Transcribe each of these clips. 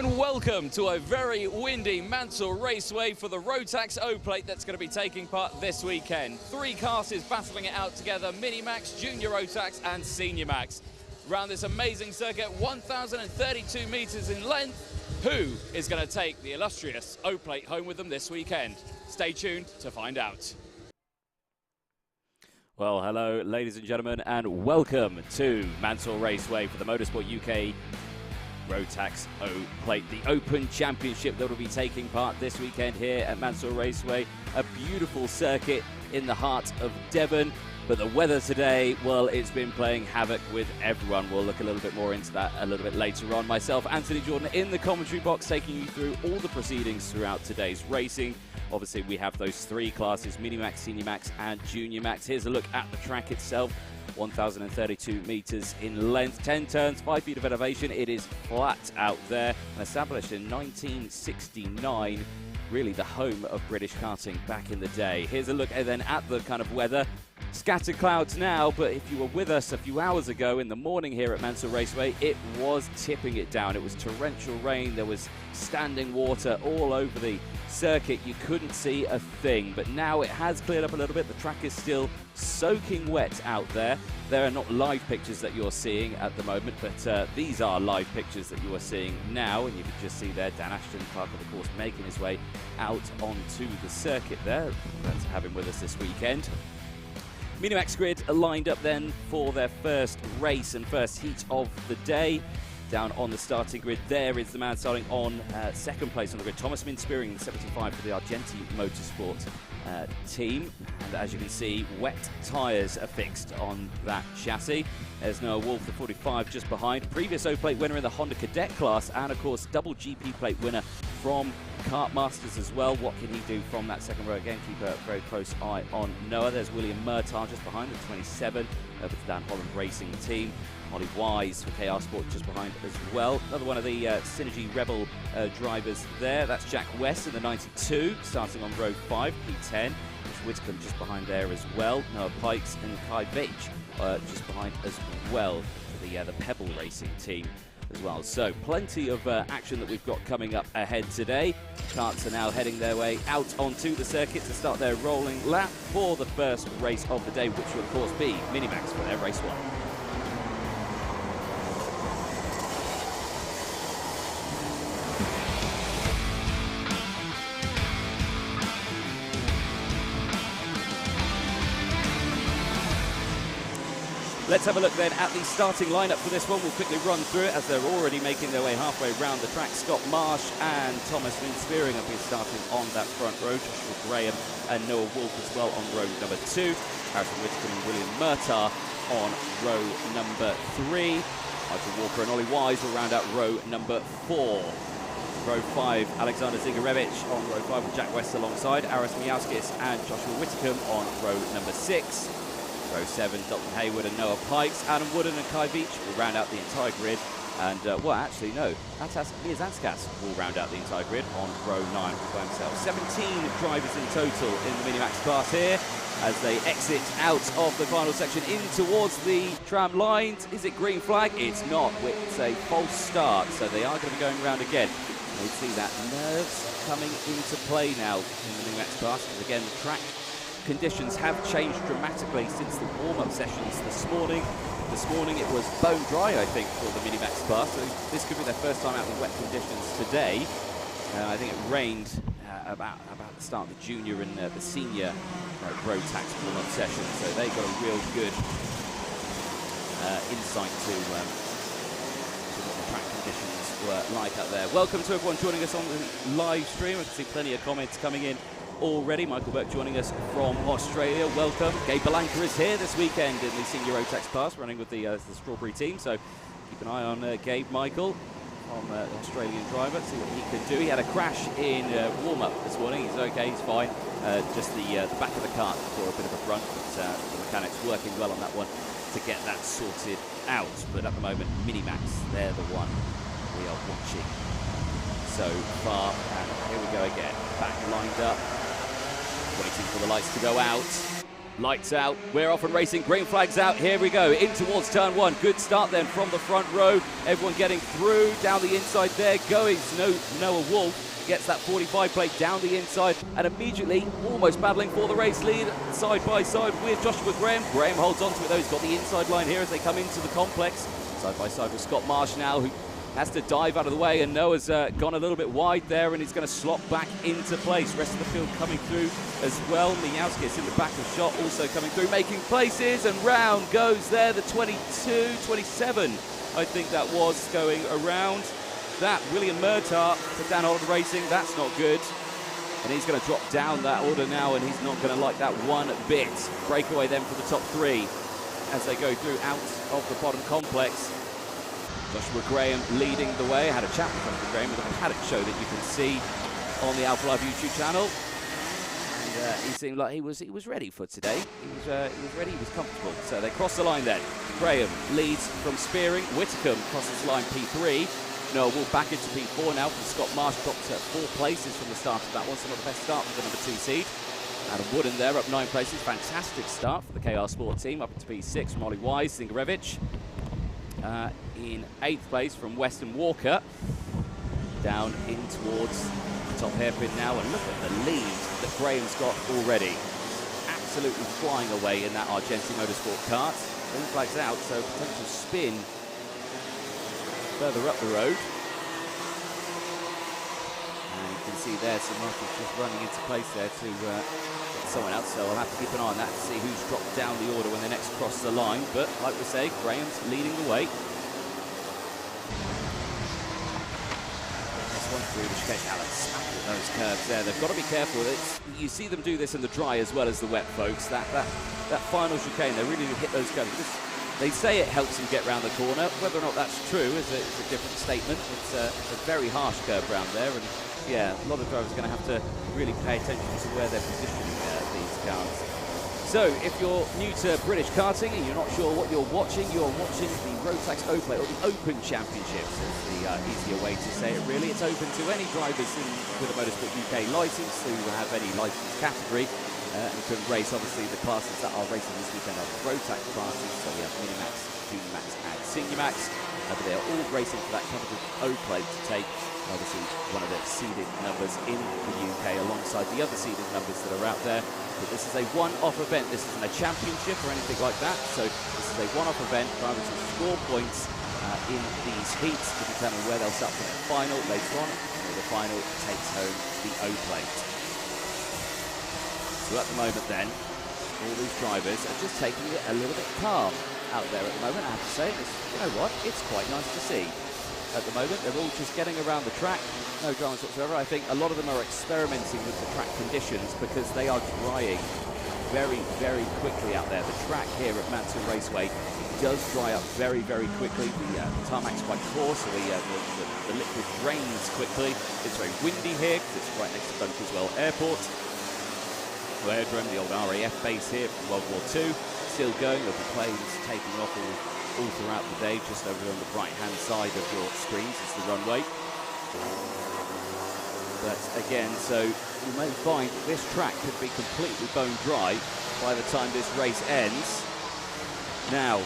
And welcome to a very windy Mansell Raceway for the Rotax O-Plate that's going to be taking part this weekend. 3 classes battling it out together: Mini Max, Junior Rotax and Senior Max. Around this amazing circuit, 1,032 meters in length. Who is going to take the illustrious O-Plate home with them this weekend? Stay tuned to find out. Well, hello, ladies and gentlemen, and welcome to Mansell Raceway for the Motorsport UK Rotax O-Plate, the Open Championship that will be taking part this weekend here at Mansell Raceway. A beautiful circuit in the heart of Devon, but the weather today, well, it's been playing havoc with everyone. We'll look a little bit more into that a little bit later on. Myself, Anthony Jordan, in the commentary box, taking you through all the proceedings throughout today's racing. Obviously, we have those 3 classes: Mini Max, Senior Max and Junior Max. Here's a look at the track itself. 1,032 meters in length, 10 turns, 5 feet of elevation. It is flat out there, and established in 1969. Really the home of British karting back in the day. Here's a look then at the kind of weather. Scattered clouds now, but if you were with us a few hours ago in the morning here at Mansell Raceway, it was tipping it down. It was torrential rain. There was standing water all over the circuit. You couldn't see a thing, but now it has cleared up a little bit. The track is still soaking wet out there. There are not live pictures that you're seeing at the moment, but these are live pictures that you are seeing now, and you can just see there Dan Ashton, Clark of the course, making his way out onto the circuit there. Glad to have him with us this weekend. Minimax Grid are lined up then for their first race and first heat of the day. Down on the starting grid, there is the man starting on second place on the grid, Thomas Minspearing, 75 for the Argenti Motorsport team. And as you can see, wet tyres are fixed on that chassis. There's Noah Wolf, the 45, just behind. Previous O-Plate winner in the Honda Cadet class, and of course double GP plate winner from Kart Masters as well. What can he do from that second row? Again, keep a very close eye on Noah. There's William Murtaugh just behind, the 27, over to Dan Holland Racing team. Ollie Wise for KR Sport just behind as well. Another one of the Synergy Rebel drivers there. That's Jack West in the 92, starting on row 5, P10. Josh Whitcomb just behind there as well. Noah Pikes and Kai Veitch just behind as well for the Pebble Racing team as well. So plenty of action that we've got coming up ahead today. Karts are now heading their way out onto the circuit to start their rolling lap for the first race of the day, which will of course be Minimax for their race 1. Let's have a look then at the starting lineup for this one. We'll quickly run through it as they're already making their way halfway round the track. Scott Marsh and Thomas Minspearing have been starting on that front row. Joshua Graham and Noah Wolf as well on row number 2. Harrison Whitcomb and William Murtaugh on row number 3. Michael Walker and Ollie Wise will round out row number 4. Row 5, Alexander Zigarevich on row 5 with Jack West alongside. Aris Miauskis and Joshua Whitcomb on row number 6. Row 7, Dalton Hayward and Noah Pikes. Adam Wooden and Kai Veitch will round out the entire grid. And, well, actually, no. Mias Anskas will round out the entire grid on row 9 by himself. 17 drivers in total in the Minimax class here as they exit out of the final section in towards the tram lines. Is it green flag? It's not. It's a false start, so they are going to be going around again. You see that nerves coming into play now in the Minimax class, because again, the track conditions have changed dramatically since the warm-up sessions this morning. This morning it was bone dry, I think, for the Minimax class, so this could be their first time out in wet conditions today. I think it rained about the start of the junior and the senior Rotax warm-up session, so they got a real good insight to what the track conditions were like out there. Welcome to everyone joining us on the live stream. I can see plenty of comments coming in already. Michael Burke joining us from Australia. Welcome. Gabe Belanca is here this weekend in the senior Rotax class, running with the Strawberry team. So keep an eye on Gabe Michael, from the Australian driver, see what he can do. He had a crash in warm-up this morning. He's okay, he's fine. Just the back of the cart for a bit of a brunt, but the mechanics working well on that one to get that sorted out. But at the moment, Minimax, they're the one we are watching so far. And here we go again, back lined up, waiting for the lights to go out. Lights out, we're off and racing, green flags out, here we go, in towards turn one. Good start then from the front row, everyone getting through, down the inside there, going, Noah Wolf gets that 45 plate down the inside, and immediately almost battling for the race lead, side by side with Joshua Graham. Graham holds on to it though, he's got the inside line here as they come into the complex, side by side with Scott Marsh now, who has to dive out of the way, and Noah's gone a little bit wide there, and he's going to slot back into place. Rest of the field coming through as well. Mijowski in the back of shot, also coming through, making places, and round goes there, the 22, 27, I think that was going around. That, William Murtaugh for Dan Holland Racing, that's not good. And he's going to drop down that order now, and he's not going to like that one bit. Breakaway then for the top three as they go through out of the bottom complex. Joshua Graham leading the way. I had a chat with Joshua Graham with a Paddock show that you can see on the Alpha Live YouTube channel. And he seemed like he was ready for today. He was ready, he was comfortable. So they cross the line then. Graham leads from Spearing. Whitcomb crosses the line P3. Noah Wolf back into P4 now from Scott Marsh, dropped 4 places from the start of that one. So not the best start for the number 2 seed. Adam Wooden there up 9 places. Fantastic start for the KR Sport team. Up into P6 from Ollie Wise, Singarevich. In 8th place from Weston Walker, down in towards the top hairpin now, and look at the lead that Graham's got already. Absolutely flying away in that Argenti Motorsport kart. Green flags out, so potential spin further up the road. And you can see there, so Martin's just running into place there to get someone else, so I'll have to keep an eye on that to see who's dropped down the order when they next cross the line. But like we say, Graham's leading the way. Through the chicane. Now let's smack at those curves there. They've got to be careful. You see them do this in the dry as well as the wet, folks. That final chicane, they really hit those curves. They say it helps them get round the corner. Whether or not that's true is a different statement. It's a very harsh curve round there, and yeah, a lot of drivers are going to have to really pay attention to where they're positioning these cars. So, if you're new to British karting and you're not sure what you're watching the Rotax O-Plate, or the Open Championships, is the easier way to say it really. It's open to any drivers with a Motorsport UK licence who have any licence category, and can race, obviously, the classes that are racing this weekend are the Rotax classes, so we have Minimax, Junimax and Seniormax, but they're all racing for that coveted O-Plate to take, obviously, one of the seeded numbers in the UK alongside the other seeded numbers that are out there. But this is a one-off event. This isn't a championship or anything like that. So this is a one-off event. Drivers will score points in these heats to determine where they'll start for the final later on. And the final takes home the O-Plate. So at the moment then, all these drivers are just taking it a little bit calm out there at the moment. I have to say, you know what? It's quite nice to see. At the moment, they're all just getting around the track, no dramas whatsoever. I think a lot of them are experimenting with the track conditions because they are drying very, very quickly out there. The track here at Mansell Raceway does dry up very, very quickly. The tarmac's quite coarse, so the liquid drains quickly. It's very windy here because it's right next to Bunkerswell Airport. Aerodrome, the old RAF base here from World War II, still going. There'll be planes taking off all throughout the day. Just over on the right-hand side of your screens is the runway. But again, so you may find that this track could be completely bone dry by the time this race ends. Now,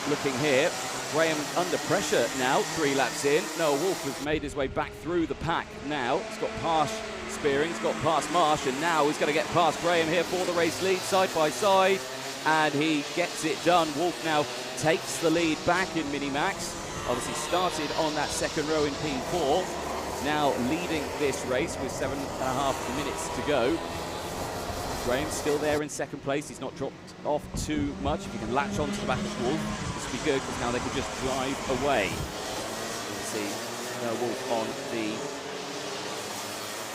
looking here, Graham under pressure now, 3 laps in. Noah Wolf has made his way back through the pack now. He's got past Spearing, he's got past Marsh, and now he's going to get past Graham here for the race lead, side by side. And he gets it done. Wolf now takes the lead back in Minimax. Obviously started on that second row in P4. Now leading this race with 7.5 minutes to go. Graham's still there in second place. He's not dropped off too much. If you can latch onto the back of Wolf, this would be good because now they can just drive away. You can see Wolf on the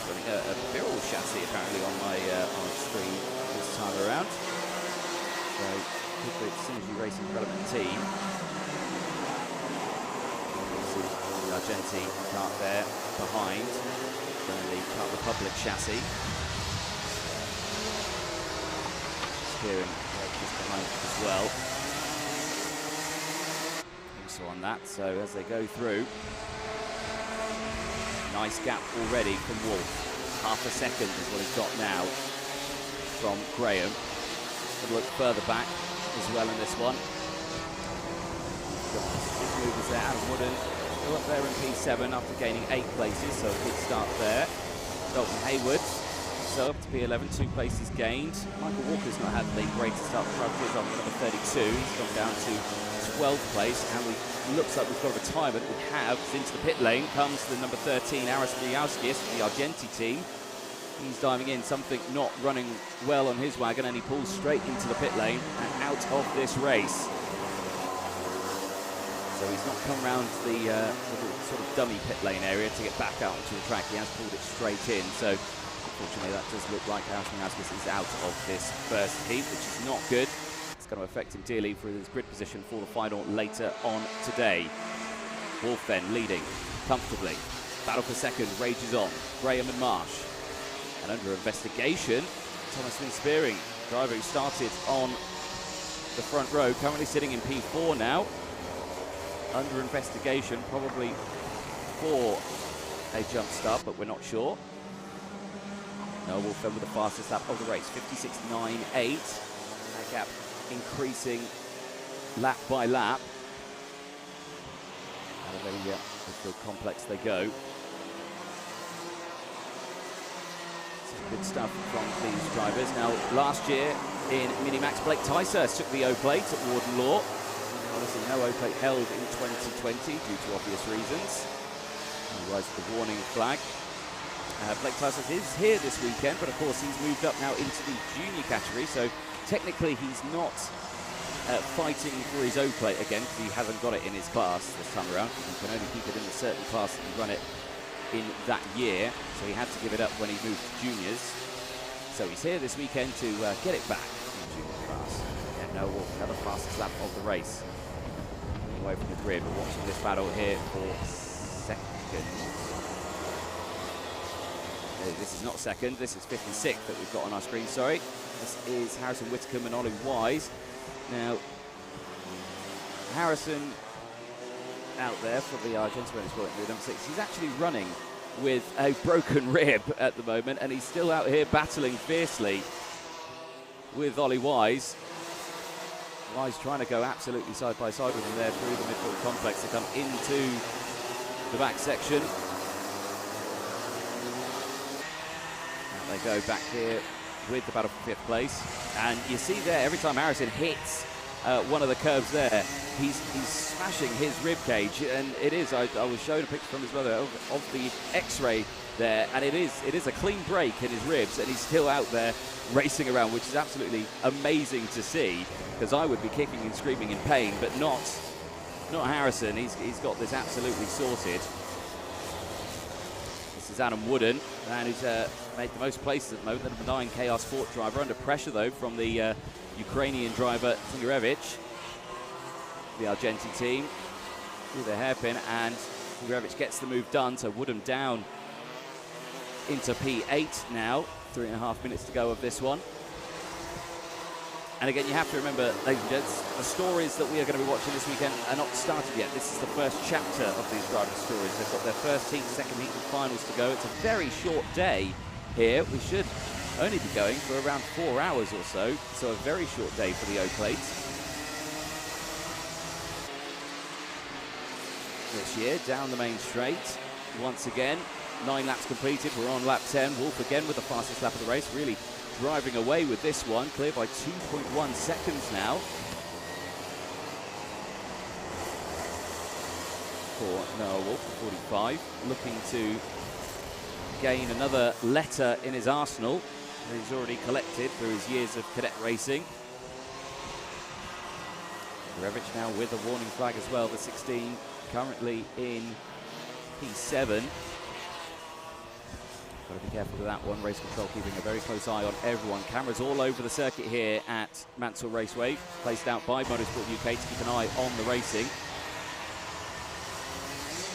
running a Birrell chassis apparently on my screen this time around. So, the Synergy Racing Development Team. See the Argenti kart there behind, running the Kart Republic chassis. Steering just behind as well. Also on that, so as they go through, nice gap already from Wolf. Half a second is what he's got now from Graham. to look further back as well in this one. Big movers there. Adam Wooden still up there in P7 after gaining 8 places, so a good start there. Dalton Hayward, so up to P11, 2 places gained. Michael Walker's not had the greatest start for Drivers on number 32. He's gone down to 12th place, and looks like we've got a retirement. We have. Into the pit lane comes the number 13, Aris Briauskis, the Argenti team. He's diving in, something not running well on his wagon, and he pulls straight into the pit lane and out of this race. So he's not come round the sort of dummy pit lane area to get back out onto the track. He has pulled it straight in. So unfortunately, that does look like Aris Briauskis is out of this first heat, which is not good. It's going to affect him dearly for his grid position for the final later on today. Wolf then leading comfortably. Battle for second rages on. Graham and Marsh. And under investigation, Thomas Smith Spearing, driver who started on the front row, currently sitting in P4 now. Under investigation, probably for a jump start, but we're not sure. No, Wolf then with the fastest lap of the race, 56.98. That gap increasing lap by lap. Out of the midfield complex they go. Good stuff from these drivers. Now, last year in Minimax, Blake Ticehurst took the O-plate at Warden Law. Obviously, no O-plate held in 2020 due to obvious reasons. Otherwise, the warning flag. Blake Ticehurst is here this weekend, but of course, he's moved up now into the junior category, so technically he's not fighting for his O-plate again because he hasn't got it in his class this time around. He can only keep it in a certain class and run it in that year, so he had to give it up when he moved to juniors. So he's here this weekend to get it back in junior class. Yeah, Noah Wolf, another fastest lap of the race. Away from the grid, we're watching this battle here for second. This is not second, this is 56th that we've got on our screen, sorry. This is Harrison Whitcomb and Ollie Wise. Now, Harrison out there for the Argenti Motorsport number 6. He's actually running with a broken rib at the moment, and he's still out here battling fiercely with Ollie Wise. Wise trying to go absolutely side by side with him there through the midfield complex to come into the back section. And they go back here with the battle for 5th place. And you see there, every time Harrison hits one of the curves there, he's smashing his rib cage, and it is. I was shown a picture from his mother of the X-ray there, and it is a clean break in his ribs, and he's still out there racing around, which is absolutely amazing to see. Because I would be kicking and screaming in pain, but not Harrison. He's got this absolutely sorted. This is Adam Wooden, and he's made the most places at the moment. The number 9 KR Sport driver, under pressure though from the Ukrainian driver Zingarevich. The Argenti team with a hairpin, and Zingarevich gets the move done, so Wooden down into P8 now. 3.5 minutes to go of this one. And again, you have to remember, ladies and gents, the stories that we are going to be watching this weekend are not started yet. This is the first chapter of these drivers' stories. They've got their first heat, second heat, and finals to go. It's a very short day here. We should only be going for around 4 hours or so. So a very short day for the O-plate. This year, down the main straight. Once again, 9 laps completed. We're on lap 10. Wolf again with the fastest lap of the race. Really driving away with this one. Clear by 2.1 seconds now. For Noah Wolf, 45. Looking to gain another letter in his arsenal that he's already collected through his years of cadet racing. Revich now with a warning flag as well. The 16 currently in P7. Got to be careful with that one. Race control keeping a very close eye on everyone. Cameras all over the circuit here at Mansell Raceway, placed out by Motorsport UK to keep an eye on the racing.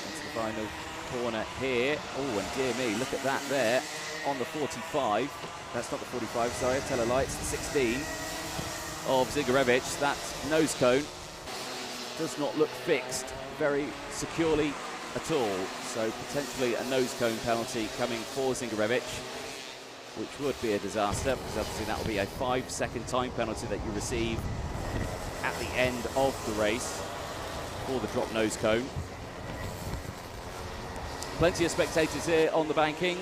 Into the final corner here. Oh, and dear me, look at that there on the 45. That's not the 45, sorry, I tell a lie, it's the 16 of Zingarevich. That nose cone does not look fixed very securely at all, so potentially a nose cone penalty coming for Zingarevich. which would be a disaster, because obviously that will be a 5-second time penalty that you receive at the end of the race for the drop nose cone. Plenty of spectators here on the banking.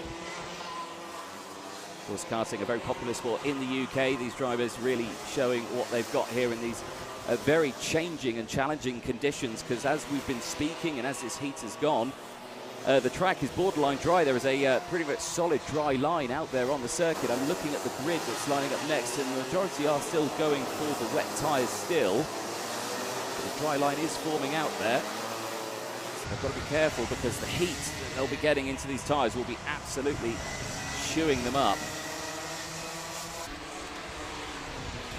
Of course, karting, a very popular sport in the UK. These drivers really showing what they've got here in these very changing and challenging conditions, because as we've been speaking and as this heat has gone, the track is borderline dry. There is a pretty much solid dry line out there on the circuit. I'm looking at the grid that's lining up next, and the majority are still going for the wet tyres still. The dry line is forming out there. So they've got to be careful, because the heat that they'll be getting into these tyres will be absolutely chewing them up.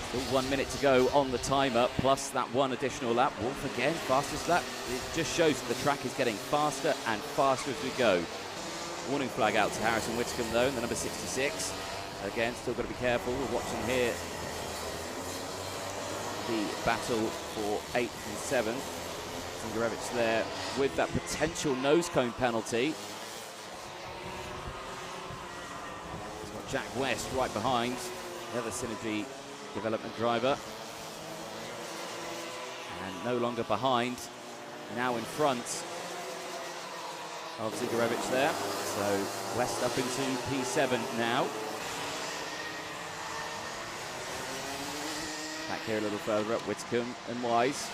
Still 1 minute to go on the timer, plus that one additional lap. Wolf again, fastest lap. It just shows that the track is getting faster and faster as we go. Warning flag out to Harrison Whitcomb though, the number 66. Again, still got to be careful. We're watching here the battle for 8th and 7th. Zingarevich there with that potential nose cone penalty. He's got Jack West right behind, the other Synergy development driver, and no longer behind, now in front of Zingarevich there. So West up into P7 now. Back here a little further up, Whitcomb and Wise.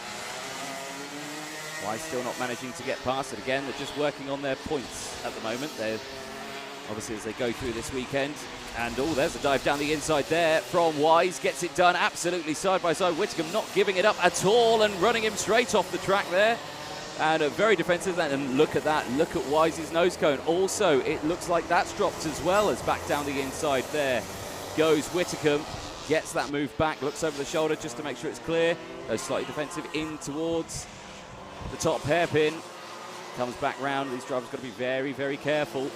Wise still not managing to get past it again. They're just working on their points at the moment. They're obviously as they go through this weekend. And oh, there's a dive down the inside there from Wise. Gets it done absolutely side by side. Whitcomb not giving it up at all and running him straight off the track there. And very defensive. And look at that. Look at Wise's nose cone. Also, it looks like that's dropped as well, as back down the inside there goes Whitcomb. Gets that move back. Looks over the shoulder just to make sure it's clear. Goes slightly defensive in towards the top hairpin. Comes back round. These drivers got to be very, very careful.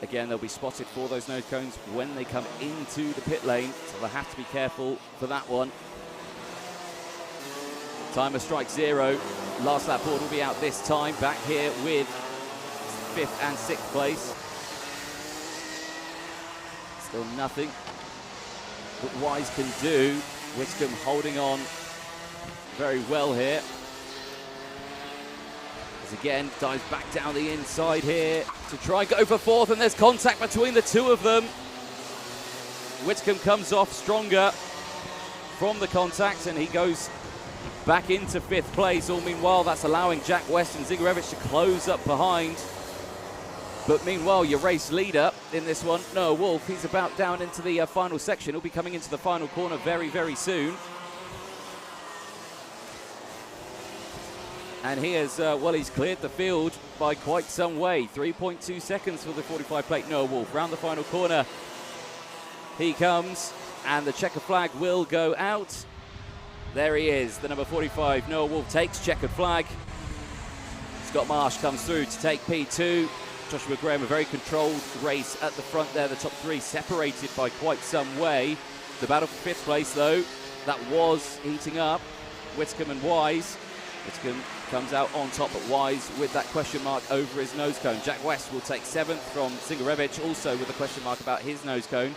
Again, they'll be spotted for those nose cones when they come into the pit lane, so they'll have to be careful for that one. Timer strikes 0. Last lap board will be out this time. Back here with 5th and 6th place. Still nothing that Wise can do. Whitcomb holding on very well here. Again, dives back down the inside here to try and go for 4th, and there's contact between the two of them. Whitcomb comes off stronger from the contact, and he goes back into 5th place. All meanwhile, that's allowing Jack West and Zingarevich to close up behind. But meanwhile, your race leader in this one, Noah Wolf, he's about down into the final section. He'll be coming into the final corner very, very soon. And he has, well, he's cleared the field by quite some way. 3.2 seconds for the 45 plate Noah Wolf. Round the final corner he comes, and the checker flag will go out. There he is, the number 45. Noah Wolf takes checkered flag. Scott Marsh comes through to take P2. Joshua Graham, a very controlled race at the front there. The top 3 separated by quite some way. The battle for 5th place, though, that was heating up. Whitcomb and Wise. Whitcomb comes out on top, at Wise with that question mark over his nose cone. Jack West will take 7th from Zingarevich, also with a question mark about his nose cone.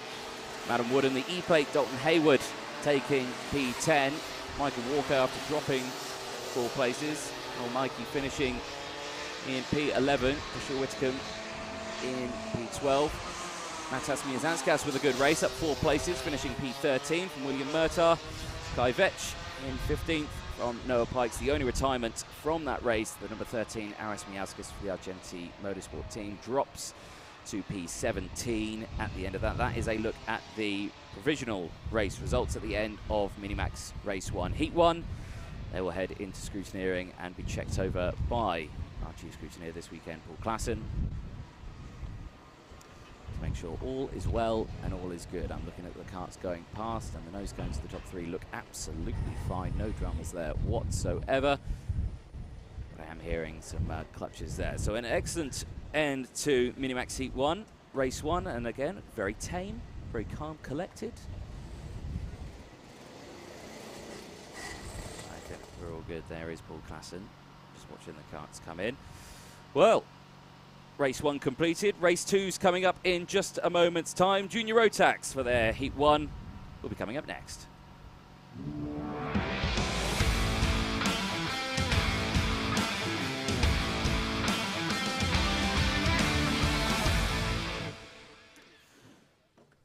Madam Wood and the E-plate, Dalton Hayward taking P10. Michael Walker after dropping 4 places. Well, Mikey finishing in P11. Joshua Whitcomb in P12. Matas Miazanskas with a good race, up 4 places, finishing P13 from William Murtaugh. Kai Vetch in 15th. From Noah Pikes, the only retirement from that race, the number 13, Aris Miauskas for the Argenti Motorsport team, drops to P17 at the end of that. That is a look at the provisional race results at the end of Minimax Race 1. Heat 1, they will head into scrutineering and be checked over by our chief scrutineer this weekend, Paul Klassen, to make sure all is well and all is good. I'm looking at the carts going past, and the nose cones to the top 3 look absolutely fine. No dramas there whatsoever. But I am hearing some clutches there. So an excellent end to Minimax Heat 1, Race 1, and again, very tame, very calm, collected. Okay, we're all good. There is Paul Klassen, just watching the carts come in. Well, Race 1 completed. Race 2's coming up in just a moment's time. Junior Rotax for their Heat 1 will be coming up next.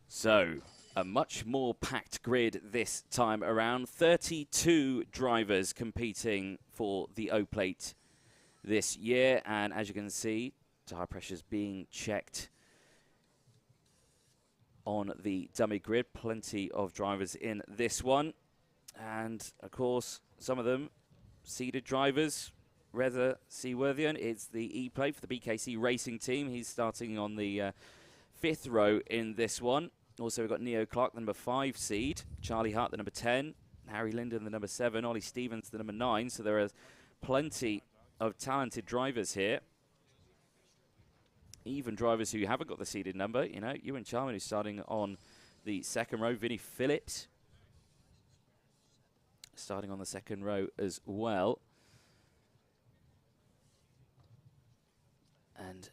So, a much more packed grid this time around. 32 drivers competing for the O-Plate this year. And as you can see, tire pressures being checked on the dummy grid. Plenty of drivers in this one. And, of course, some of them seeded drivers. Reza Seaworthian is the E-Plate for the BKC Racing Team. He's starting on the 5th row in this one. Also, we've got Neo Clark, the number 5 seed. Charlie Hart, the number 10. Harry Linden, the number 7. Ollie Stevens, the number 9. So there are plenty of talented drivers here. Even drivers who haven't got the seeded number. You know, Ewan Charman, who's starting on the 2nd row. Vinnie Phillips starting on the 2nd row as well. And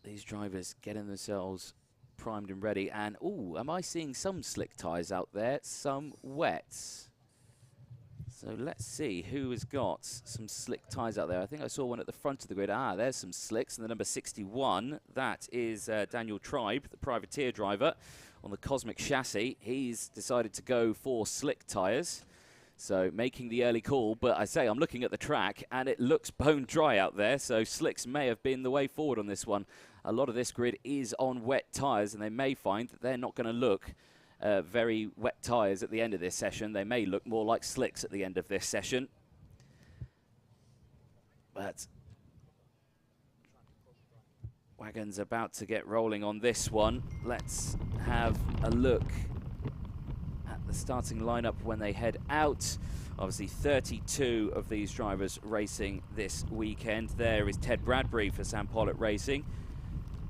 these drivers getting themselves primed and ready. And, oh, am I seeing some slick tyres out there? Some wets. So let's see who has got some slick tyres out there. I think I saw one at the front of the grid. Ah, there's some slicks. And the number 61, that is Daniel Tribe, the privateer driver on the Cosmic chassis. He's decided to go for slick tyres. So making the early call. But I say, I'm looking at the track, and it looks bone dry out there. So slicks may have been the way forward on this one. A lot of this grid is on wet tyres, and they may find that they're not going to look very wet tyres at the end of this session. They may look more like slicks at the end of this session. But Wagon's about to get rolling on this one. Let's have a look at the starting lineup when they head out. Obviously 32 of these drivers racing this weekend. There is Ted Bradbury for Sam Pollitt Racing.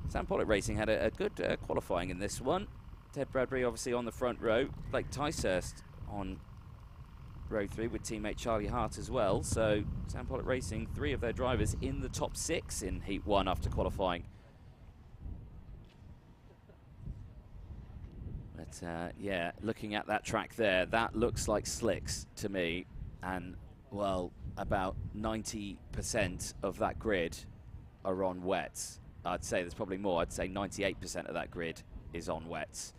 Sam Pollitt Racing had a good qualifying in this one. Ted Bradbury obviously on the front row. Blake Ticehurst on row 3 with teammate Charlie Hart as well. So Sam Pollitt Racing, 3 of their drivers in the top 6 in Heat 1 after qualifying. But yeah, looking at that track there, that looks like slicks to me. And, well, about 90% of that grid are on wets. I'd say there's probably more. I'd say 98% of that grid is on wets.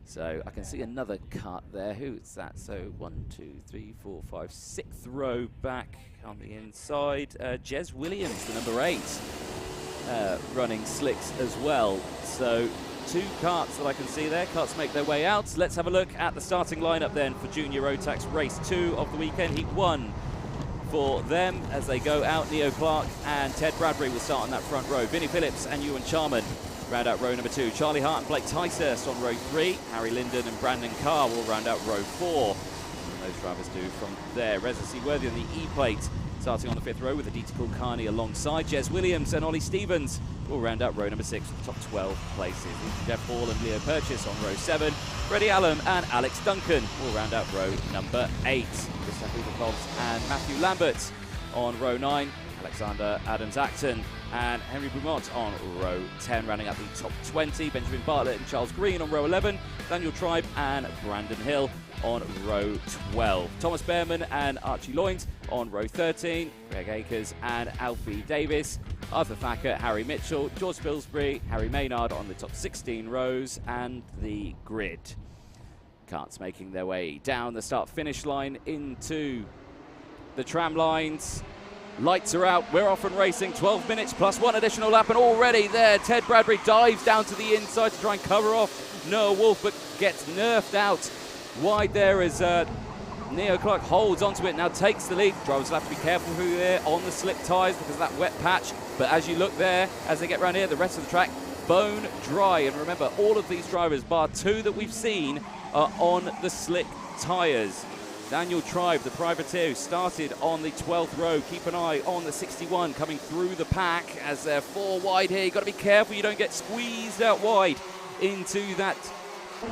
So I can see another cut there. Who's that? So 1, 2, 3, 4, 5, 6th row back on the inside. Jez Williams, the number 8, running slicks as well. So 2 carts that I can see there. Carts make their way out. Let's have a look at the starting lineup then for Junior Rotax Race 2 of the weekend. Heat 1 for them as they go out. Neo Clark and Ted Bradbury will start on that front row. Vinnie Phillips and Ewan Charman round out row number 2. Charlie Hart and Blake Ticehurst on row 3. Harry Linden and Brandon Carr will round out row 4. And those drivers do from there. Reza Seaworthy on the E-Plate starting on the 5th row with Aditi Kulkarni alongside. Jez Williams and Ollie Stevens will round out row number 6 with the top 12 places. Jeff Hall and Leo Purchase on row 7. Freddie Allen and Alex Duncan will round out row number 8. Christoph Uberkovs and Matthew Lambert on row 9. Alexander Adams-Acton and Henry Beaumont on row 10, rounding out the top 20. Benjamin Bartlett and Charles Green on row 11. Daniel Tribe and Brandon Hill on row 12. Thomas Behrman and Archie Loynes on row 13. Greg Akers and Alfie Davis. Arthur Thacker, Harry Mitchell, George Pillsbury, Harry Maynard on the top 16 rows, and the grid. Carts making their way down the start-finish line into the tram lines. Lights are out, we're off and racing, 12 minutes plus 1 additional lap, and already there, Ted Bradbury dives down to the inside to try and cover off Noah Wolf, but gets nerfed out wide there as Neo Clark holds onto it, now takes the lead. Drivers will have to be careful who they're on the slick tyres because of that wet patch, but as you look there, as they get around here, the rest of the track, bone dry. And remember, all of these drivers, bar 2 that we've seen, are on the slick tyres. Daniel Tribe, the privateer, who started on the 12th row. Keep an eye on the 61 coming through the pack as they're 4 wide here. You've got to be careful you don't get squeezed out wide into that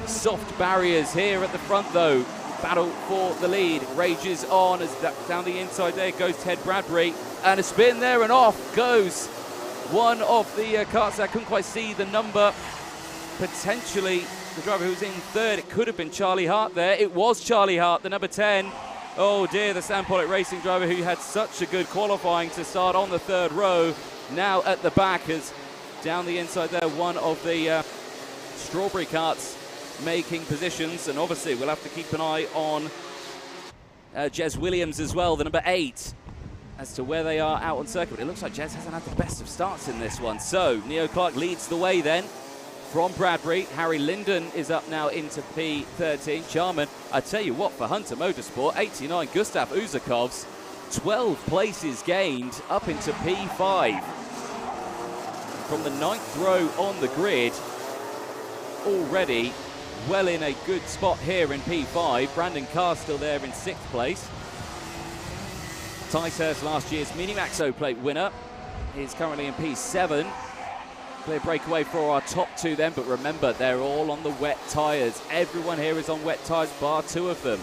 soft barriers here at the front, though. Battle for the lead rages on as down the inside there goes Ted Bradbury. And a spin there and off goes one of the karts. I couldn't quite see the number. Potentially the driver who's in third. It could have been Charlie Hart there. It was Charlie Hart, the number 10. Oh dear, the Sam Pollock Racing driver who had such a good qualifying to start on the third row. Now at the back, as down the inside there, one of the Strawberry karts making positions. And obviously we'll have to keep an eye on Jez Williams as well, the number 8, as to where they are out on circuit. It looks like Jez hasn't had the best of starts in this one. So Neo Clark leads the way then from Bradbury. Harry Linden is up now into P13. Jarman, I tell you what, for Hunter Motorsport, 89, Gustav Uzakovs, 12 places gained up into P5. From the 9th row on the grid, already well in a good spot here in P5. Brandon Carr still there in 6th place. Ticehurst, last year's Minimax O-Plate winner, is currently in P7. Clear breakaway for our top 2 then, but remember, they're all on the wet tyres. Everyone here is on wet tyres, bar 2 of them.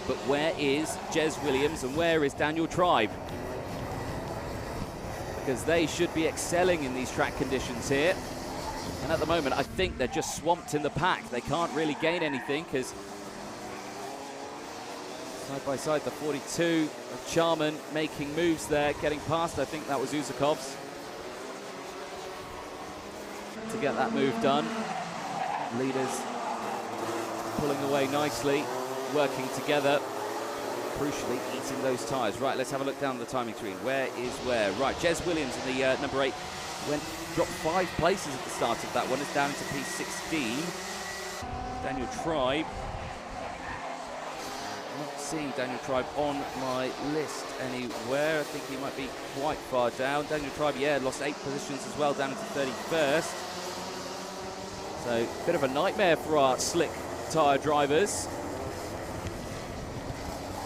But where is Jez Williams and where is Daniel Tribe? Because they should be excelling in these track conditions here. And at the moment, I think they're just swamped in the pack. They can't really gain anything because side by side, the 42 of Charman making moves there, getting past, I think that was Uzakovs, to get that move done. Leaders pulling away nicely, working together, crucially eating those tyres. Right, let's have a look down the timing screen. Where is where? Right, Jez Williams in the number 8 dropped 5 places at the start of that one. It's down into P16. Daniel Tribe. Not seeing Daniel Tribe on my list anywhere. I think he might be quite far down. Daniel Tribe, yeah, lost 8 positions as well, down into 31st. So, bit of a nightmare for our slick tyre drivers.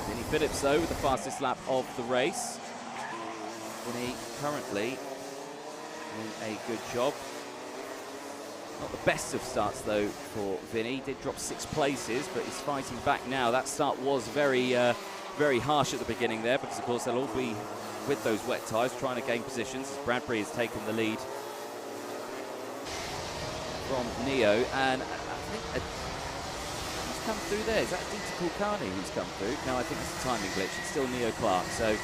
Vinny Phillips, though, with the fastest lap of the race. Vinny currently doing a good job. Not the best of starts, though, for Vinny. Did drop 6 places, but he's fighting back now. That start was very harsh at the beginning there, because, of course, they'll all be with those wet tyres trying to gain positions, as Bradbury has taken the lead from Neo. And I think who's come through there? Is that Dieter Kulkani who's come through? No, I think it's a timing glitch. It's still Neo Clark. So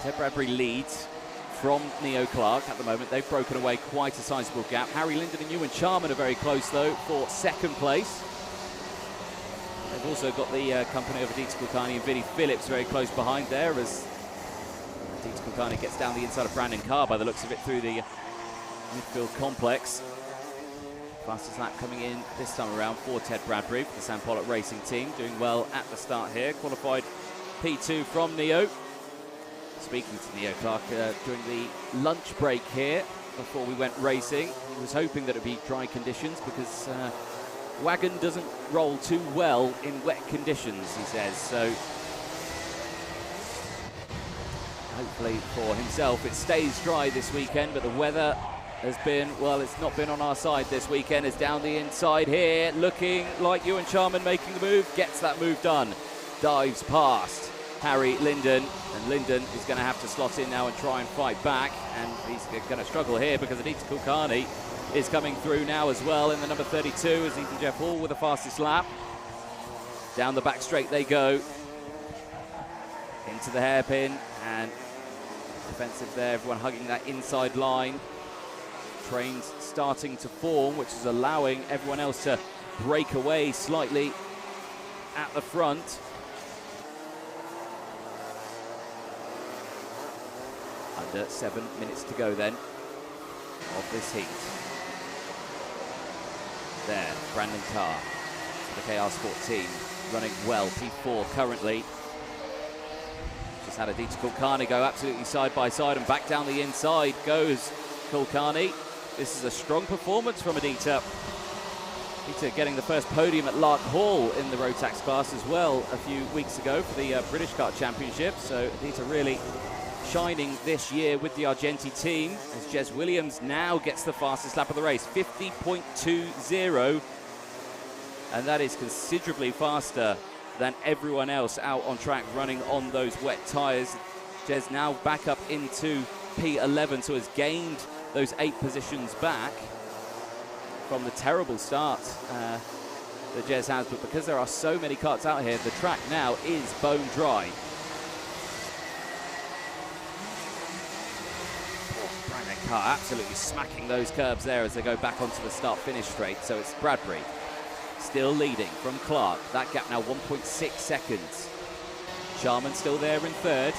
Ted Bradbury leads from Neo Clark at the moment. They've broken away quite a sizable gap. Harry Linden and Ewan Charman are very close, though, for 2nd place. They've also got the company of Dieter Kulkani and Vinny Phillips very close behind there, as Dieter Kulkani gets down the inside of Brandon Carr by the looks of it through the midfield complex. Fastest lap coming in this time around for Ted Bradbury for the Sam Pollock Racing team, doing well at the start here. Qualified P2 from Neo. Speaking to Neo Clark during the lunch break here before we went racing, he was hoping that it would be dry conditions because wagon doesn't roll too well in wet conditions, he says. So hopefully for himself it stays dry this weekend, but the weather has been, well, it's not been on our side this weekend. It's down the inside here, looking like Ewan Charman making the move, gets that move done, dives past Harry Linden, and Linden is going to have to slot in now and try and fight back, and he's going to struggle here because Aditya Kulkarni is coming through now as well in the number 32 as Ethan Jeff Hall with the fastest lap. Down the back straight they go, into the hairpin, and defensive there, everyone hugging that inside line. Trains starting to form, which is allowing everyone else to break away slightly at the front. Under 7 minutes to go then of this heat. There, Brandon Carr, the KR Sport team, running well, P4 currently. Just had Aditya Kulkarni go absolutely side by side, and back down the inside goes Kulkarni. This is a strong performance from Aditya. Aditya getting the first podium at Lark Hall in the Rotax class as well a few weeks ago for the British Kart Championship. So Aditya really shining this year with the Argenti team, as Jez Williams now gets the fastest lap of the race, 50.20, and that is considerably faster than everyone else out on track running on those wet tyres. Jez now back up into P11, so has gained those 8 positions back from the terrible start that Jez has. But because there are so many karts out here, the track now is bone dry. Brandon Carr absolutely smacking those curbs there as they go back onto the start-finish straight. So it's Bradbury still leading from Clark. That gap now 1.6 seconds. Sharman still there in third.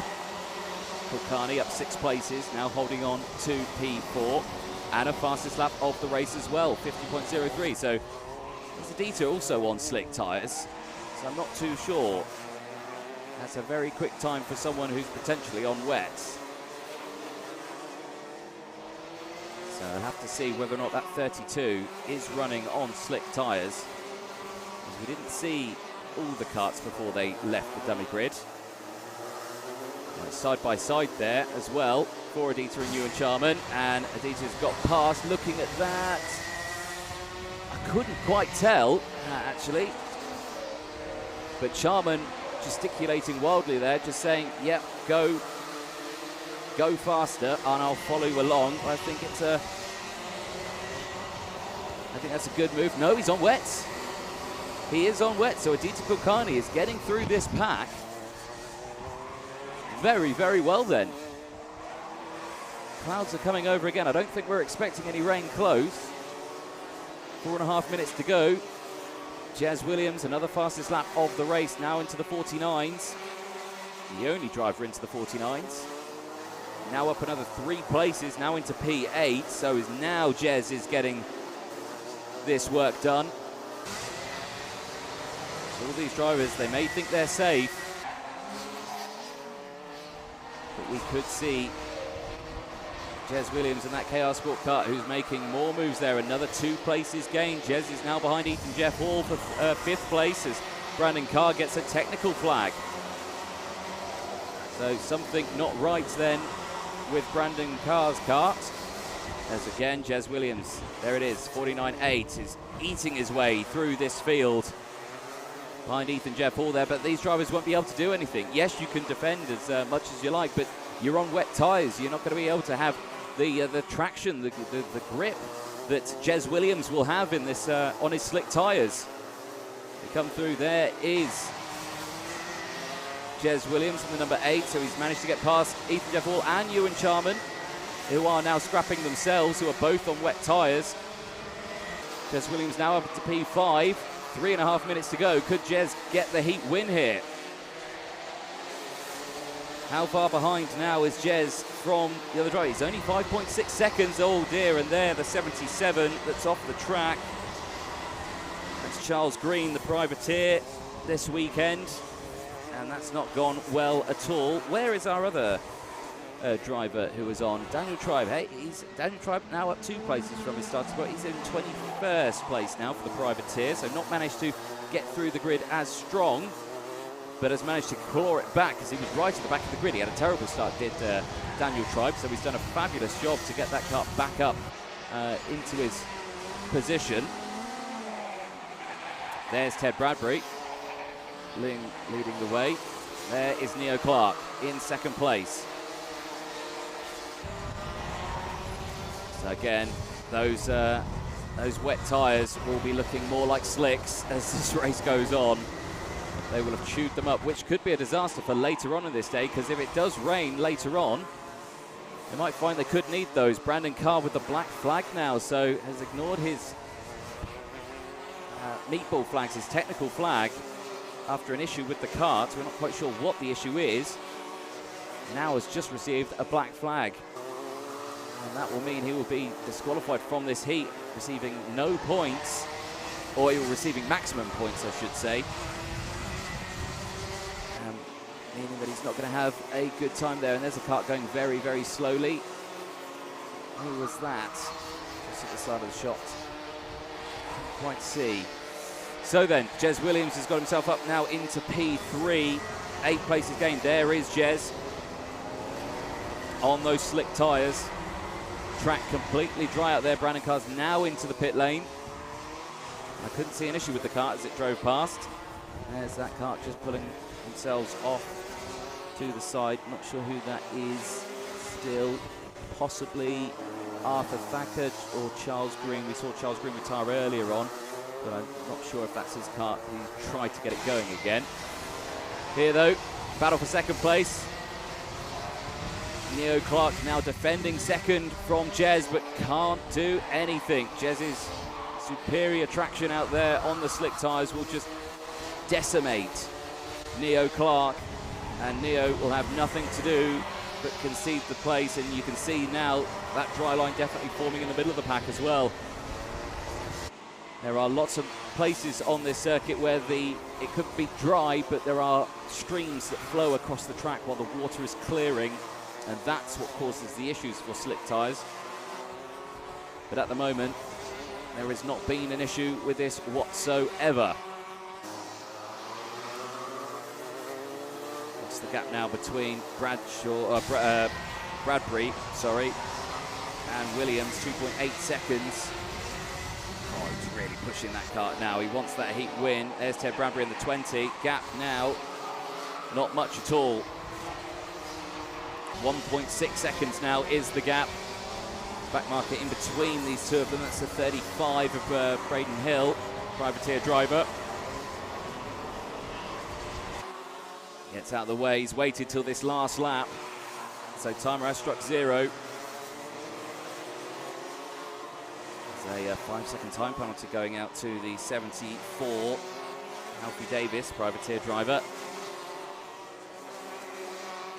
Kulkarni up 6 places, now holding on to P4. And a fastest lap of the race as well, 50.03. So there's a detour also on slick tyres. So I'm not too sure. That's a very quick time for someone who's potentially on wets. So I'll have to see whether or not that 32 is running on slick tyres. We didn't see all the karts before they left the dummy grid. Side by side there as well for Adita and Ewan Charman, and Adita's got past. Looking at that, I couldn't quite tell actually, but Charman gesticulating wildly there, just saying, "Yep, go faster, and I'll follow you along." I think that's a good move. No, he's on wets. He is on wet, so Adita Kulkarni is getting through this pack very, very well then. Clouds are coming over again. I don't think we're expecting any rain close. 4.5 minutes to go. Jez Williams, another fastest lap of the race, now into the 49s. The only driver into the 49s. Now up another 3 places, now into P8. So now Jez is getting this work done. All these drivers, they may think they're safe, but we could see Jez Williams in that KR Sport kart who's making more moves there. Another 2 places gained. Jez is now behind Ethan Jeff Hall for 5th place as Brandon Carr gets a technical flag. So something not right then with Brandon Carr's kart. As again, Jez Williams, there it is, 49.8, is eating his way through this field behind Ethan Jeff Hall there, but these drivers won't be able to do anything. Yes, you can defend as much as you like, but you're on wet tyres. You're not going to be able to have the traction, the grip that Jez Williams will have in this on his slick tyres. They come through. There is Jez Williams in the number 8, so he's managed to get past Ethan Jeff Hall and Ewan Charman, who are now scrapping themselves, who are both on wet tyres. Jez Williams now up to P5. 3.5 minutes to go. Could Jez get the heat win here? How far behind now is Jez from the other driver? He's only 5.6 seconds. Oh dear, and there the 77 that's off the track. That's Charles Green, the privateer, this weekend. And that's not gone well at all. Where is our other driver who was on? Daniel Tribe. Hey, Daniel Tribe now up 2 places from his starting spot. He's in 21st place now for the privateer, so not managed to get through the grid as strong, but has managed to claw it back because he was right at the back of the grid. He had a terrible start, did Daniel Tribe, so he's done a fabulous job to get that car back up into his position. There's Ted Bradbury leading the way. There is Neo Clark in 2nd place. So again, those wet tyres will be looking more like slicks as this race goes on. They will have chewed them up, which could be a disaster for later on in this day, because if it does rain later on, they might find they could need those. Brandon Carr with the black flag now, so has ignored his meatball flags, his technical flag, after an issue with the kart. We're not quite sure what the issue is. Now has just received a black flag. And that will mean he will be disqualified from this heat, receiving no points, or receiving maximum points, I should say. Meaning that he's not going to have a good time there. And there's a kart going very, very slowly. Who was that? Just at the side of the shot. Can't quite see. So then, Jez Williams has got himself up now into P3. 8 places gained. There is Jez on those slick tyres. Track completely dry out there. Brandon Carr's now into the pit lane. I couldn't see an issue with the kart as it drove past. There's that kart just pulling themselves off to the side. Not sure who that is still. Possibly Arthur Thacker or Charles Green. We saw Charles Green retire earlier on, but I'm not sure if that's his kart. He tried to get it going again. Here though, battle for second place. Neo Clark now defending second from Jez, but can't do anything. Jez's superior traction out there on the slick tyres will just decimate Neo Clark, and Neo will have nothing to do but concede the place. And you can see now that dry line definitely forming in the middle of the pack as well. There are lots of places on this circuit where it could be dry, but there are streams that flow across the track while the water is clearing, and that's what causes the issues for slick tyres. But at the moment, there has not been an issue with this whatsoever. What's the gap now between Bradbury, and Williams? 2.8 seconds. Oh, he's really pushing that kart now. He wants that heat win. There's Ted Bradbury in the 20. Gap now, not much at all. 1.6 seconds now is the gap. Back market in between these two of them. That's the 35 of Braden Hill, privateer driver. Gets out of the way. He's waited till this last lap. So timer has struck 0. There's a 5-second time penalty going out to the 74, Alfie Davis, privateer driver.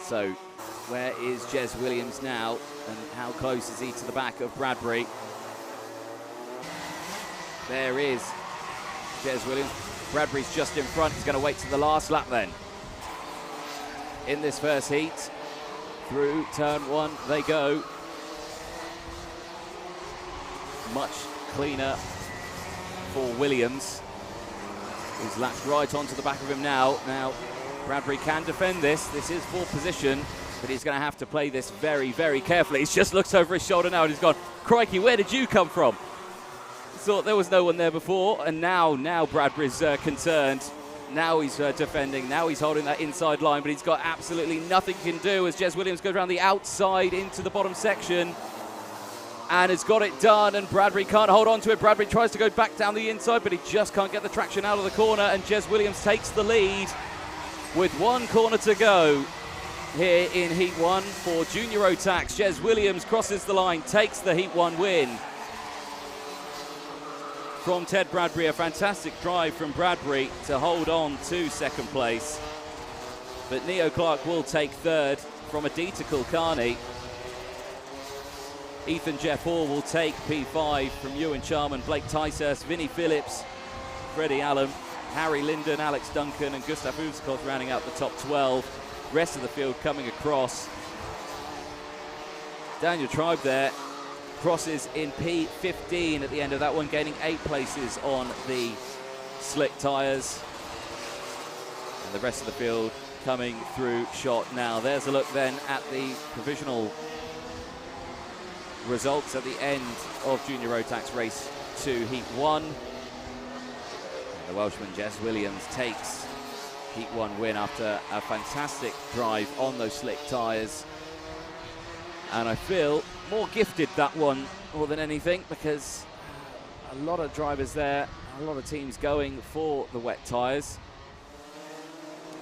So where is Jez Williams now, and how close is he to the back of Bradbury? There is Jez Williams. Bradbury's just in front. He's going to wait to the last lap then. In this first heat, through turn 1 they go. Much cleaner for Williams, who's latched right onto the back of him now. Now, Bradbury can defend this. This is full position, but he's going to have to play this very, very carefully. He's just looked over his shoulder now and he's gone, crikey, where did you come from? Thought there was no one there before, and now Bradbury's concerned. Now he's defending. Now he's holding that inside line, but he's got absolutely nothing he can do as Jez Williams goes around the outside into the bottom section and has got it done, and Bradbury can't hold on to it. Bradbury tries to go back down the inside, but he just can't get the traction out of the corner, and Jez Williams takes the lead with 1 corner to go here in Heat 1 for Junior Rotax. Jez Williams crosses the line, takes the Heat 1 win from Ted Bradbury. A fantastic drive from Bradbury to hold on to second place. But Neo Clark will take third from Adita Kulkarni. Ethan Jeff Hall will take P5 from Ewan Charman, Blake Tysers, Vinnie Phillips, Freddie Allen, Harry Linden, Alex Duncan and Gustav Uvskov rounding out the top 12. Rest of the field coming across. Daniel Tribe there crosses in P15 at the end of that one, gaining 8 places on the slick tyres. And the rest of the field coming through shot now. There's a look then at the provisional results at the end of Junior Rotax Race 2 Heat 1. And the Welshman Jez Williams takes Heat 1 win after a fantastic drive on those slick tyres. And I feel more gifted that one more than anything, because a lot of drivers there, a lot of teams going for the wet tyres.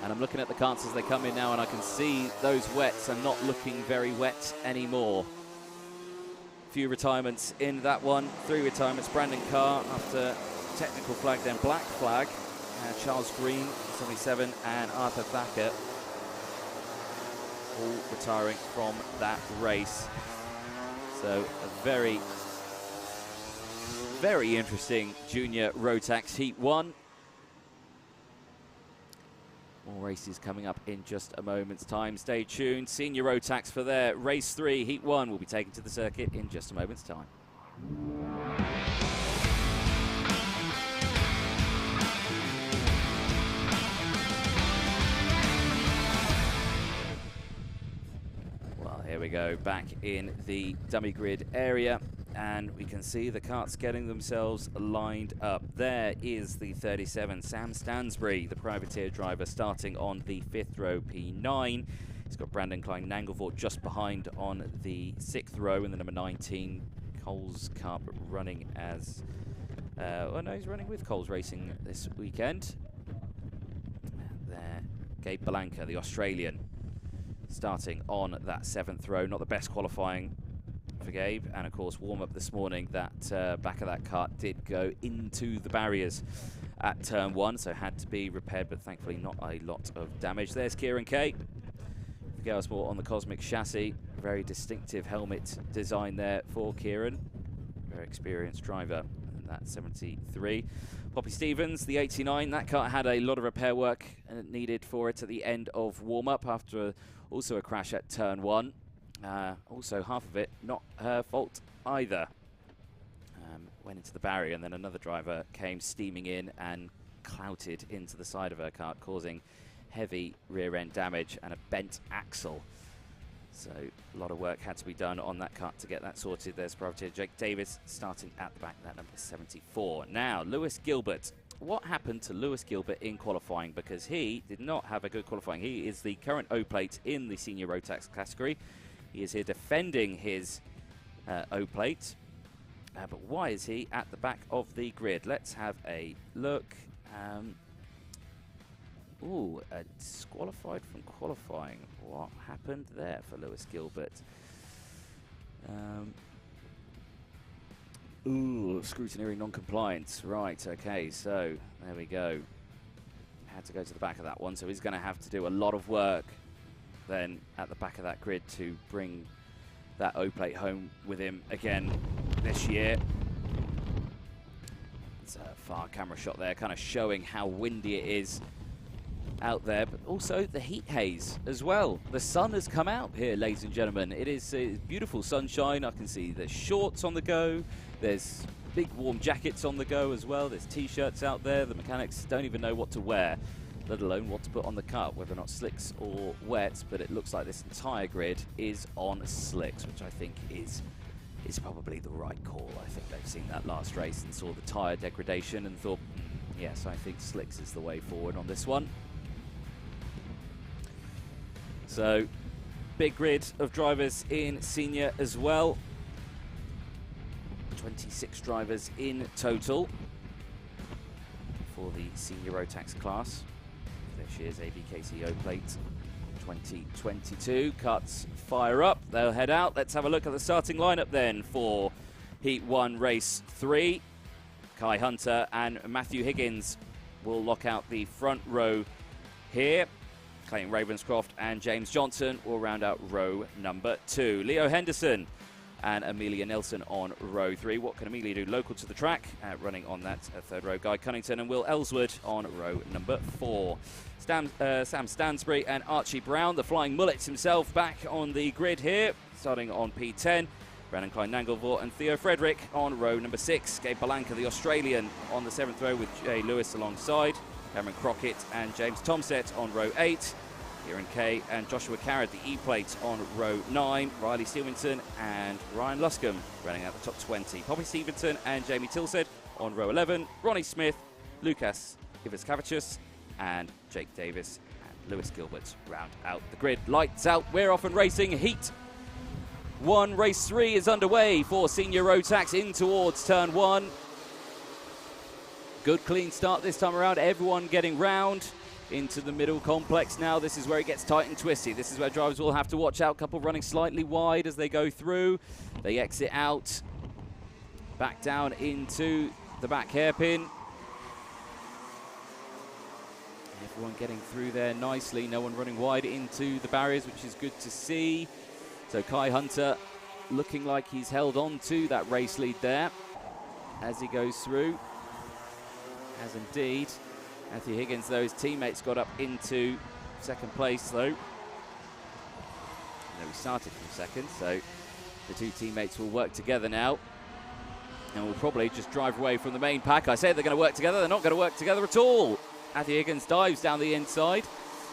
And I'm looking at the karts as they come in now, and I can see those wets are not looking very wet anymore. Few retirements in that one. 3 retirements. Brandon Carr after technical flag, then black flag. Charles Green, 77, and Arthur Thacker all retiring from that race. So a very, very interesting Junior Rotax Heat 1. More races coming up in just a moment's time. Stay tuned. Senior Rotax for their Race 3 Heat 1 will be taken to the circuit in just a moment's time. Well, here we go, back in the dummy grid area. and we can see the karts getting themselves lined up. There is the 37, Sam Stansbury, the privateer driver, starting on the 5th row, P9. He's got Brandon Klein-Nanglevort just behind on the 6th row, and the number 19, Coles Cup, running as... oh no, he's running with Coles Racing this weekend. There, Gabe Balanka, the Australian, starting on that 7th row. Not the best qualifying for Gabe, and of course warm-up this morning, that back of that kart did go into the barriers at turn 1, so had to be repaired, but thankfully not a lot of damage. There's Kieran Kay, Sport on the Cosmic chassis. Very distinctive helmet design there for Kieran, very experienced driver. And that's 73. Poppy Stevens, the 89, that kart had a lot of repair work needed for it at the end of warm-up after also a crash at turn 1. Also, half of it not her fault either. Went into the barrier, and then another driver came steaming in and clouted into the side of her kart, causing heavy rear-end damage and a bent axle. So a lot of work had to be done on that kart to get that sorted. There's privateer Jake Davis starting at the back, that number 74. Now, Lewis Gilbert. What happened to Lewis Gilbert in qualifying? Because he did not have a good qualifying. He is the current O-plate in the senior Rotax category. He is here defending his O-plate. But why is he at the back of the grid? Let's have a look. Ooh, disqualified from qualifying. What happened there for Lewis Gilbert? Ooh, scrutineering non-compliance. Right, okay, so there we go. Had to go to the back of that one, so he's going to have to do a lot of work then at the back of that grid to bring that O-plate home with him again this year. It's a far camera shot there, kind of showing how windy it is out there, but also the heat haze as well. The sun has come out here, ladies and gentlemen. It is beautiful sunshine. I can see there's shorts on the go. There's big warm jackets on the go as well. There's t-shirts out there. The mechanics don't even know what to wear, let alone what to put on the kart, whether or not slicks or wets. But it looks like this entire grid is on slicks, which I think is probably the right call. I think they've seen that last race and saw the tyre degradation and thought, yes, I think slicks is the way forward on this one. So, big grid of drivers in senior as well. 26 drivers in total for the senior Rotax class. This year's ABKC O-plate 2022. Cuts fire up, they'll head out. Let's have a look at the starting lineup then for Heat 1, Race 3. Kai Hunter and Matthew Higgins will lock out the front row here. Clayton Ravenscroft and James Johnson will round out row number 2. Leo Henderson and Amelia Nelson on row 3. What can Amelia do local to the track? Running on that 3rd row, Guy Cunnington and Will Ellswood on row number 4. Sam Stansbury and Archie Brown, the flying mullets himself, back on the grid here, starting on P10. Brandon Klein-Nanglevort and Theo Frederick on row number 6. Gabe Balanka, the Australian, on the 7th row with Jay Lewis alongside. Cameron Crockett and James Tomset on row 8. Kieran Kay and Joshua Carrad, the E-plate, on row 9. Riley Stevenson and Ryan Luscombe running out the top 20. Poppy Stevenson and Jamie Tilsed on row 11. Ronnie Smith, Lucas Ivaskavicius and Jake Davis and Lewis Gilbert round out the grid. Lights out, we're off and racing. Heat 1, Race 3 is underway for Senior Rotax in towards turn 1. Good clean start this time around, everyone getting round into the middle complex now. This is where it gets tight and twisty. This is where drivers will have to watch out. Couple running slightly wide as they go through. They exit out, back down into the back hairpin. Everyone getting through there nicely. No one running wide into the barriers, which is good to see. So Kai Hunter looking like he's held on to that race lead there as he goes through. As indeed. Matthew Higgins, though, his teammates got up into 2nd place, though. We started from 2nd, so the 2 teammates will work together now. And will probably just drive away from the main pack. I said they're going to work together. They're not going to work together at all. Matthew Higgins dives down the inside.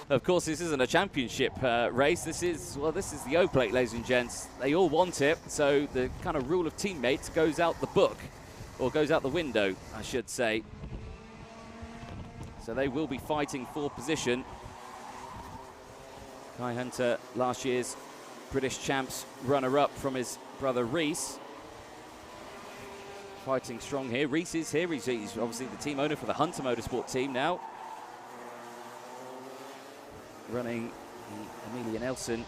Of course, this isn't a championship race. This is the O plate, ladies and gents. They all want it, so the kind of rule of teammates goes out the book, or goes out the window, I should say. So they will be fighting for position. Kai Hunter, last year's British champs runner-up from his brother Reese. Fighting strong here. Reese is here. He's obviously the team owner for the Hunter Motorsport team now. Running the Amelia Nelson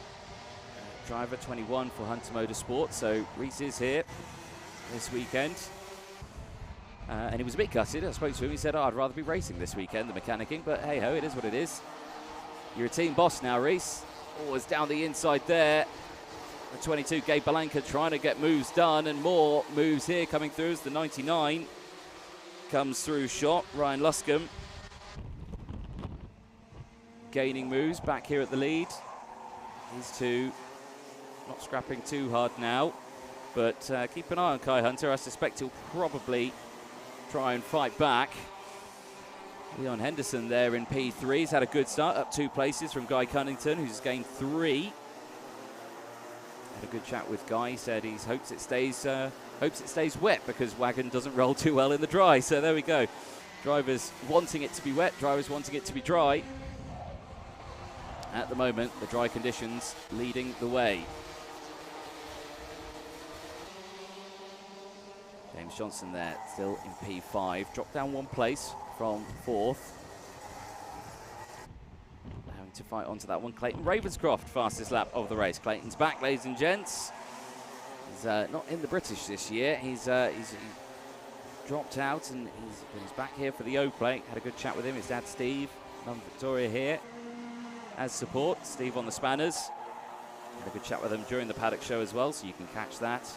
driver 21 for Hunter Motorsport. So Reese is here this weekend. And he was a bit gutted. I spoke to him. He said, oh, I'd rather be racing this weekend than mechanicking. But hey ho, it is what it is. You're a team boss now, Reese. Oh, it's down the inside there. The 22, Gabe Balanka, trying to get moves done, and more moves here coming through as the 99 comes through shot. Ryan Luscombe gaining moves back here at the lead. These two not scrapping too hard now, but keep an eye on Kai Hunter. I suspect he'll probably try and fight back. Leon Henderson there in P3. He's had a good start, up 2 places from Guy Cunnington, who's gained 3. Had a good chat with Guy. He said he hopes it stays wet because Wagon doesn't roll too well in the dry. So there we go. Drivers wanting it to be wet, drivers wanting it to be dry. At the moment, the dry conditions leading the way. James Johnson there, still in P5. Dropped down 1 place from 4th. Having to fight onto that one. Clayton Ravenscroft, fastest lap of the race. Clayton's back, ladies and gents. He's not in the British this year. He's dropped out and he's back here for the O plate. Had a good chat with him. His dad, Steve, mum Victoria here as support. Steve on the spanners. Had a good chat with him during the Paddock show as well, so you can catch that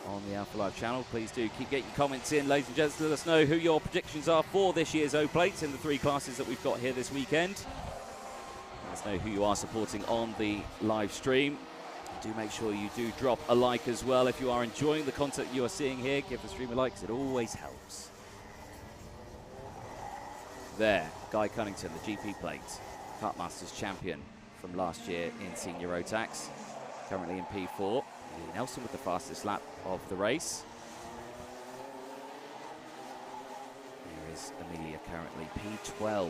on the Alpha Live channel. Please do keep getting your comments in, ladies and gents. Let us know who your predictions are for this year's O-Plates in the 3 classes that we've got here this weekend. Let us know who you are supporting on the live stream. Do make sure you do drop a like as well. If you are enjoying the content you are seeing here, give the stream a like, because it always helps. There, Guy Cunnington, the GP plate, Kartmasters champion from last year in Senior Rotax, currently in P4. Nelson with the fastest lap of the race. Here is Amelia, currently P12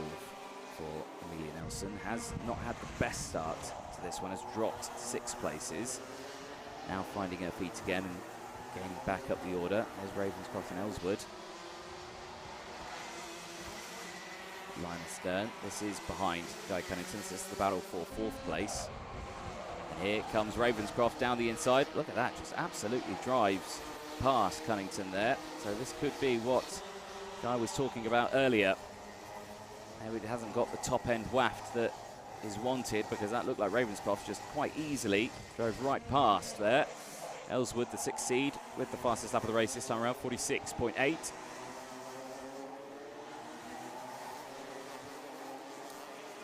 for Amelia Nelson. Has not had the best start to this one, has dropped 6 places. Now finding her feet again and gaining back up the order. There's Ravenscroft and Ellswood. Line stern. This is behind Guy Cunnington. This is the battle for 4th place. Here comes Ravenscroft down the inside. Look at that, just absolutely drives past Cunnington there. So this could be what Guy was talking about earlier. Maybe it hasn't got the top end waft that is wanted, because that looked like Ravenscroft just quite easily drove right past there. Ellswood, the 6th seed, with the fastest lap of the race this time around, 46.8.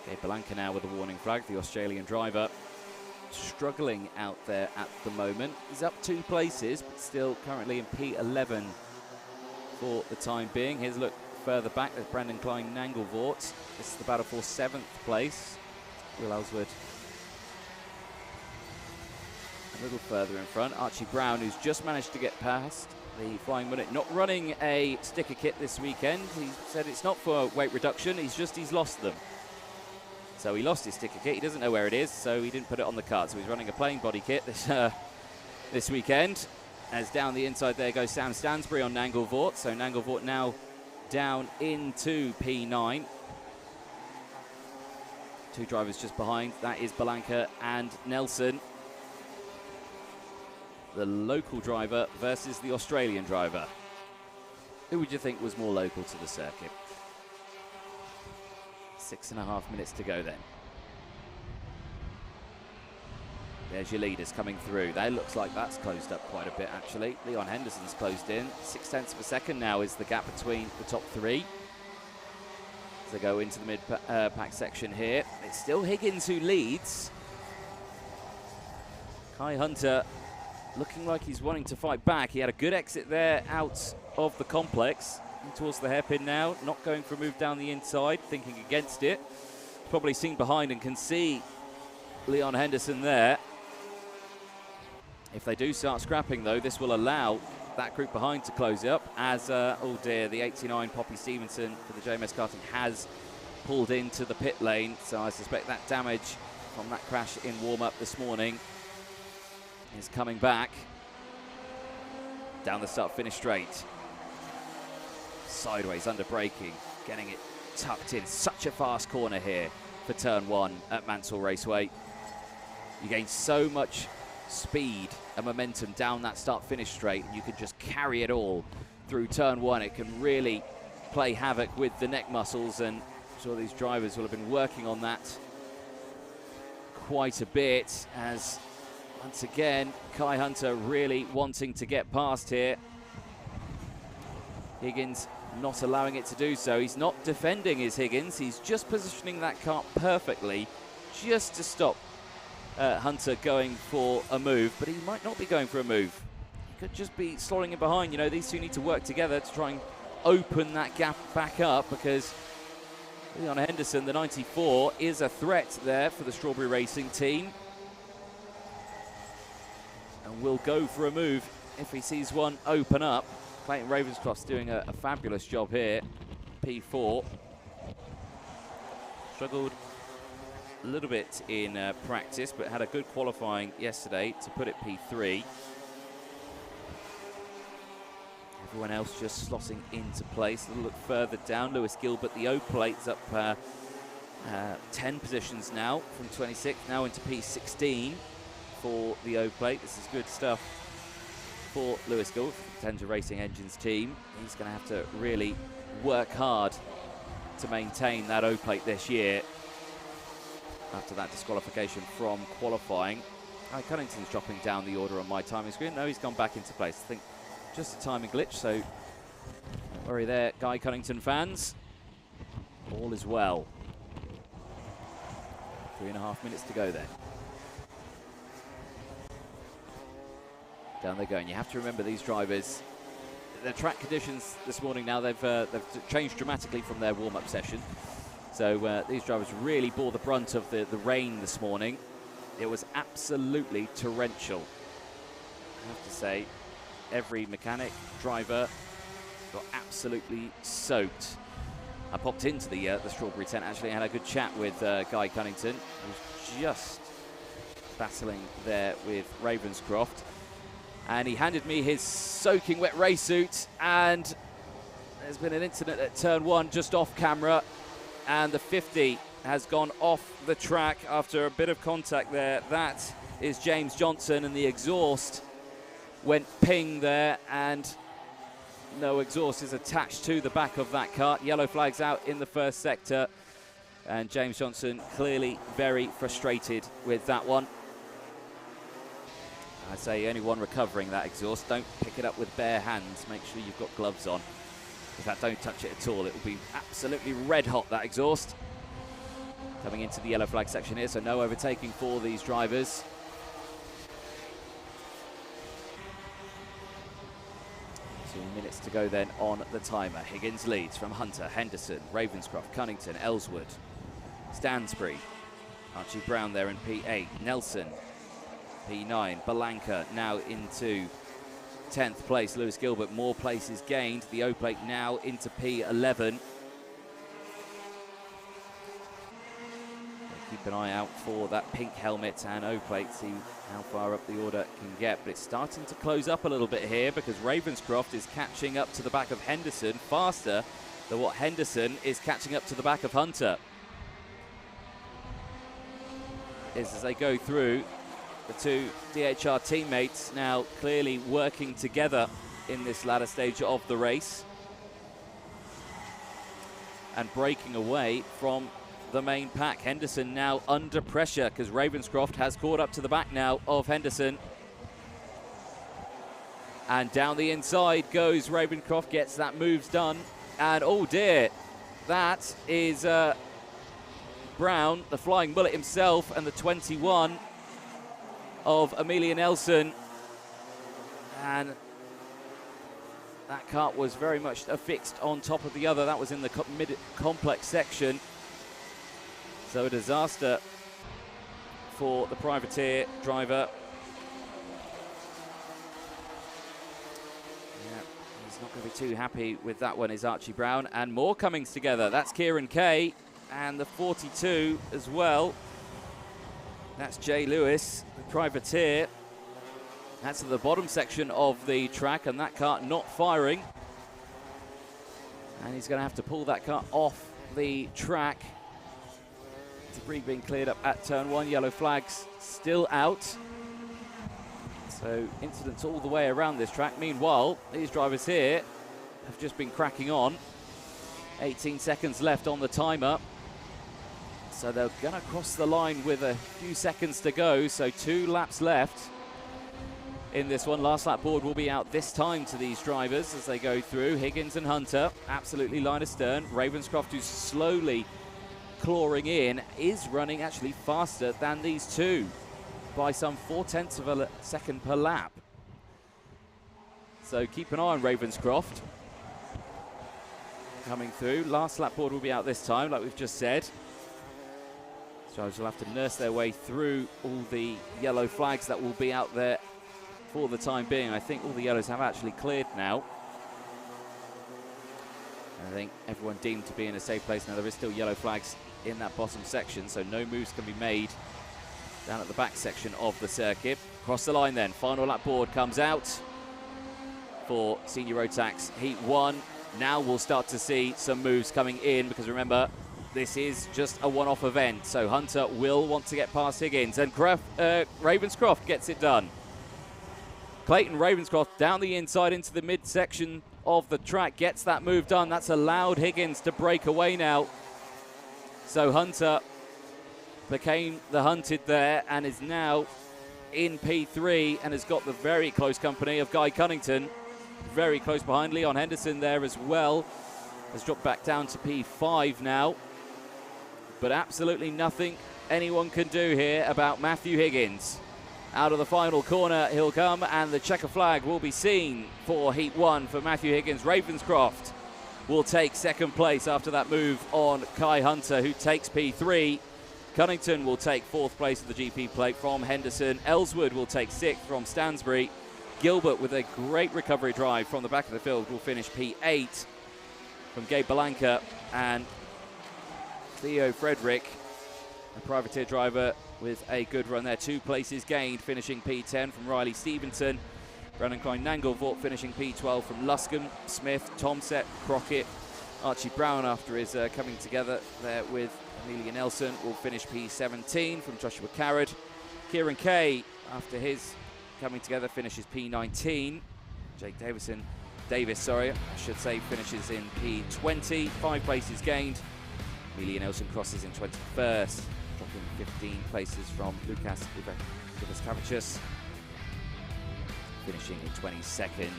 Okay, Balanka now with a warning flag, the Australian driver. Struggling out there at the moment. He's up 2 places, but still currently in P11 for the time being. Here's a look further back. There's Brendan Klein Nanglevort. This is the battle for 7th place. Will Ellswood a little further in front. Archie Brown, who's just managed to get past the Flying Munich, not running a sticker kit this weekend. He said it's not for weight reduction, he's lost them. So he lost his sticker kit. He doesn't know where it is, so he didn't put it on the card. So he's running a plain body kit this weekend. As down the inside there goes Sam Stansbury on Nanglevort. So Nanglevort now down into P9. 2 drivers just behind. That is Balanka and Nelson. The local driver versus the Australian driver. Who would you think was more local to the circuit? 6.5 minutes to go then. There's your leaders coming through. That looks like that's closed up quite a bit, actually. Leon Henderson's closed in. 0.6 of a second now is the gap between the top 3. As they go into the mid-pack section here. It's still Higgins who leads. Kai Hunter looking like he's wanting to fight back. He had a good exit there out of the complex. towards the hairpin now, not going for a move down the inside, thinking against it. Probably seen behind and can see Leon Henderson there. If they do start scrapping, though, this will allow that group behind to close up as, oh dear, the 89 Poppy Stevenson for the JMS Karting has pulled into the pit lane. So I suspect that damage from that crash in warm-up this morning is coming back. Down the start-finish straight. Sideways under braking, getting it tucked in. Such a fast corner here for turn 1 at Mansell Raceway. You gain so much speed and momentum down that start-finish straight, and you can just carry it all through turn 1. It can really play havoc with the neck muscles, and I'm sure these drivers will have been working on that quite a bit, as once again Kai Hunter really wanting to get past here. Higgins not allowing it to do so. He's not defending his Higgins, he's just positioning that car perfectly just to stop Hunter going for a move, but he might not be going for a move. He could just be slotting in behind. You know, these two need to work together to try and open that gap back up, because Leon Henderson, the 94, is a threat there for the Strawberry Racing team, and will go for a move if he sees one open up. Clayton Ravenscroft's doing a fabulous job here. P4. Struggled a little bit in practice, but had a good qualifying yesterday to put it P3. Everyone else just slotting into place. A little look further down. Lewis Gilbert, the O plate's up 10 positions now from 26, now into P16 for the O plate. This is good stuff for Lewis Gilbert, Tender Racing Engines team. He's going to have to really work hard to maintain that O plate this year after that disqualification from qualifying. Cunnington's dropping down the order on my timing screen. No, he's gone back into place. I think just a timing glitch, so don't worry there, Guy Cunnington fans. All is well. 3.5 minutes to go then. Down they go, and you have to remember these drivers, the track conditions this morning now, they've changed dramatically from their warm-up session. So these drivers really bore the brunt of the rain this morning. It was absolutely torrential. I have to say, every mechanic, driver got absolutely soaked. I popped into the Strawberry tent, actually had a good chat with Guy Cunnington, who's just battling there with Ravenscroft. And he handed me his soaking wet race suit, and there's been an incident at turn 1 just off camera, and the 50 has gone off the track after a bit of contact there. That is James Johnson, and the exhaust went ping there, and no exhaust is attached to the back of that car. Yellow flags out in the first sector, and James Johnson clearly very frustrated with that one. I say anyone recovering that exhaust, don't pick it up with bare hands. Make sure you've got gloves on. In fact, don't touch it at all. It will be absolutely red hot, that exhaust. Coming into the yellow flag section here, so no overtaking for these drivers. Minutes to go then on the timer. Higgins leads from Hunter, Henderson, Ravenscroft, Cunnington, Ellswood, Stansbury, Archie Brown there in P8, Nelson, P9, Balanka now into 10th place. Lewis Gilbert, more places gained. The O plate now into P11. Keep an eye out for that pink helmet and O plate, see how far up the order can get. But it's starting to close up a little bit here, because Ravenscroft is catching up to the back of Henderson faster than what Henderson is catching up to the back of Hunter. As they go through, the two DHR teammates now clearly working together in this latter stage of the race and breaking away from the main pack. Henderson now under pressure, because Ravenscroft has caught up to the back now of Henderson. And down the inside goes Ravenscroft, gets that moves done. And oh dear, that is Brown, the flying bullet himself, and the 21 of Amelia Nelson. And That kart was very much affixed on top of the other. That was in the mid-complex section. So a disaster for the privateer driver. Yeah, he's not going to be too happy with that one, is Archie Brown. And more coming together. That's Kieran Kay and the 42 as well. That's Jay Lewis, the privateer. That's at the bottom section of the track, and that kart not firing. And he's going to have to pull that kart off the track. Debris being cleared up at turn 1. Yellow flags still out. So incidents all the way around this track. Meanwhile, these drivers here have just been cracking on. 18 seconds left on the timer. So they're going to cross the line with a few seconds to go. So 2 laps left in this one. Last lap board will be out this time to these drivers as they go through. Higgins and Hunter absolutely line astern. Ravenscroft, who's slowly clawing in, is running actually faster than these two by some 0.4 of a second per lap. So keep an eye on Ravenscroft coming through. Last lap board will be out this time, like we've just said. Drivers will have to nurse their way through all the yellow flags that will be out there for the time being. I think all the yellows have actually cleared now. And I think everyone deemed to be in a safe place. Now there is still yellow flags in that bottom section, so no moves can be made down at the back section of the circuit. Cross the line then. Final lap board comes out for Senior Rotax Heat 1. Now we'll start to see some moves coming in, because remember, this is just a one-off event. So Hunter will want to get past Higgins, and Ravenscroft gets it done. Clayton Ravenscroft down the inside into the mid-section of the track gets that move done. That's allowed Higgins to break away now. So Hunter became the hunted there and is now in P3 and has got the very close company of Guy Cunnington. Very close behind. Leon Henderson there as well. Has dropped back down to P5 now. But absolutely nothing anyone can do here about Matthew Higgins. Out of the final corner he'll come, and the checker flag will be seen for Heat 1 for Matthew Higgins. Ravenscroft will take second place after that move on Kai Hunter, who takes P3. Cunnington will take fourth place at the GP plate from Henderson. Ellswood will take sixth from Stansbury. Gilbert, with a great recovery drive from the back of the field, will finish P8 from Gabe Belanca. And Theo Frederick, a privateer driver, with a good run there. 2 places gained, finishing P10 from Riley Stevenson. Brandon Klein-Nangelvort finishing P12 from Luscombe. Smith, Tomset, Crockett, Archie Brown, after his coming together there with Amelia Nelson, will finish P17 from Joshua Carrad. Kieran Kay, after his coming together, finishes P19. Jake Davis, I should say, finishes in P20. 5 places gained. Amelia Nelson crosses in 21st, dropping 15 places from Lucas Ivaskavicius, finishing in 22nd.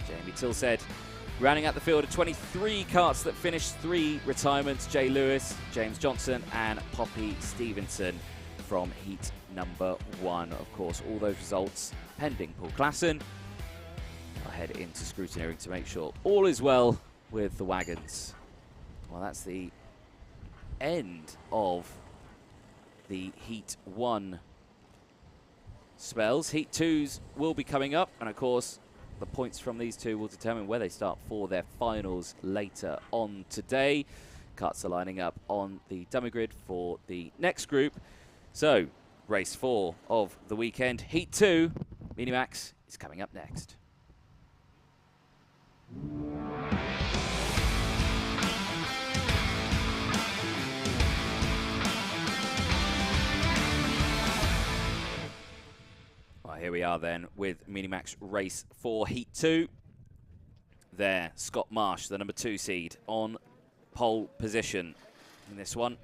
Jamie Tilsed rounding out the field of 23 karts that finished. 3 retirements: Jay Lewis, James Johnson and Poppy Stevenson from heat number 1. Of course, all those results pending Paul Klassen. I'll head into scrutineering to make sure all is well with the wagons. Well, that's the end of the Heat 1 spells. Heat 2s will be coming up, and of course the points from these two will determine where they start for their finals later on today. Karts are lining up on the dummy grid for the next group. So race 4 of the weekend, Heat 2, Minimax, is coming up next. Well, here we are then with Minimax Race 4 Heat 2. There, Scott Marsh, the number 2 seed, on pole position in this one.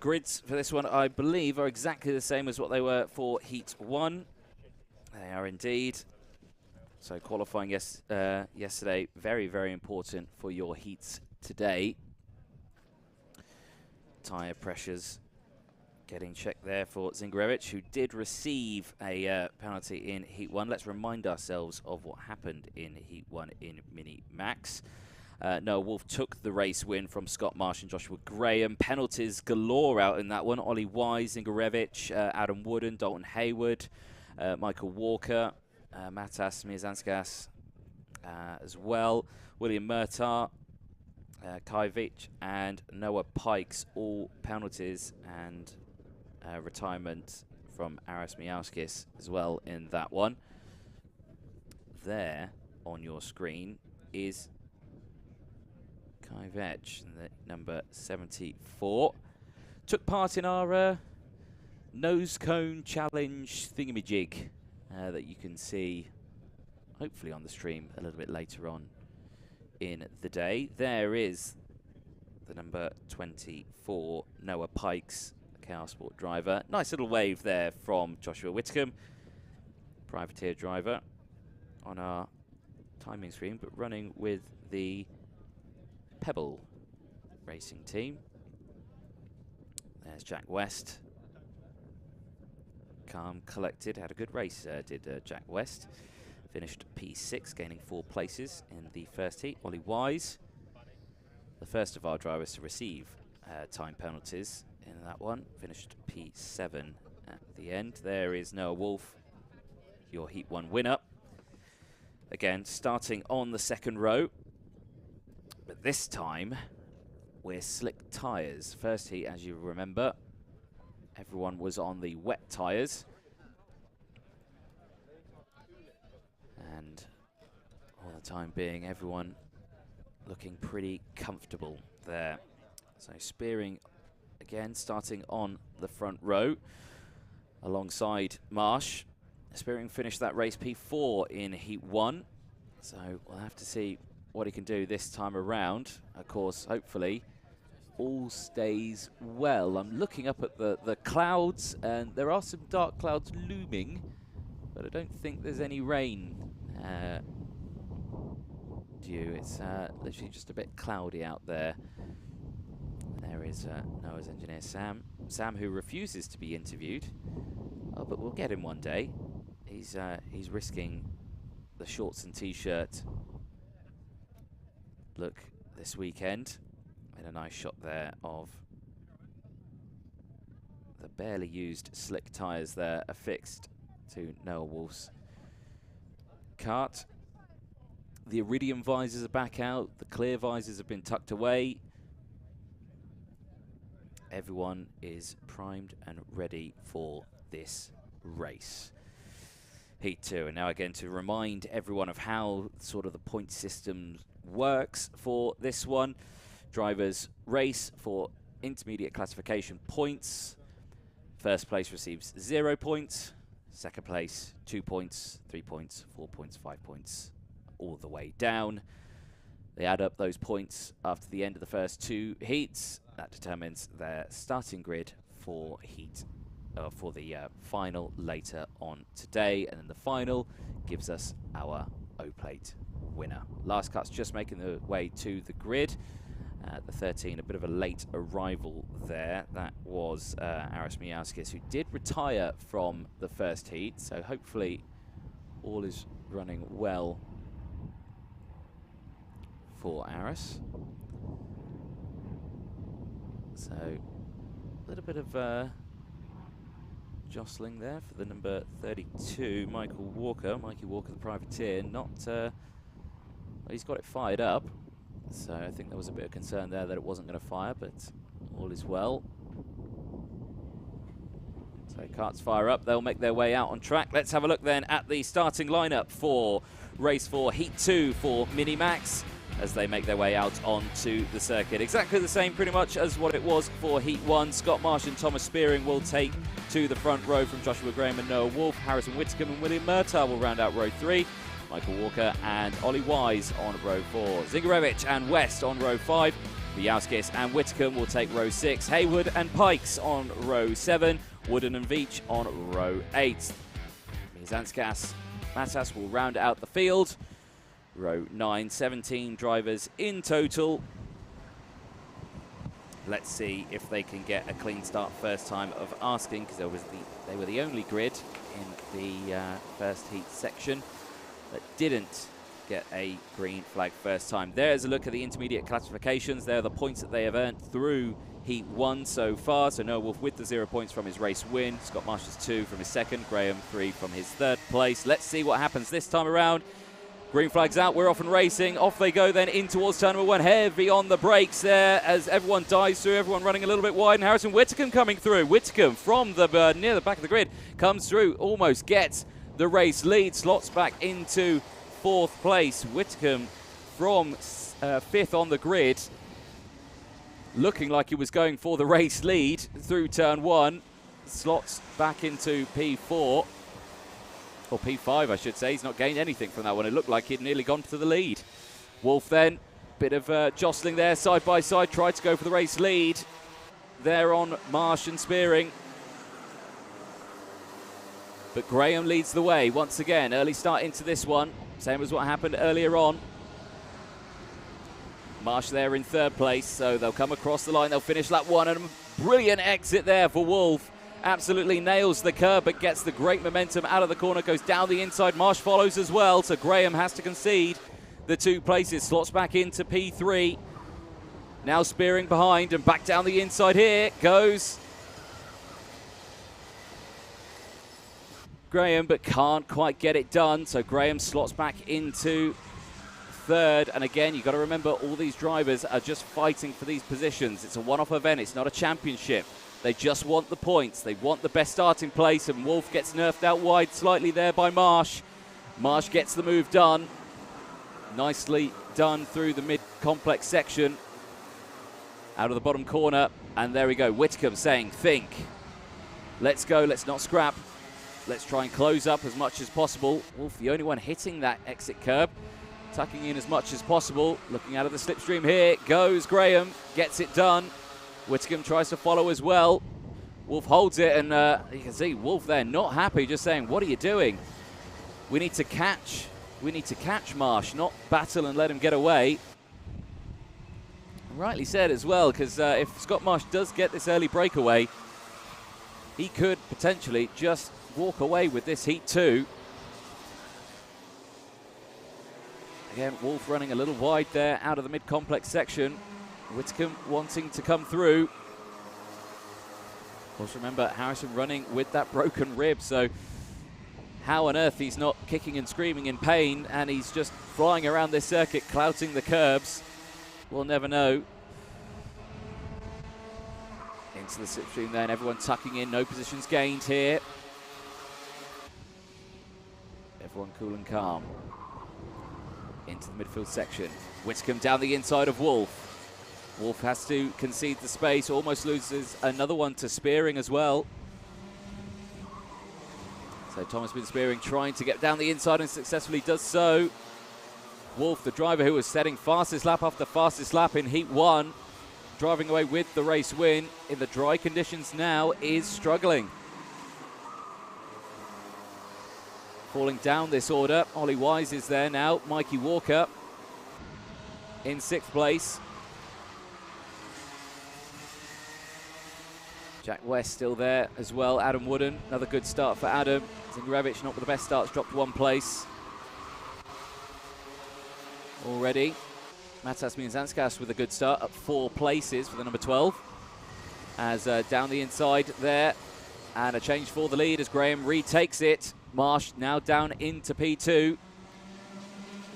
Grids for this one, I believe, are exactly the same as what they were for Heat 1. They are indeed. So qualifying yesterday, very, very important for your heats today. Tyre pressures Getting checked there for Zingarevich, who did receive a penalty in Heat 1. Let's remind ourselves of what happened in Heat 1 in Mini Max. Noah Wolf took the race win from Scott Marsh and Joshua Graham. Penalties galore out in that one. Ollie Wise, Zingarevich, Adam Wooden, Dalton Hayward, Michael Walker, Matas Mierzanskas as well. William Murtaugh, Kajvich and Noah Pikes, all penalties, and retirement from Aras Miauskis as well in that one. There on your screen is Kajvich, number 74. Took part in our nose cone challenge thingamajig that you can see hopefully on the stream a little bit later on in the day. There is the number 24, Noah Pikes, Chaos Sport driver. Nice little wave there from Joshua Whitcomb, privateer driver, on our timing screen, but running with the Pebble racing team. There's Jack West. Calm, collected, had a good race, did Jack West. Finished P6, gaining 4 places in the first heat. Ollie Wise, the first of our drivers to receive time penalties in that one, finished P7 at the end. There is Noah Wolf, your Heat 1 winner. Again, starting on the second row, but this time we're slick tyres. First heat, as you remember, everyone was on the wet tyres. And all the time being, everyone looking pretty comfortable there. So Spearing, again, starting on the front row alongside Marsh. Spearing finished that race P4 in Heat 1. So we'll have to see what he can do this time around. Of course, hopefully, all stays well. I'm looking up at the clouds, and there are some dark clouds looming, but I don't think there's any rain due. It's literally just a bit cloudy out there. There is Noah's engineer Sam. Sam, who refuses to be interviewed. Oh, but we'll get him one day. He's risking the shorts and t-shirt look this weekend. And a nice shot there of the barely used slick tyres there affixed to Noah Wolf's kart. The iridium visors are back out. The clear visors have been tucked away. Everyone is primed and ready for this race. Heat 2, and now again to remind everyone of how sort of the point system works for this one. Drivers race for intermediate classification points. First place receives 0 points. Second place, 2 points, 3 points, 4 points, 5 points, all the way down. They add up those points after the end of the first 2 heats. That determines their starting grid for for the final later on today. And then the final gives us our O-Plate winner. Last Cut's just making the way to the grid. The 13, a bit of a late arrival there. That was Aras Miauskis, who did retire from the first heat. So hopefully all is running well for Aras. So a little bit of jostling there for the number 32, Michael Walker. Mikey Walker, the privateer, not... well, he's got it fired up. So I think there was a bit of concern there that it wasn't going to fire, but all is well. So karts fire up. They'll make their way out on track. Let's have a look then at the starting lineup for Race 4 Heat 2 for Mini Max as they make their way out onto the circuit. Exactly the same pretty much as what it was for Heat 1. Scott Marsh and Thomas Spearing will take to the front row from Joshua Graham and Noah Wolf. Harrison Whitcomb and William Murtaugh will round out row 3. Michael Walker and Ollie Wise on row 4. Zingarevich and West on row 5. Miauskis and Whitcomb will take row 6. Hayward and Pikes on row 7. Wooden and Veach on row 8. Mierzanskas, Matas will round out the field. Row 9, 17 drivers in total. Let's see if they can get a clean start first time of asking, because they were the only grid in the first heat section that didn't get a green flag first time. There's a look at the intermediate classifications. There are the points that they have earned through Heat 1 so far. So Noah Wolf with the 0 points from his race win. Scott Marsh is 2 from his second. Graham 3 from his third place. Let's see what happens this time around. Green flag's out, we're off and racing. Off they go then in towards turn number 1. Heavy on the brakes there as everyone dives through, everyone running a little bit wide. And Harrison Whitcomb coming through. Whitcomb from the near the back of the grid comes through, almost gets the race lead, slots back into 4th place. Whitcomb from 5th on the grid, looking like he was going for the race lead through turn 1. Slots back into P4. Or P5, I should say. He's not gained anything from that one. It looked like he'd nearly gone to the lead. Wolf then, bit of jostling there, side by side, tried to go for the race lead. There on Marsh and Spearing. But Graham leads the way once again. Early start into this one, same as what happened earlier on. Marsh there in 3rd place, so they'll come across the line. They'll finish lap 1, and a brilliant exit there for Wolf. Absolutely nails the curb, but gets the great momentum out of the corner, goes down the inside. Marsh follows as well, so Graham has to concede the 2 places. Slots back into P3. Now Spearing behind and back down the inside. Here goes Graham, but can't quite get it done, so Graham slots back into 3rd. And again, you've got to remember, all these drivers are just fighting for these positions. It's a one-off event, it's not a championship. They just want the points. They want the best starting place, and Wolf gets nerfed out wide slightly there by Marsh. Marsh gets the move done. Nicely done through the mid-complex section. Out of the bottom corner, and there we go. Whitcomb saying, think. Let's go, let's not scrap. Let's try and close up as much as possible. Wolf, the only one hitting that exit curb. Tucking in as much as possible. Looking out of the slipstream here. Goes Graham, gets it done. Whitcomb tries to follow as well. Wolf holds it, and you can see Wolf there not happy, just saying, what are you doing? We need to catch. We need to catch Marsh, not battle and let him get away. Rightly said as well, because if Scott Marsh does get this early breakaway, he could potentially just walk away with this Heat 2. Again, Wolf running a little wide there out of the mid-complex section. Whitcomb wanting to come through. Of course, remember, Harrison running with that broken rib, so how on earth he's not kicking and screaming in pain, and he's just flying around this circuit, clouting the curbs. We'll never know. Into the slipstream then, everyone tucking in, no positions gained here. Everyone cool and calm. Into the midfield section. Whitcomb down the inside of Wolf. Wolf has to concede the space, almost loses another one to Spearing as well. So Thomas been Spearing trying to get down the inside and successfully does so. Wolf, the driver who was setting fastest lap after fastest lap in Heat 1, driving away with the race win in the dry conditions now, is struggling. Falling down this order, Ollie Wise is there now, Mikey Walker in 6th place. Jack West still there as well. Adam Wooden, another good start for Adam. Zingarevich not with the best starts, dropped 1 place already. Matas Mianzanskas with a good start, up 4 places for the number 12. As down the inside there, and a change for the lead as Graham retakes it. Marsh now down into P2.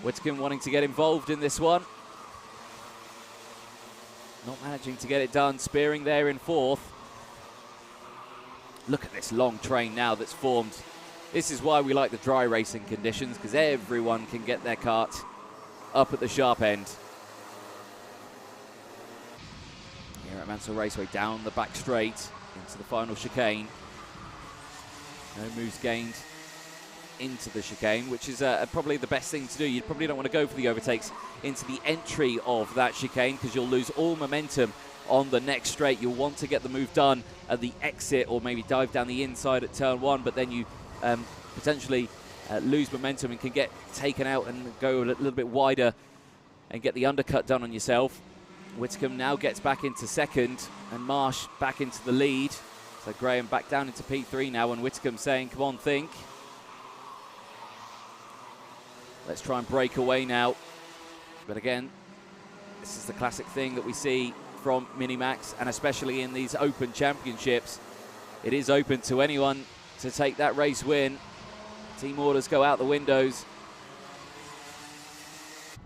Whitcomb wanting to get involved in this one. Not managing to get it done. Spearing there in 4th. Look at this long train now that's formed. This is why we like the dry racing conditions, because everyone can get their kart up at the sharp end. Here at Mansell Raceway, down the back straight into the final chicane. No moves gained into the chicane, which is probably the best thing to do. You probably don't want to go for the overtakes into the entry of that chicane, because you'll lose all momentum on the next straight. You'll want to get the move done at the exit, or maybe dive down the inside at turn 1, but then you potentially lose momentum and can get taken out and go a little bit wider and get the undercut done on yourself. Whitcomb now gets back into second, and Marsh back into the lead. So Graham back down into P3 now, and Whitcomb saying, come on, think. Let's try and break away now. But again, this is the classic thing that we see from Minimax, and especially in these open championships. It is open to anyone to take that race win. Team orders go out the windows.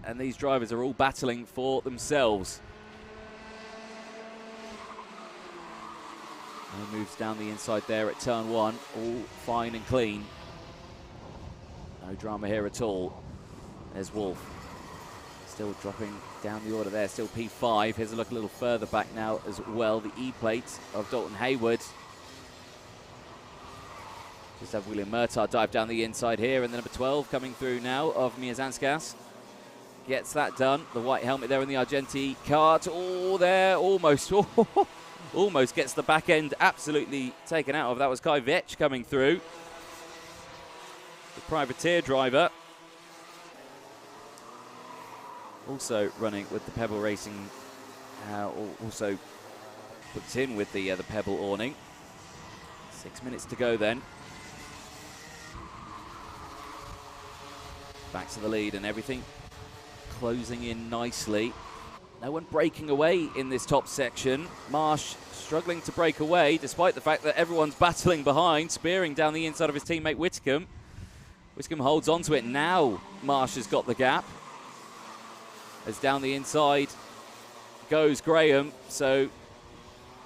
And these drivers are all battling for themselves. And he moves down the inside there at turn 1, all fine and clean. No drama here at all. There's Wolf. Still dropping down the order there, still P5. Here's a look a little further back now as well. The E-plate of Dalton Hayward. Just have William Murtagh dive down the inside here, and the number 12 coming through now of Miazanskas. Gets that done. The white helmet there in the Argenti kart. Oh, there, almost. Almost gets the back end absolutely taken out of. That was Kai Vetch coming through. The privateer driver. Also running with the Pebble Racing. Also puts in with the Pebble awning. 6 minutes to go then. Back to the lead and everything closing in nicely. No one breaking away in this top section. Marsh struggling to break away despite the fact that everyone's battling behind, spearing down the inside of his teammate Whitcomb. Whitcomb holds on to it. Now Marsh has got the gap. As down the inside goes Graham. So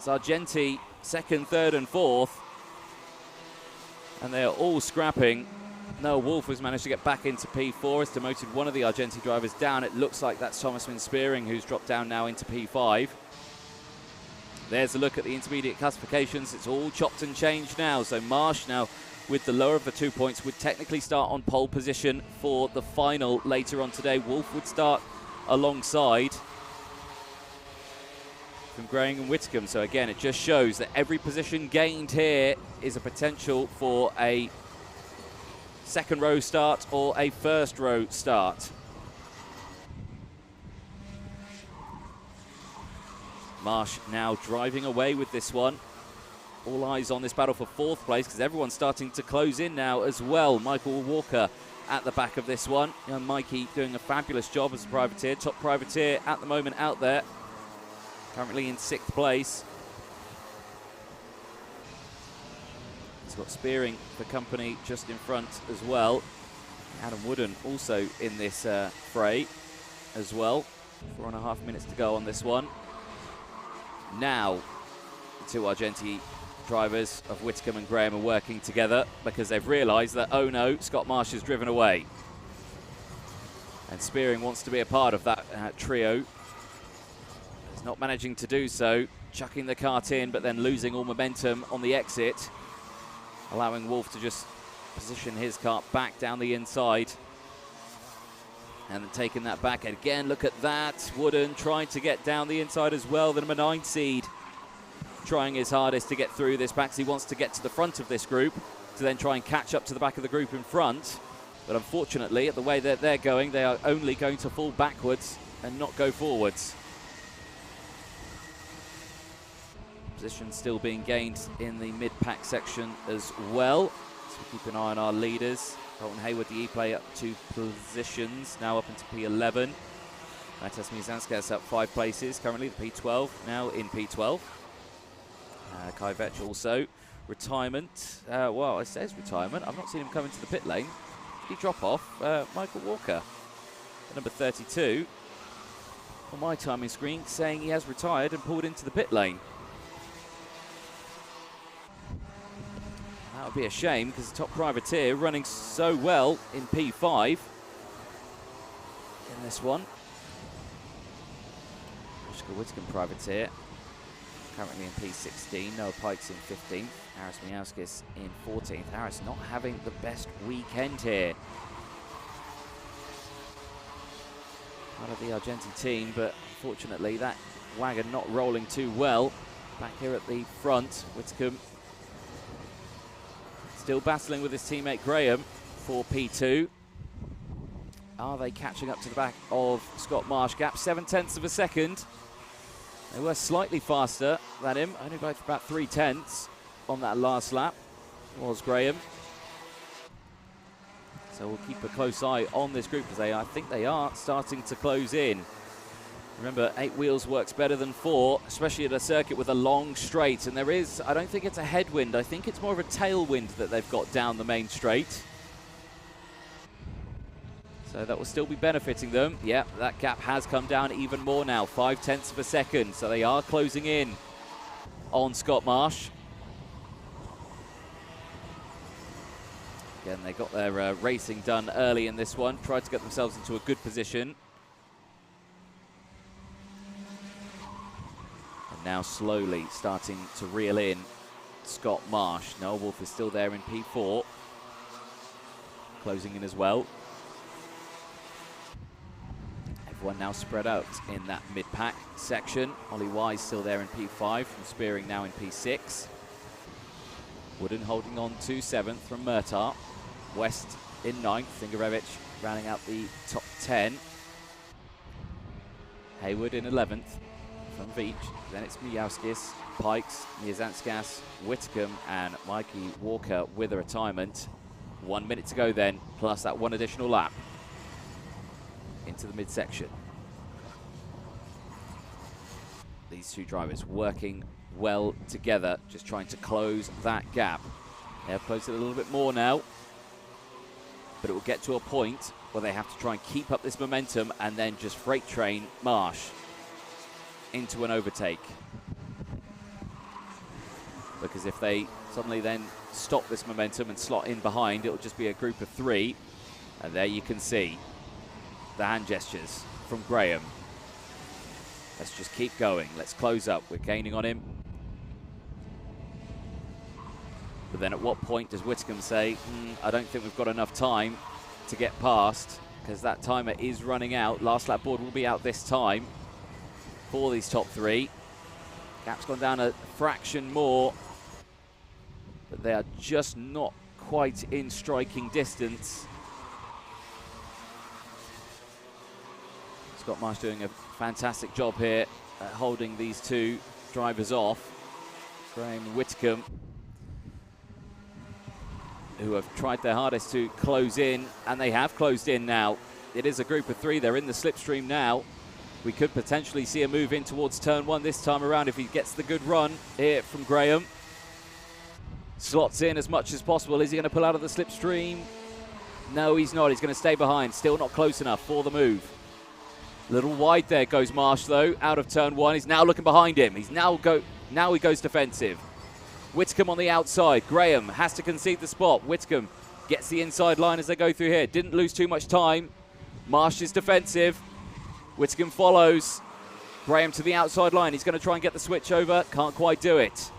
Sargenti second, third and fourth. And they are all scrapping. Noah Wolf has managed to get back into P4, has demoted one of the Argenti drivers down. It looks like that's Thomas Spearing, who's dropped down now into P5. There's a look at the intermediate classifications. It's all chopped and changed now. So Marsh now, with the lower of the 2 points, would technically start on pole position for the final later on today. Wolf would start alongside from Graham and Whitcomb. So again, it just shows that every position gained here is a potential for a second row start or a first row start. Marsh now driving away with this one. All eyes on this battle for fourth place because everyone's starting to close in now as well. Michael Walker at the back of this one. Young Mikey doing a fabulous job as a privateer. Top privateer at the moment out there. Currently in 6th place. He's got Spearing for company just in front as well. Adam Wooden also in this fray as well. 4.5 minutes to go on this one. Now, the two Argenti drivers of Whitcomb and Graham are working together because they've realised that, oh no, Scott Marsh is driven away. And Spearing wants to be a part of that trio. He's not managing to do so, chucking the kart in, but then losing all momentum on the exit, allowing Wolf to just position his kart back down the inside. And then taking that back again, look at that. Wooden trying to get down the inside as well. The number 9 seed trying his hardest to get through this back. He wants to get to the front of this group to then try and catch up to the back of the group in front. But unfortunately, at the way that they're going, they are only going to fall backwards and not go forwards. Position still being gained in the mid-pack section as well. So we keep an eye on our leaders. Colton Hayward, the E-play, up 2 positions, now up into P11. Matas Miazanskas up 5 places, currently the P12, now in P12. Kai Vetch also. Retirement, well, it says retirement. I've not seen him come into the pit lane. Did he drop off? Michael Walker, number 32, on my timing screen, saying he has retired and pulled into the pit lane. That would be a shame because the top privateer running so well in P5 in this one. Whitcomb privateer currently in P16. Noah Pikes in 15th. Harris Miauskis in 14th. Harris not having the best weekend here. Part of the Argenti team, but unfortunately that wagon not rolling too well. Back here at the front, Whitcomb still battling with his teammate Graham for P2. Are they catching up to the back of Scott Marsh? Gap 0.7 of a second. They were slightly faster than him, only by about 3/10 on that last lap, was Graham. So we'll keep a close eye on this group, because I think they are starting to close in. Remember, 8 wheels works better than 4, especially at a circuit with a long straight. And there is, I don't think it's a headwind, I think it's more of a tailwind that they've got down the main straight. So that will still be benefiting them. Yeah, that gap has come down even more now, 0.5 of a second. So they are closing in on Scott Marsh. Again, they got their racing done early in this one, tried to get themselves into a good position. And now slowly starting to reel in Scott Marsh. Noah Wolf is still there in P4, closing in as well. Everyone now spread out in that mid-pack section. Ollie Wise still there in P5 from Spearing, now in P6. Wooden holding on to 7th from Murtaugh. West in 9th, Zingarevich rounding out the top 10. Hayward in 11th from Veach. Then it's Mijauskis, Pikes, Miezanskas, Whitcomb and Mikey Walker with a retirement. 1 minute to go then, plus that one additional lap into the midsection. These two drivers working well together, just trying to close that gap. They have closed it a little bit more now, but it will get to a point where they have to try and keep up this momentum and then just freight train Marsh into an overtake. Because if they suddenly then stop this momentum and slot in behind, it'll just be a group of 3. And there you can see the hand gestures from Graham. Let's just keep going. Let's close up. We're gaining on him. But then at what point does Whitcomb say, I don't think we've got enough time to get past, because that timer is running out. Last lap board will be out this time for these top 3. Gap's gone down a fraction more, but they are just not quite in striking distance. Scott Marsh doing a fantastic job here at holding these two drivers off. Graham and Whitcomb, who have tried their hardest to close in, and they have closed in now. It is a group of 3. They're in the slipstream now. We could potentially see a move in towards turn 1 this time around if he gets the good run here from Graham. Slots in as much as possible. Is he going to pull out of the slipstream? No, he's not. He's going to stay behind. Still not close enough for the move. A little wide there goes Marsh, though, out of turn 1. He's now looking behind him. Now he goes defensive. Whitcomb on the outside. Graham has to concede the spot. Whitcomb gets the inside line as they go through here. Didn't lose too much time. Marsh is defensive. Whitcomb follows. Graham to the outside line. He's going to try and get the switch over. Can't quite do it.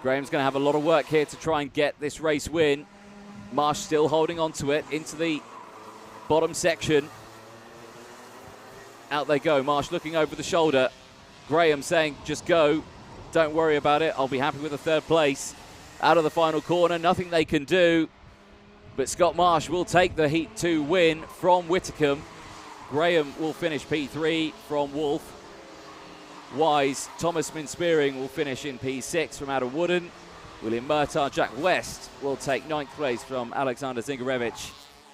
Graham's going to have a lot of work here to try and get this race win. Marsh still holding on to it into the bottom section. Out they go. Marsh looking over the shoulder. Graham saying, just go. Don't worry about it. I'll be happy with a 3rd place. Out of the final corner. Nothing they can do. But Scott Marsh will take the Heat 2 win from Whitcomb. Graham will finish P3 from Wolf. Wise, Thomas Spearing will finish in P6 from Adam Wooden. William Murtaugh, Jack West will take 9th place from Alexander Zingarevich.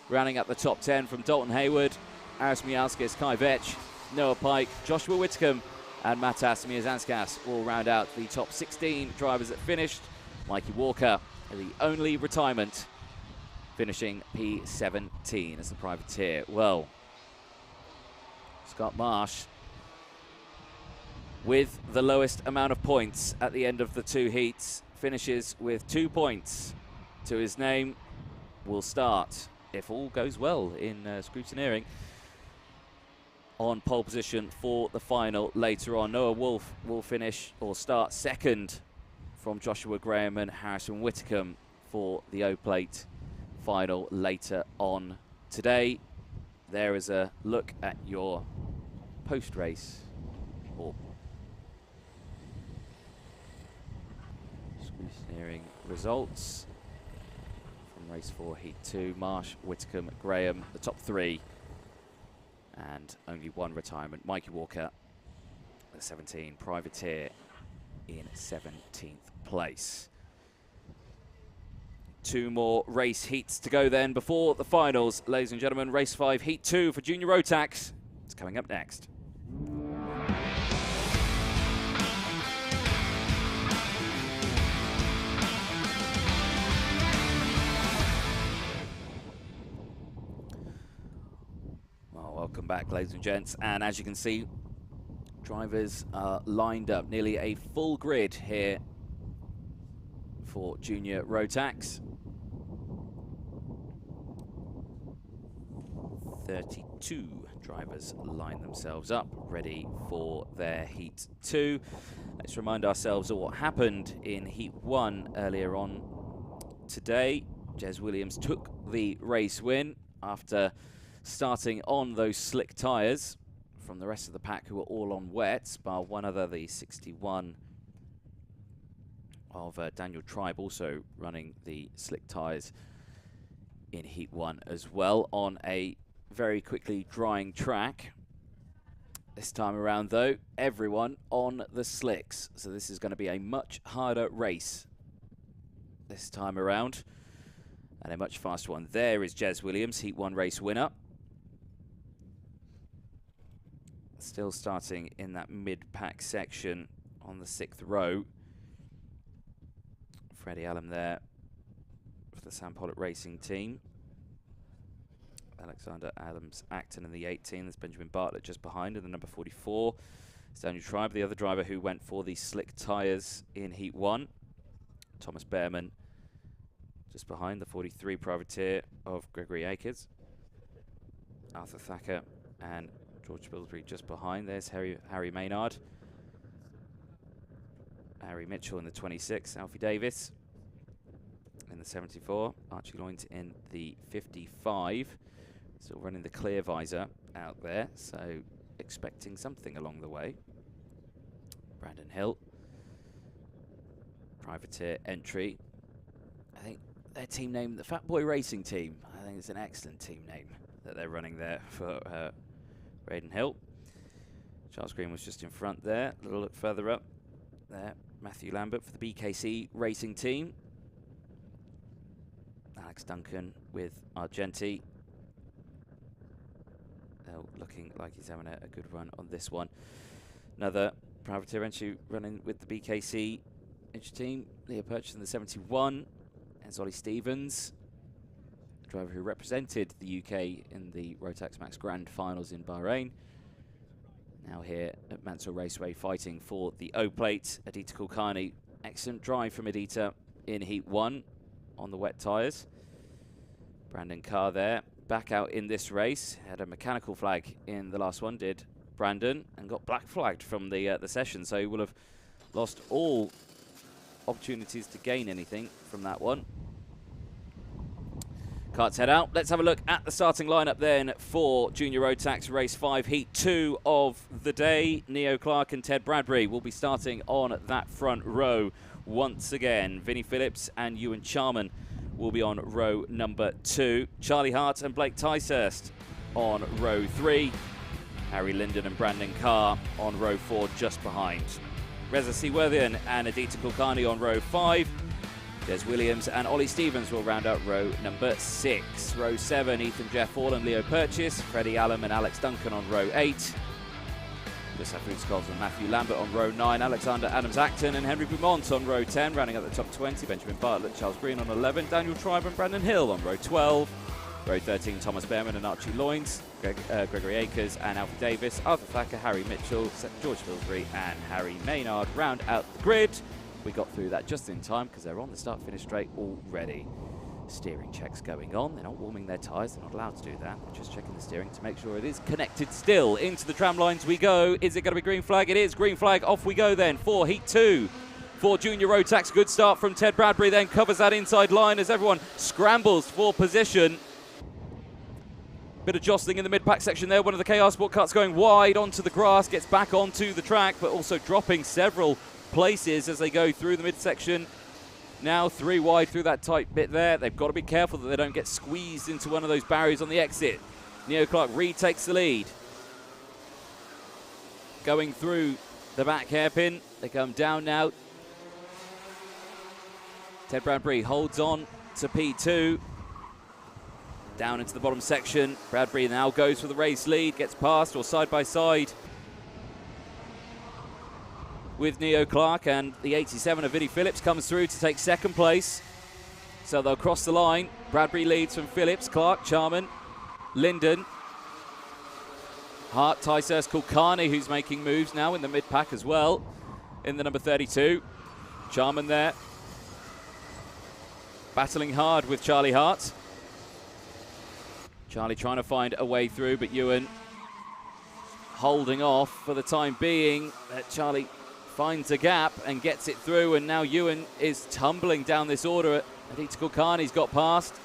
Rounding up the top 10 from Dalton Hayward, Aris Mijauskis, Kai Vetch, Noah Pike, Joshua Whitcomb, and Matas Miezanskas will round out the top 16 drivers that finished. Mikey Walker, the only retirement, finishing P17 as the privateer. Well, Scott Marsh with the lowest amount of points at the end of the 2 heats, finishes with 2 points to his name. Will start, if all goes well in scrutineering, on pole position for the final later on. Noah Wolf will finish or start 2nd from Joshua Graham and Harrison Whitcomb for the O-Plate final later on today. There is a look at your post-race or scrutineering results from race 4, heat 2. Marsh, Whitcomb, Graham, the top 3. and only one retirement. Mikey Walker, the 17 privateer, in 17th place. 2 more race heats to go then before the finals. Ladies and gentlemen, race 5, heat 2 for Junior Rotax. It's coming up next. Well, welcome back, ladies and gents. And as you can see, drivers are lined up. Nearly a full grid here for Junior Rotax. 32 drivers line themselves up, ready for their Heat 2. Let's remind ourselves of what happened in Heat 1 earlier on today. Jez Williams took the race win after starting on those slick tyres from the rest of the pack, who were all on wets, bar one other, the 61 of Daniel Tribe, also running the slick tyres in Heat 1 as well, on a very quickly drying track. This time around, though, everyone on the slicks. So this is going to be a much harder race this time around, and a much faster one. There is Jez Williams, Heat 1 race winner. Still starting in that mid-pack section on the 6th row. Freddie Allen there for the Sam Pollock Racing team. Alexander Adams-Acton in the 18. There's Benjamin Bartlett just behind in the number 44. It's Daniel Tribe, the other driver who went for the slick tyres in Heat 1. Thomas Behrman just behind, the 43 privateer of Gregory Akers. Arthur Thacker and George Pillsbury just behind. There's Harry Maynard. Harry Mitchell in the 26. Alfie Davis in the 74. Archie Loynt in the 55. Still running the clear visor out there, so expecting something along the way. Brandon Hill, privateer entry. I think their team name, the Fat Boy Racing Team, I think it's an excellent team name that they're running there for Braden Hill. Charles Green was just in front there. A little look further up there. Matthew Lambert for the BKC Racing Team. Alex Duncan with Argenti. Looking like he's having a good run on this one. Another privateer entry running with the BKC entry team. Leah Purchase in the 71. And Ollie Stevens, a driver who represented the UK in the Rotax Max Grand Finals in Bahrain. Now here at Mansell Raceway fighting for the O-Plate. Adita Kulkarni, excellent drive from Adita in Heat 1 on the wet tyres. Brandon Carr there, back out in this race. Had a mechanical flag in the last one, did Brandon, and got black flagged from the session, so he will have lost all opportunities to gain anything from that one. Carts head out. Let's have a look at the starting lineup then for Junior Rotax Race 5, Heat 2 of the day. Neo Clark and Ted Bradbury will be starting on that front row once again. Vinnie Phillips and Ewan Charman will be on row number 2. Charlie Hart and Blake Ticehurst on row 3. Harry Linden and Brandon Carr on row 4 just behind. Reza Seaworthian and Adita Kulkarni on row 5. Des Williams and Ollie Stevens will round out row number 6. Row 7, Ethan Jeff Hall and Leo Purchase. Freddie Allen and Alex Duncan on row 8. Gustav Foodskolds and Matthew Lambert on row 9. Alexander Adams-Acton and Henry Beaumont on row 10. Rounding up the top 20, Benjamin Bartlett, Charles Green on 11. Daniel Tribe and Brandon Hill on row 12. Row 13, Thomas Behrman and Archie Loynt. Gregory Akers and Alfie Davis. Arthur Thacker, Harry Mitchell, George Pillsbury and Harry Maynard round out the grid. We got through that just in time because they're on the start-finish straight already. Steering checks going on. They're not warming their tyres. They're not allowed to do that. They're just checking the steering to make sure it is connected still. Into the tram lines we go. Is it going to be green flag? It is. Green flag. Off we go then for Heat 2. For Junior Rotax, good start from Ted Bradbury, then covers that inside line as everyone scrambles for position. Bit of jostling in the mid-pack section there. One of the KR Sport carts going wide onto the grass, gets back onto the track, but also dropping several places as they go through the midsection. Now 3 wide through that tight bit there. They've got to be careful that they don't get squeezed into one of those barriers on the exit. Neo Clark retakes the lead. going through the back hairpin. They come down now. Ted Bradbury holds on to P2. Down into the bottom section. Bradbury now goes for the race lead, gets past or side by side with Neo Clark, and the 87 of Vinnie Phillips comes through to take second place. So they'll cross the line. Bradbury leads from Phillips, Clark, Charman, Linden, Hart, Ticehurst, Kulkarni, who's making moves now in the mid-pack as well, in the number 32. Charman there, battling hard with Charlie Hart. Charlie trying to find a way through, but Ewan holding off for the time being. Charlie finds a gap and gets it through, and now Ewan is tumbling down this order. Aditya Kulkarni's got past,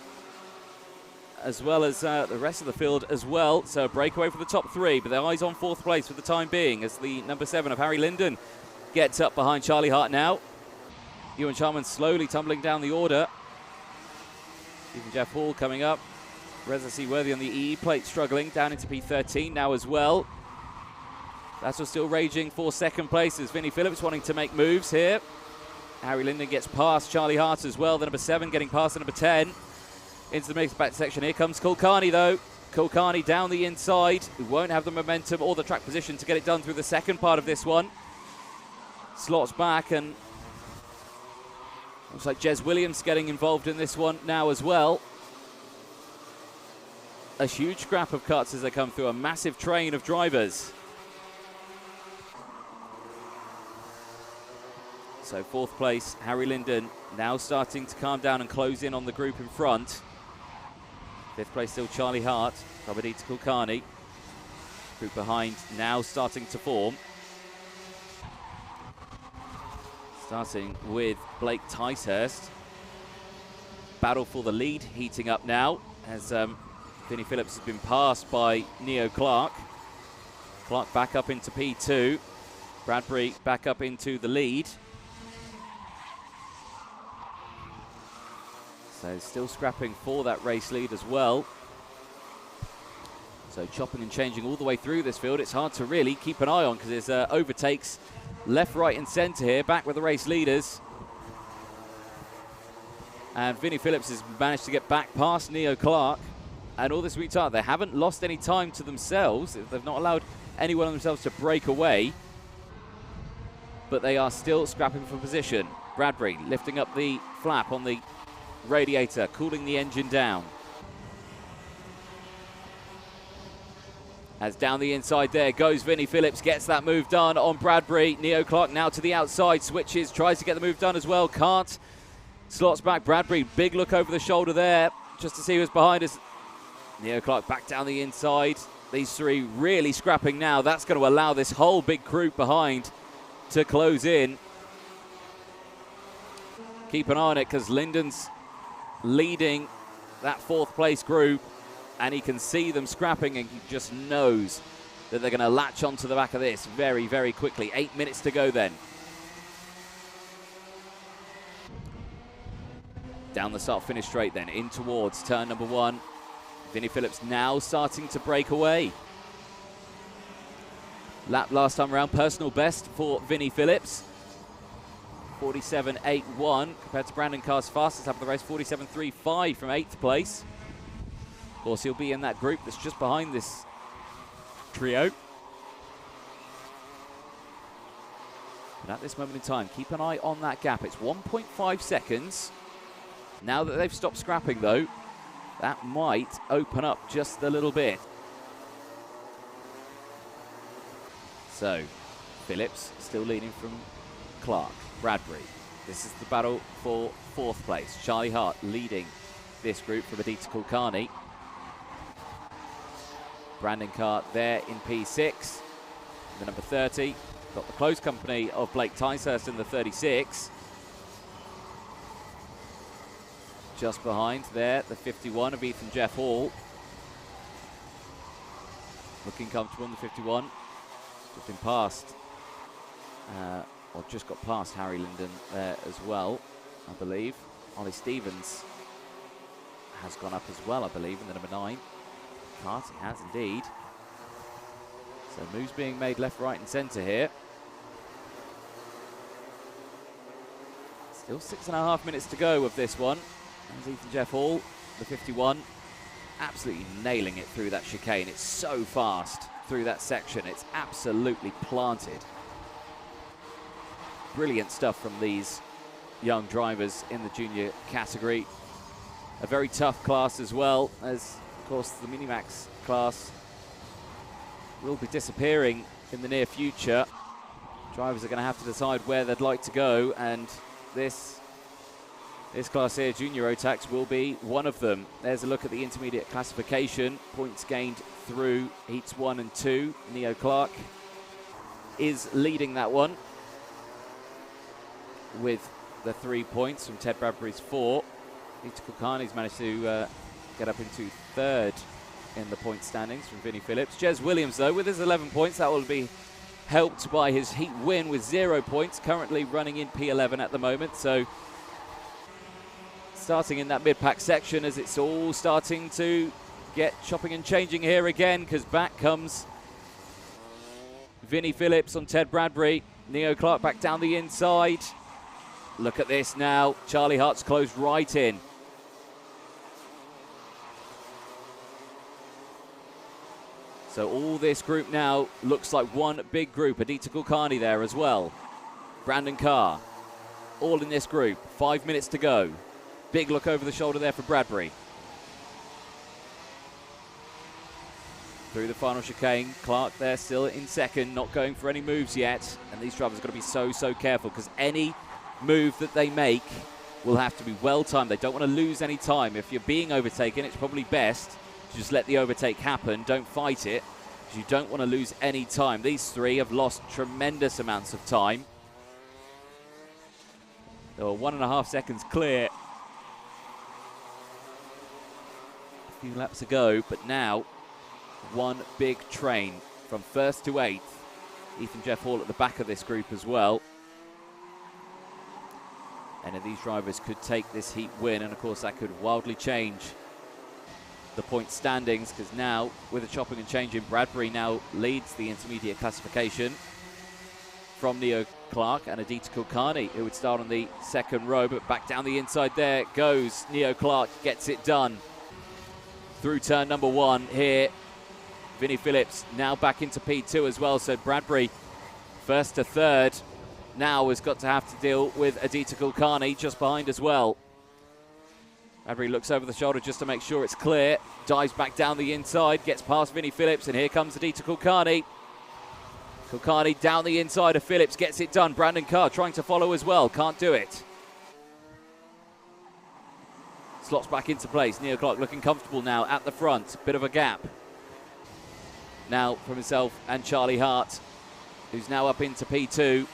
as well as the rest of the field as well. So a breakaway for the top three, but their eyes on fourth place for the time being as the number 7 of Harry Linden gets up behind Charlie Hart now. Ewan Charman slowly tumbling down the order. Even Jeff Hall coming up. Reza Seaworthy on the E plate struggling down into P13 now as well. That's what's still raging for second place as Vinnie Phillips wanting to make moves here. Harry Linden gets past Charlie Hart as well. The number 7 getting past the number 10 into the mixed back section. Here comes Kulkarni though. Kulkarni down the inside, who won't have the momentum or the track position to get it done through the second part of this one. Slots back, and looks like Jez Williams getting involved in this one now as well. A huge scrap of cuts as they come through, a massive train of drivers. So fourth place, Harry Linden, now starting to calm down and close in on the group in front. Fifth place still Charlie Hart, Abedita Kulkarni. Group behind now starting to form. Starting with Blake Ticehurst. Battle for the lead heating up now as Vinnie Phillips has been passed by Neo Clark. Clark back up into P2. Bradbury back up into the lead. So still scrapping for that race lead as well. So chopping and changing all the way through this field. It's hard to really keep an eye on because there's overtakes left, right and centre here. Back with the race leaders. And Vinnie Phillips has managed to get back past Neo Clark. And all this retard, they haven't lost any time to themselves. They've not allowed anyone of themselves to break away. But they are still scrapping for position. Bradbury lifting up the flap on the radiator, cooling the engine down. As down the inside there goes Vinnie Phillips, gets that move done on Bradbury. Neo Clark now to the outside, switches, tries to get the move done as well, can't. Slots back, Bradbury, big look over the shoulder there, just to see who's behind us. Neo Clark back down the inside. These three really scrapping now. That's going to allow this whole big group behind to close in. Keep an eye on it because Linden's leading that fourth place group, and he can see them scrapping, and he just knows that they're going to latch onto the back of this very, very quickly. 8 minutes to go then. Down the start-finish straight then, in towards turn number 1. Vinnie Phillips now starting to break away. Lap last time around, personal best for Vinnie Phillips. 47.81 compared to Brandon Carr's fastest lap of the race, 47.35 from 8th place. Of course, he'll be in that group that's just behind this trio. But at this moment in time, keep an eye on that gap. It's 1.5 seconds. Now that they've stopped scrapping, though, that might open up just a little bit. So, Phillips still leading from Clark. Bradbury. This is the battle for fourth place. Charlie Hart leading this group from Aditya Kulkarni. Brandon Carr there in P6. The number 30. Got the close company of Blake Ticehurst in the 36. Just behind there, the 51 of Ethan Jeff Hall. Looking comfortable in the 51. Just been past, or just got past Harry Linden there as well, I believe. Ollie Stevens has gone up as well, I believe, in the number 9. Karting has indeed. So moves being made left, right and centre here. Still 6.5 minutes to go of this one. There's Ethan Jeff Hall, the 51, absolutely nailing it through that chicane. It's so fast through that section. It's absolutely planted. Brilliant stuff from these young drivers in the junior category. A very tough class as well, as of course the Minimax class will be disappearing in the near future. Drivers are going to have to decide where they'd like to go, and this class here, Junior Rotax, will be one of them. There's a look at the intermediate classification. Points gained through heats 1 and 2. Neo Clark is leading that one with the 3 points from Ted Bradbury's 4. Nita Kulkarni's managed to get up into 3rd in the point standings from Vinnie Phillips. Jez Williams, though, with his 11 points, that will be helped by his heat win with 0 points, currently running in P11 at the moment. So starting in that mid-pack section, as it's all starting to get chopping and changing here again, because back comes Vinnie Phillips on Ted Bradbury. Neo Clark back down the inside. Look at this now. Charlie Hart's closed right in. So all this group now looks like one big group. Aditya Kulkarni there as well. Brandon Carr, all in this group. 5 minutes to go. Big look over the shoulder there for Bradbury. Through the final chicane, Clark there still in second, not going for any moves yet. And these drivers have got to be so careful, because any move that they make will have to be well timed. They don't want to lose any time. If you're being overtaken, it's probably best to just let the overtake happen. Don't fight it, because you don't want to lose any time. These three have lost tremendous amounts of time. They were 1.5 seconds clear a few laps ago, but now one big train from 1st to 8th. Ethan Jeff Hall at the back of this group as well. Any of these drivers could take this heat win, and of course that could wildly change the point standings, because now with a chopping and changing, Bradbury now leads the intermediate classification from Neo Clark and Aditya Kulkarni, who would start on the 2nd row, but back down the inside there goes Neo Clark, gets it done through turn number 1 here. Vinnie Phillips now back into P2 as well, so Bradbury 1st to 3rd now has got to have to deal with Aditya Kulkarni just behind as well. Bradbury looks over the shoulder just to make sure it's clear, dives back down the inside, gets past Vinnie Phillips, and here comes Aditya Kulkarni. Kulkarni down the inside of Phillips, gets it done. Brandon Carr trying to follow as well, can't do it. Slots back into place. Neo Clark looking comfortable now at the front, bit of a gap now from himself and Charlie Hart, who's now up into P2.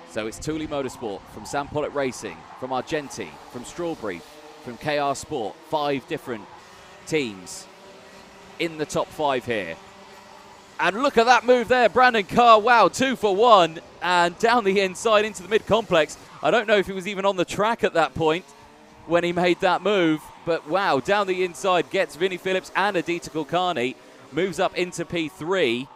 So it's Thule Motorsport, from Sam Pollock Racing, from Argenti, from Strawberry, from KR Sport. 5 different teams in the top 5 here. And look at that move there, Brandon Carr, wow, 2 for 1, and down the inside into the mid-complex. I don't know if he was even on the track at that point when he made that move, but wow, down the inside, gets Vinnie Phillips and Aditya Kulkarni, moves up into P3.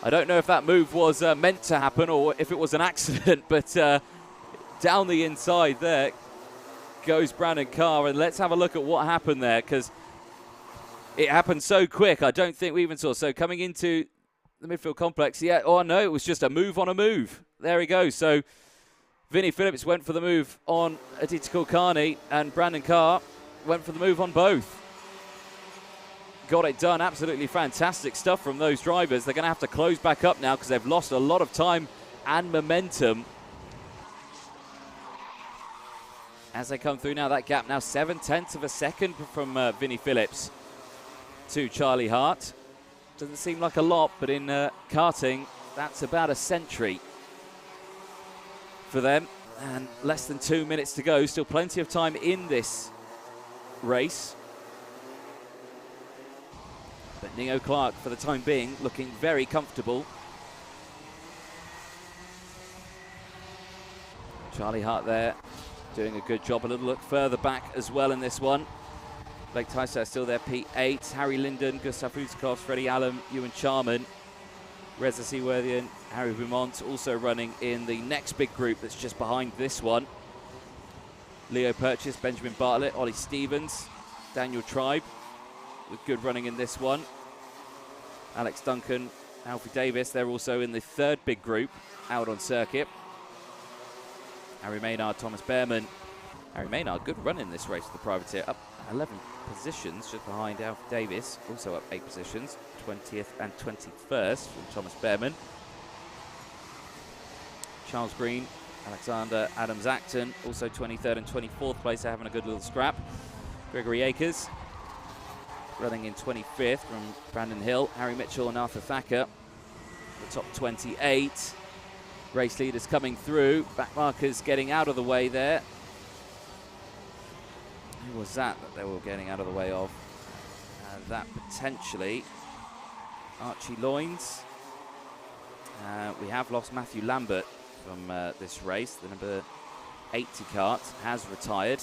I don't know if that move was meant to happen or if it was an accident, but down the inside there goes Brandon Carr, and let's have a look at what happened there, because it happened so quick. I don't think we even saw. So coming into the midfield complex, yeah, oh no, it was just a move on a move. There he goes. So Vinnie Phillips went for the move on Aditya Kulkarni, and Brandon Carr went for the move on both. Got it done. Absolutely fantastic stuff from those drivers. They're going to have to close back up now because they've lost a lot of time and momentum as they come through now. That gap now 0.7 of a second from Vinnie Phillips to Charlie Hart. Doesn't seem like a lot, but in karting, that's about a century for them. And less than 2 minutes to go. Still plenty of time in this race. But Neo Clark, for the time being, looking very comfortable. Charlie Hart there, doing a good job. A little look further back as well in this one. Blake Tyser still there, P8. Harry Linden, Gustav Utzkopf, Freddie Allen, Ewan Charman, Reza Seaworthian, Harry Beaumont also running in the next big group that's just behind this one. Leo Purchase, Benjamin Bartlett, Ollie Stevens, Daniel Tribe with good running in this one. Alex Duncan, Alfie Davis, they're also in the third big group out on circuit. Harry Maynard, Thomas Behrman. Harry Maynard, good run in this race with the privateer, up 11 positions just behind Alfie Davis, also up 8 positions, 20th and 21st from Thomas Behrman. Charles Green, Alexander Adams-Acton, also 23rd and 24th place, they're having a good little scrap. Gregory Akers running in 25th from Brandon Hill. Harry Mitchell and Arthur Thacker, the top 28. Race leaders coming through, back markers getting out of the way there. Who was that they were getting out of the way of? That potentially Archie Loynes. We have lost Matthew Lambert from this race. The number 80 kart has retired.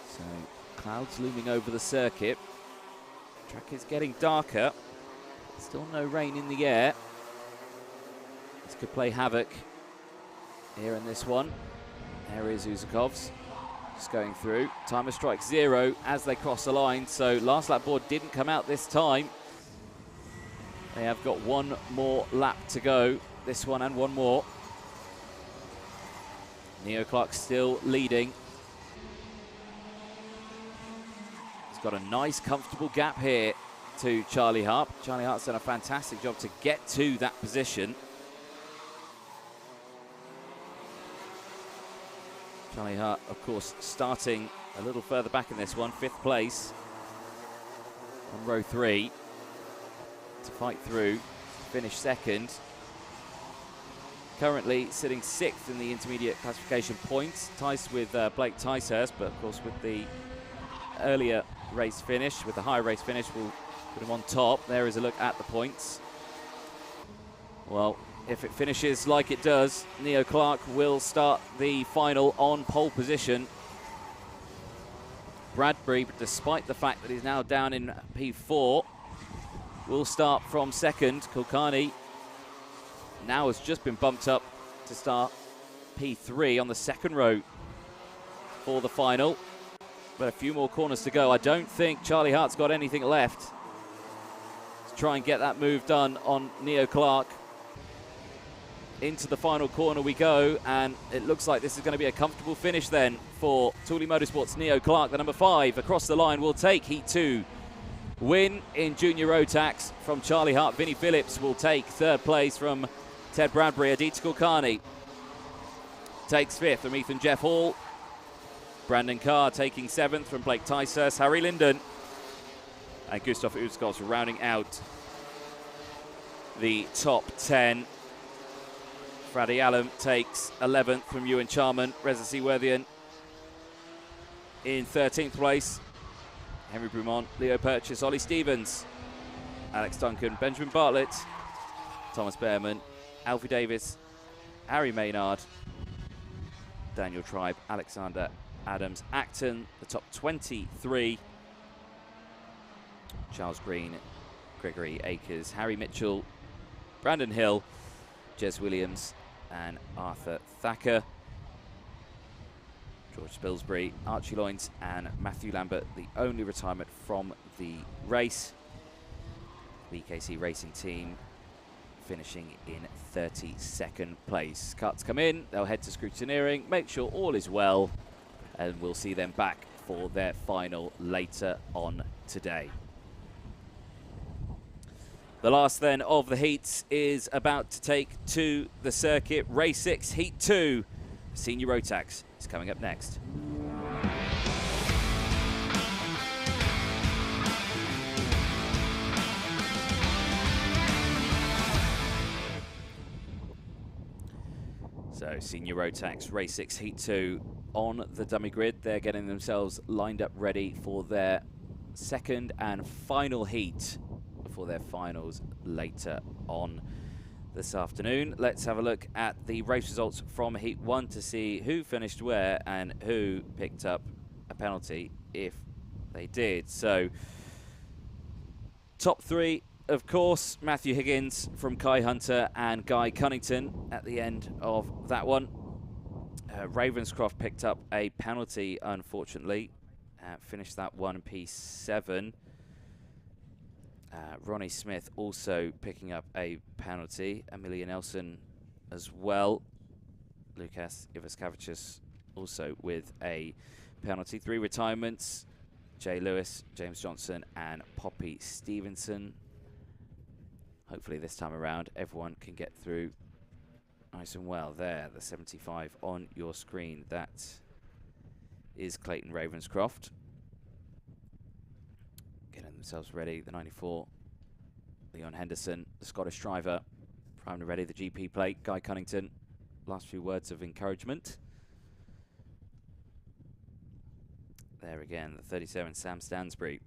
So clouds looming over the circuit. Track is getting darker. Still no rain in the air. This could play havoc here in this one. There is Uzakovs just going through. Timer strikes 0 as they cross the line, so last lap board didn't come out this time. They have got one more lap to go, this one and one more. Neo Clark still leading. He's got a nice comfortable gap here to Charlie Harp. Charlie Hart's done a fantastic job to get to that position. Charlie Hart, of course, starting a little further back in this one, 5th place on row 3 to fight through, finish 2nd. Currently sitting 6th in the intermediate classification points, ties with Blake Ticehurst, but of course with the earlier race finish, with the higher race finish, we'll put him on top. There is a look at the points. Well, if it finishes like it does, Neo Clark will start the final on pole position. Bradbury, despite the fact that he's now down in P4, will start from 2nd. Kulkarni now has just been bumped up to start P3 on the 2nd row for the final. But a few more corners to go. I don't think Charlie Hart's got anything left to try and get that move done on Neo Clark. Into the final corner we go, and it looks like this is going to be a comfortable finish then for Thule Motorsport's Neo Clark. The number 5 across the line will take Heat 2. Win in Junior Rotax from Charlie Hart. Vinnie Phillips will take 3rd place from Ted Bradbury. Aditya Kulkarni takes 5th from Ethan Jeff Hall. Brandon Carr taking 7th from Blake Ticehurst. Harry Linden and Gustav Utzkopf rounding out the top 10. Freddie Allen takes 11th from Ewan Charman. Reza Seaworthian in 13th place. Henry Brumont, Leo Purchase, Ollie Stevens, Alex Duncan, Benjamin Bartlett, Thomas Behrman, Alfie Davis, Harry Maynard, Daniel Tribe, Alexander Adams-Acton, the top 23. Charles Green, Gregory Akers, Harry Mitchell, Brandon Hill, Jez Williams and Arthur Thacker. George Spilsbury, Archie Loynes and Matthew Lambert, the only retirement from the race. BKC Racing Team finishing in 32nd place. Carts come in, they'll head to scrutineering, make sure all is well, and we'll see them back for their final later on today. The last then of the heats is about to take to the circuit. Race 6, Heat 2, Senior Rotax is coming up next. So Senior Rotax, Race 6, Heat 2 on the dummy grid. They're getting themselves lined up ready for their second and final heat for their finals later on. this afternoon. Let's have a look at the race results from Heat 1 to see who finished where and who picked up a penalty, if they did. So, top three, of course, Matthew Higgins from Kai Hunter and Guy Cunnington at the end of that one. Ravenscroft picked up a penalty, unfortunately. Finished that one P7. Ronnie Smith also picking up a penalty. Amelia Nelson as well. Lucas Ivaskavicius also with a penalty. 3 retirements. Jay Lewis, James Johnson and Poppy Stevenson. Hopefully this time around everyone can get through nice and well. There, the 75 on your screen. That is Clayton Ravenscroft. Getting themselves ready. The 94, Leon Henderson, the Scottish driver, primed and ready. The GP plate, Guy Cunnington. Last few words of encouragement. There again, the 37, Sam Stansbury.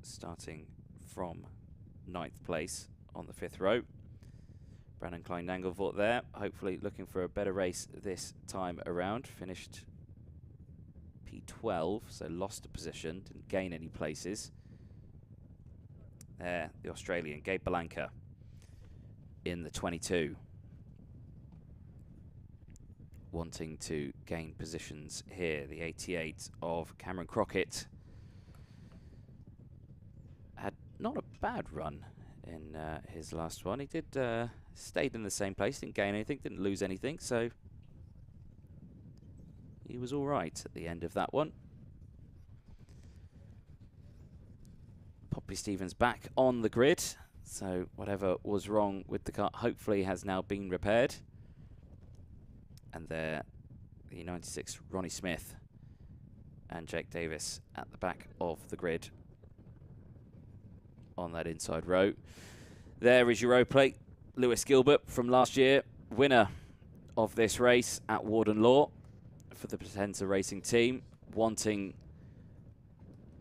Starting from 9th place on the 5th row. Brandon Klein-Nangelvoort there, hopefully looking for a better race this time around. Finished P12, so lost a position, didn't gain any places. There, the Australian, Gabe Belanca in the 22. Wanting to gain positions here. The 88 of Cameron Crockett had not a bad run in his last one. He did stayed in the same place, didn't gain anything, didn't lose anything, so he was all right at the end of that one. Poppy Stevens back on the grid, so whatever was wrong with the car hopefully has now been repaired. And there, the 96 Ronnie Smith and Jake Davis at the back of the grid on that inside row. There is your row plate. Lewis Gilbert from last year, winner of this race at Warden Law for the Potenza Racing team, wanting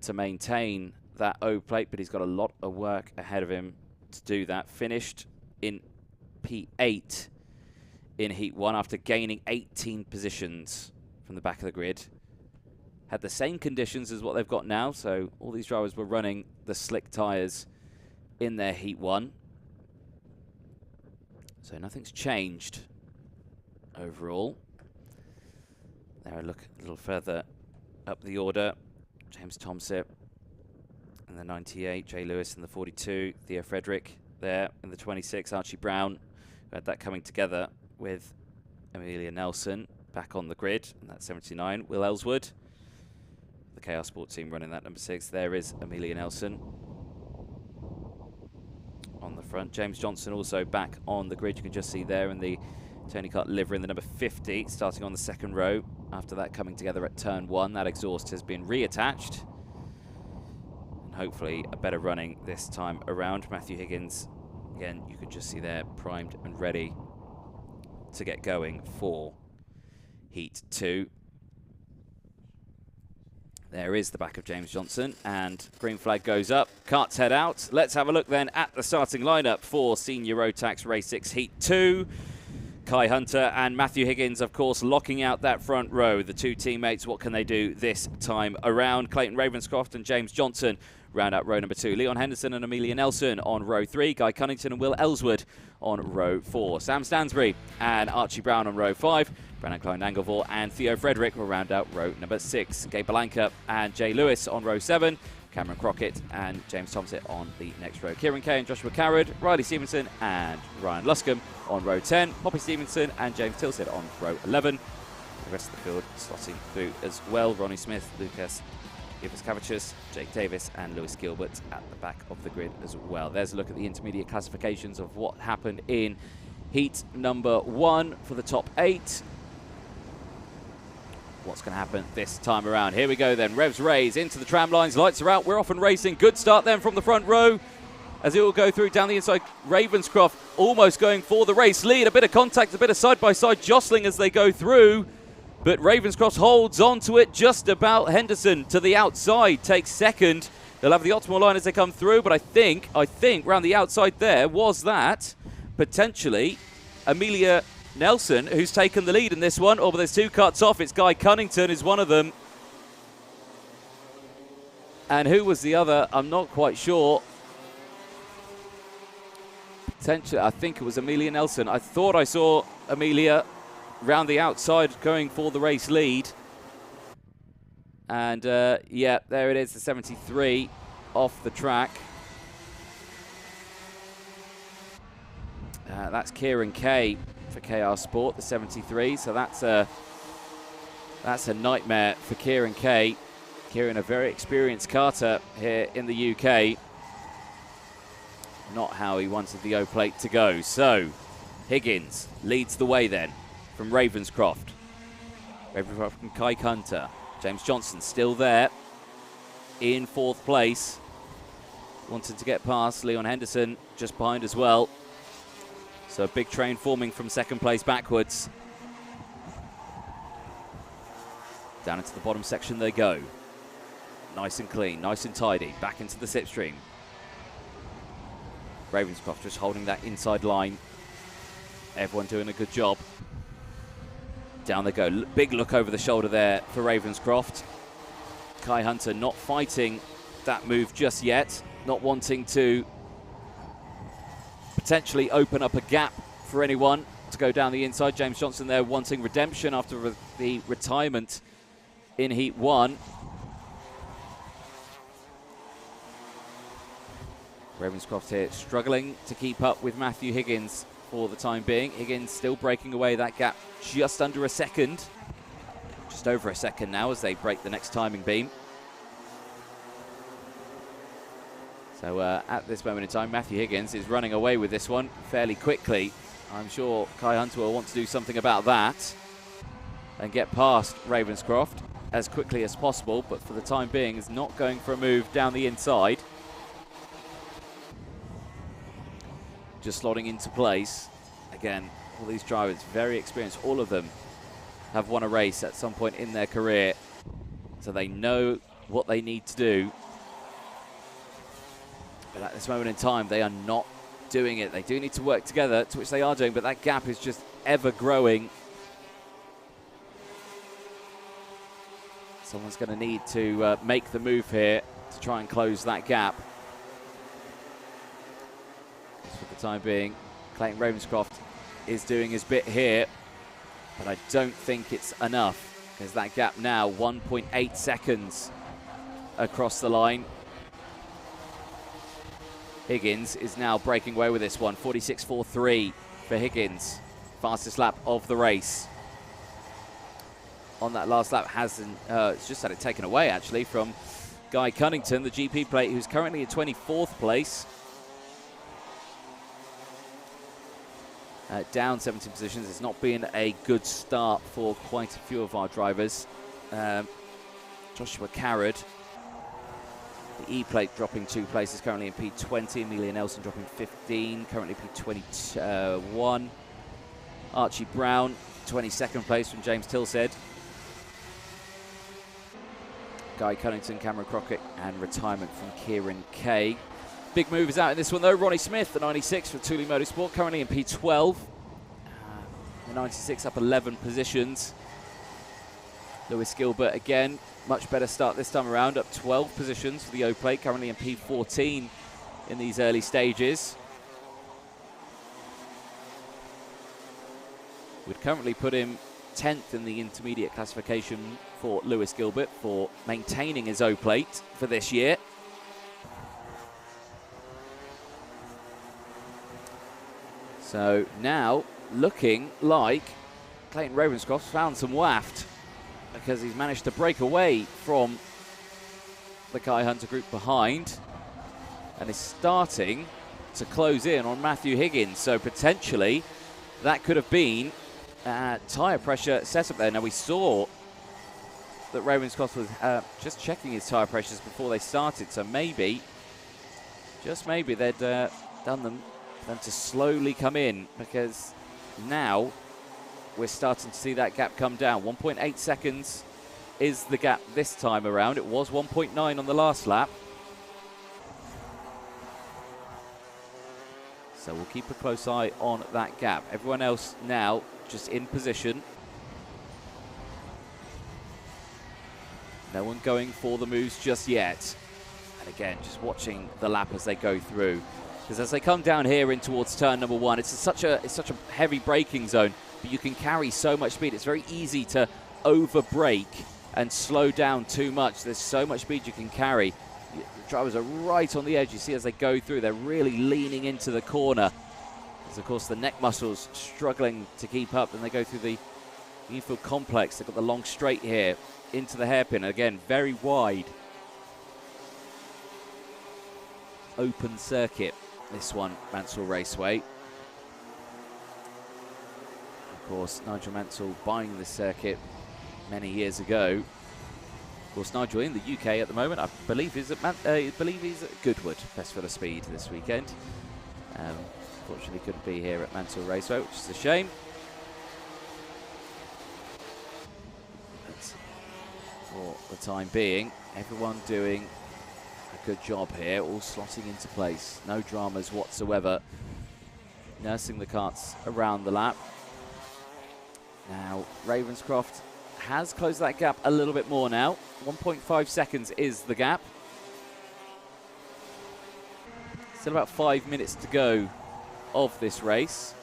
to maintain that O plate, but he's got a lot of work ahead of him to do that. Finished in P8 in Heat 1 after gaining 18 positions from the back of the grid. Had the same conditions as what they've got now, so all these drivers were running the slick tyres in their Heat 1. So nothing's changed overall. There, look a little further up the order. James Thompson in the 98, Jay Lewis in the 42, Theo Frederick there in the 26, Archie Brown, who had that coming together with Amelia Nelson back on the grid, and that's 79. Will Ellswood, the Chaos Sport team running that number 6. There is Amelia Nelson on the front. James Johnson also back on the grid. You can just see there in the Tony Kart livery in the number 50, starting on the 2nd row. After that coming together at turn 1, that exhaust has been reattached. And hopefully a better running this time around. Matthew Higgins, again, you can just see there, primed and ready to get going for Heat 2. There is the back of James Johnson, and green flag goes up. Karts head out. Let's have a look then at the starting lineup for Senior Rotax Race 6 Heat 2. Kai Hunter and Matthew Higgins, of course, locking out that front row. The two teammates, what can they do this time around? Clayton Ravenscroft and James Johnson round out row number 2. Leon Henderson and Amelia Nelson on row 3. Guy Cunnington and Will Ellswood on row 4. Sam Stansbury and Archie Brown on row 5. Brandon Klein-Nangelvoort and Theo Frederick will round out row number 6. Gabe Belanca and Jay Lewis on row 7. Cameron Crockett and James Thompson on the next row. Kieran Kay and Joshua Carrad, Riley Stevenson and Ryan Luscombe on row 10. Poppy Stevenson and James Tilstead on row 11. The rest of the field slotting through as well. Ronnie Smith, Lucas Ivaskavicius, Jake Davis and Lewis Gilbert at the back of the grid as well. There's a look at the intermediate classifications of what happened in Heat number 1 for the top 8. What's going to happen this time around? Here we go then. Revs raise into the tram lines. Lights are out. We're off and racing. Good start then from the front row as it will go through down the inside. Ravenscroft almost going for the race lead. A bit of contact, a bit of side-by-side jostling as they go through. But Ravenscroft holds on to it just about. Henderson to the outside takes second. They'll have the optimal line as they come through, but I think round the outside there was that potentially Amelia Nelson, who's taken the lead in this one. Oh, but there's two cuts off. It's Guy Cunnington is one of them. And who was the other? I'm not quite sure. Potentially, I think it was Amelia Nelson. I thought I saw Amelia round the outside going for the race lead. And, yeah, there it is, the 73 off the track. That's Kieran Kay for KR Sport, the 73. So that's a nightmare for Kieran Kay. Kieran, a very experienced karter here in the UK. Not how he wanted the O-plate to go. So, Higgins leads the way then from Ravenscroft. Ravenscroft from Kai Hunter. James Johnson still there in 4th place. Wanted to get past Leon Henderson just behind as well. So a big train forming from 2nd place backwards. Down into the bottom section they go. Nice and clean, nice and tidy. Back into the slipstream. Ravenscroft just holding that inside line. Everyone doing a good job. Down they go. Big look over the shoulder there for Ravenscroft. Kai Hunter not fighting that move just yet. Not wanting to potentially open up a gap for anyone to go down the inside. James Johnson there wanting redemption after the retirement in Heat 1. Ravenscroft here struggling to keep up with Matthew Higgins for the time being. Higgins still breaking away that gap just under a second. Just over a second now as they break the next timing beam. So at this moment in time, Matthew Higgins is running away with this one fairly quickly. I'm sure Kai Hunter will want to do something about that and get past Ravenscroft as quickly as possible, but for the time being is not going for a move down the inside. Just slotting into place. Again, all these drivers very experienced. All of them have won a race at some point in their career, so they know what they need to do. But at this moment in time, they are not doing it. They do need to work together, to which they are doing, but that gap is just ever growing. Someone's going to need to make the move here to try and close that gap. For the time being, Clayton Ravenscroft is doing his bit here, but I don't think it's enough, because that gap now 1.8 seconds across the line. Higgins is now breaking away with this one. 46.43 for Higgins, fastest lap of the race. On that last lap, it's just had it taken away actually from Guy Cunnington, the GP plate, who's currently in 24th place. Down 17 positions. It's not been a good start for quite a few of our drivers. Joshua Carrad, the E-plate dropping 2 places, currently in P20. Amelia Nelson dropping 15, currently P21. Archie Brown, 22nd place from James Tilsed. Guy Cunnington, Cameron Crockett, and retirement from Kieran Kay. Big move is out in this one though. Ronnie Smith, the 96 for Thule Motorsport, currently in P12. The 96 up 11 positions. Lewis Gilbert again, much better start this time around, up 12 positions for the O-plate, currently in P14 in these early stages. Would currently put him 10th in the intermediate classification for Lewis Gilbert for maintaining his O-plate for this year. So now looking like Clayton Ravenscroft's found some waft, because he's managed to break away from the Kai Hunter group behind and is starting to close in on Matthew Higgins. So potentially that could have been tyre pressure setup there. Now we saw that Ravenscroft was just checking his tyre pressures before they started, so maybe, just maybe, they'd done them to slowly come in, because now we're starting to see that gap come down. 1.8 seconds is the gap this time around. It was 1.9 on the last lap. So we'll keep a close eye on that gap. Everyone else now just in position. No one going for the moves just yet. And again, just watching the lap as they go through. Because as they come down here in towards turn number 1, it's such a heavy braking zone, but you can carry so much speed. It's very easy to over-brake and slow down too much. There's so much speed you can carry. The drivers are right on the edge. You see as they go through, they're really leaning into the corner. As of course the neck muscles struggling to keep up, and they go through the infield complex. They've got the long straight here into the hairpin. Again, very wide. Open circuit, this one, Mansell Raceway. Of course, Nigel Mansell buying this circuit many years ago. Of course, Nigel in the UK at the moment. I believe he's at Goodwood, Best for the Speed this weekend. Unfortunately, couldn't be here at Mansell Raceway, which is a shame. But for the time being, everyone doing a good job here, all slotting into place. No dramas whatsoever. Nursing the karts around the lap. Now, Ravenscroft has closed that gap a little bit more now. 1.5 seconds is the gap. Still about 5 minutes to go of this race.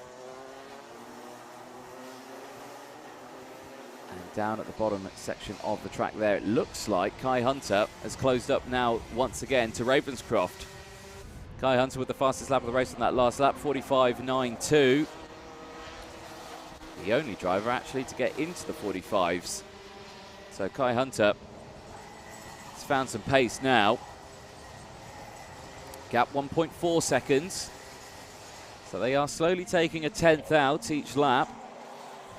And down at the bottom section of the track there, it looks like Kai Hunter has closed up now once again to Ravenscroft. Kai Hunter with the fastest lap of the race on that last lap, 45.92. The only driver actually to get into the 45s. So Kai Hunter has found some pace now. Gap 1.4 seconds. So they are slowly taking a 10th out each lap.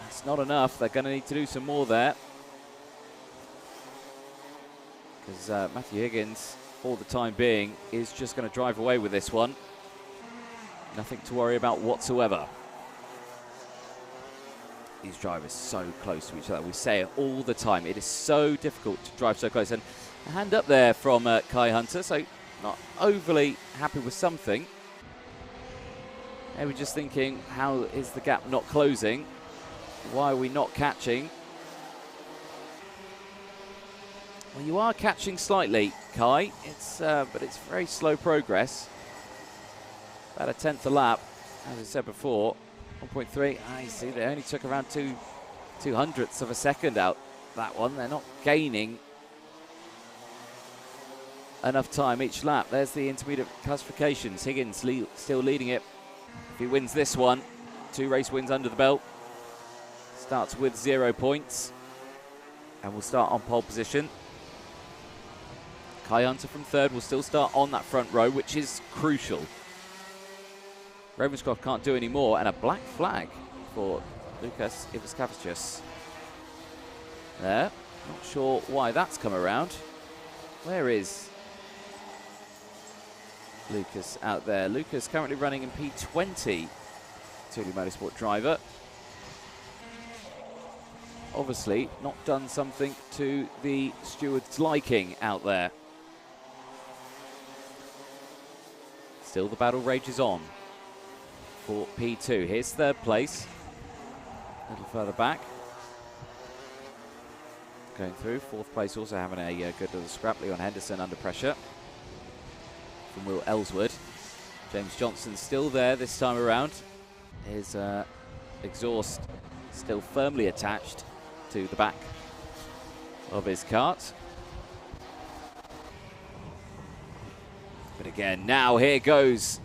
That's not enough. They're going to need to do some more there. Because Matthew Higgins, for the time being, is just going to drive away with this one. Nothing to worry about whatsoever. These drivers so close to each other. We say it all the time. It is so difficult to drive so close. And a hand up there from Kai Hunter, so not overly happy with something. Maybe just thinking, how is the gap not closing? Why are we not catching? Well, you are catching slightly, Kai. But it's very slow progress. About a 10th a lap, as I said before. 1.3. I see they only took around 2/200ths of a second out that one. They're not gaining enough time each lap. There's the intermediate classifications. Higgins still leading it. If he wins this one, 2 race wins under the belt. Starts with 0 points. And will start on pole position. Kai Hunter from 3rd will still start on that front row, which is crucial. Ravenscroft can't do any more, and a black flag for Lucas Ivaskavicius. There. Not sure why that's come around. Where is Lucas out there? Lucas currently running in P20. Thule Motorsport driver. Obviously not done something to the steward's liking out there. Still the battle rages on for P2. Here's 3rd place. A little further back. Going through. 4th place also having a good little scrap. Leon Henderson under pressure from Will Ellswood. James Johnson still there this time around. His exhaust still firmly attached to the back of his kart. But again, now here goes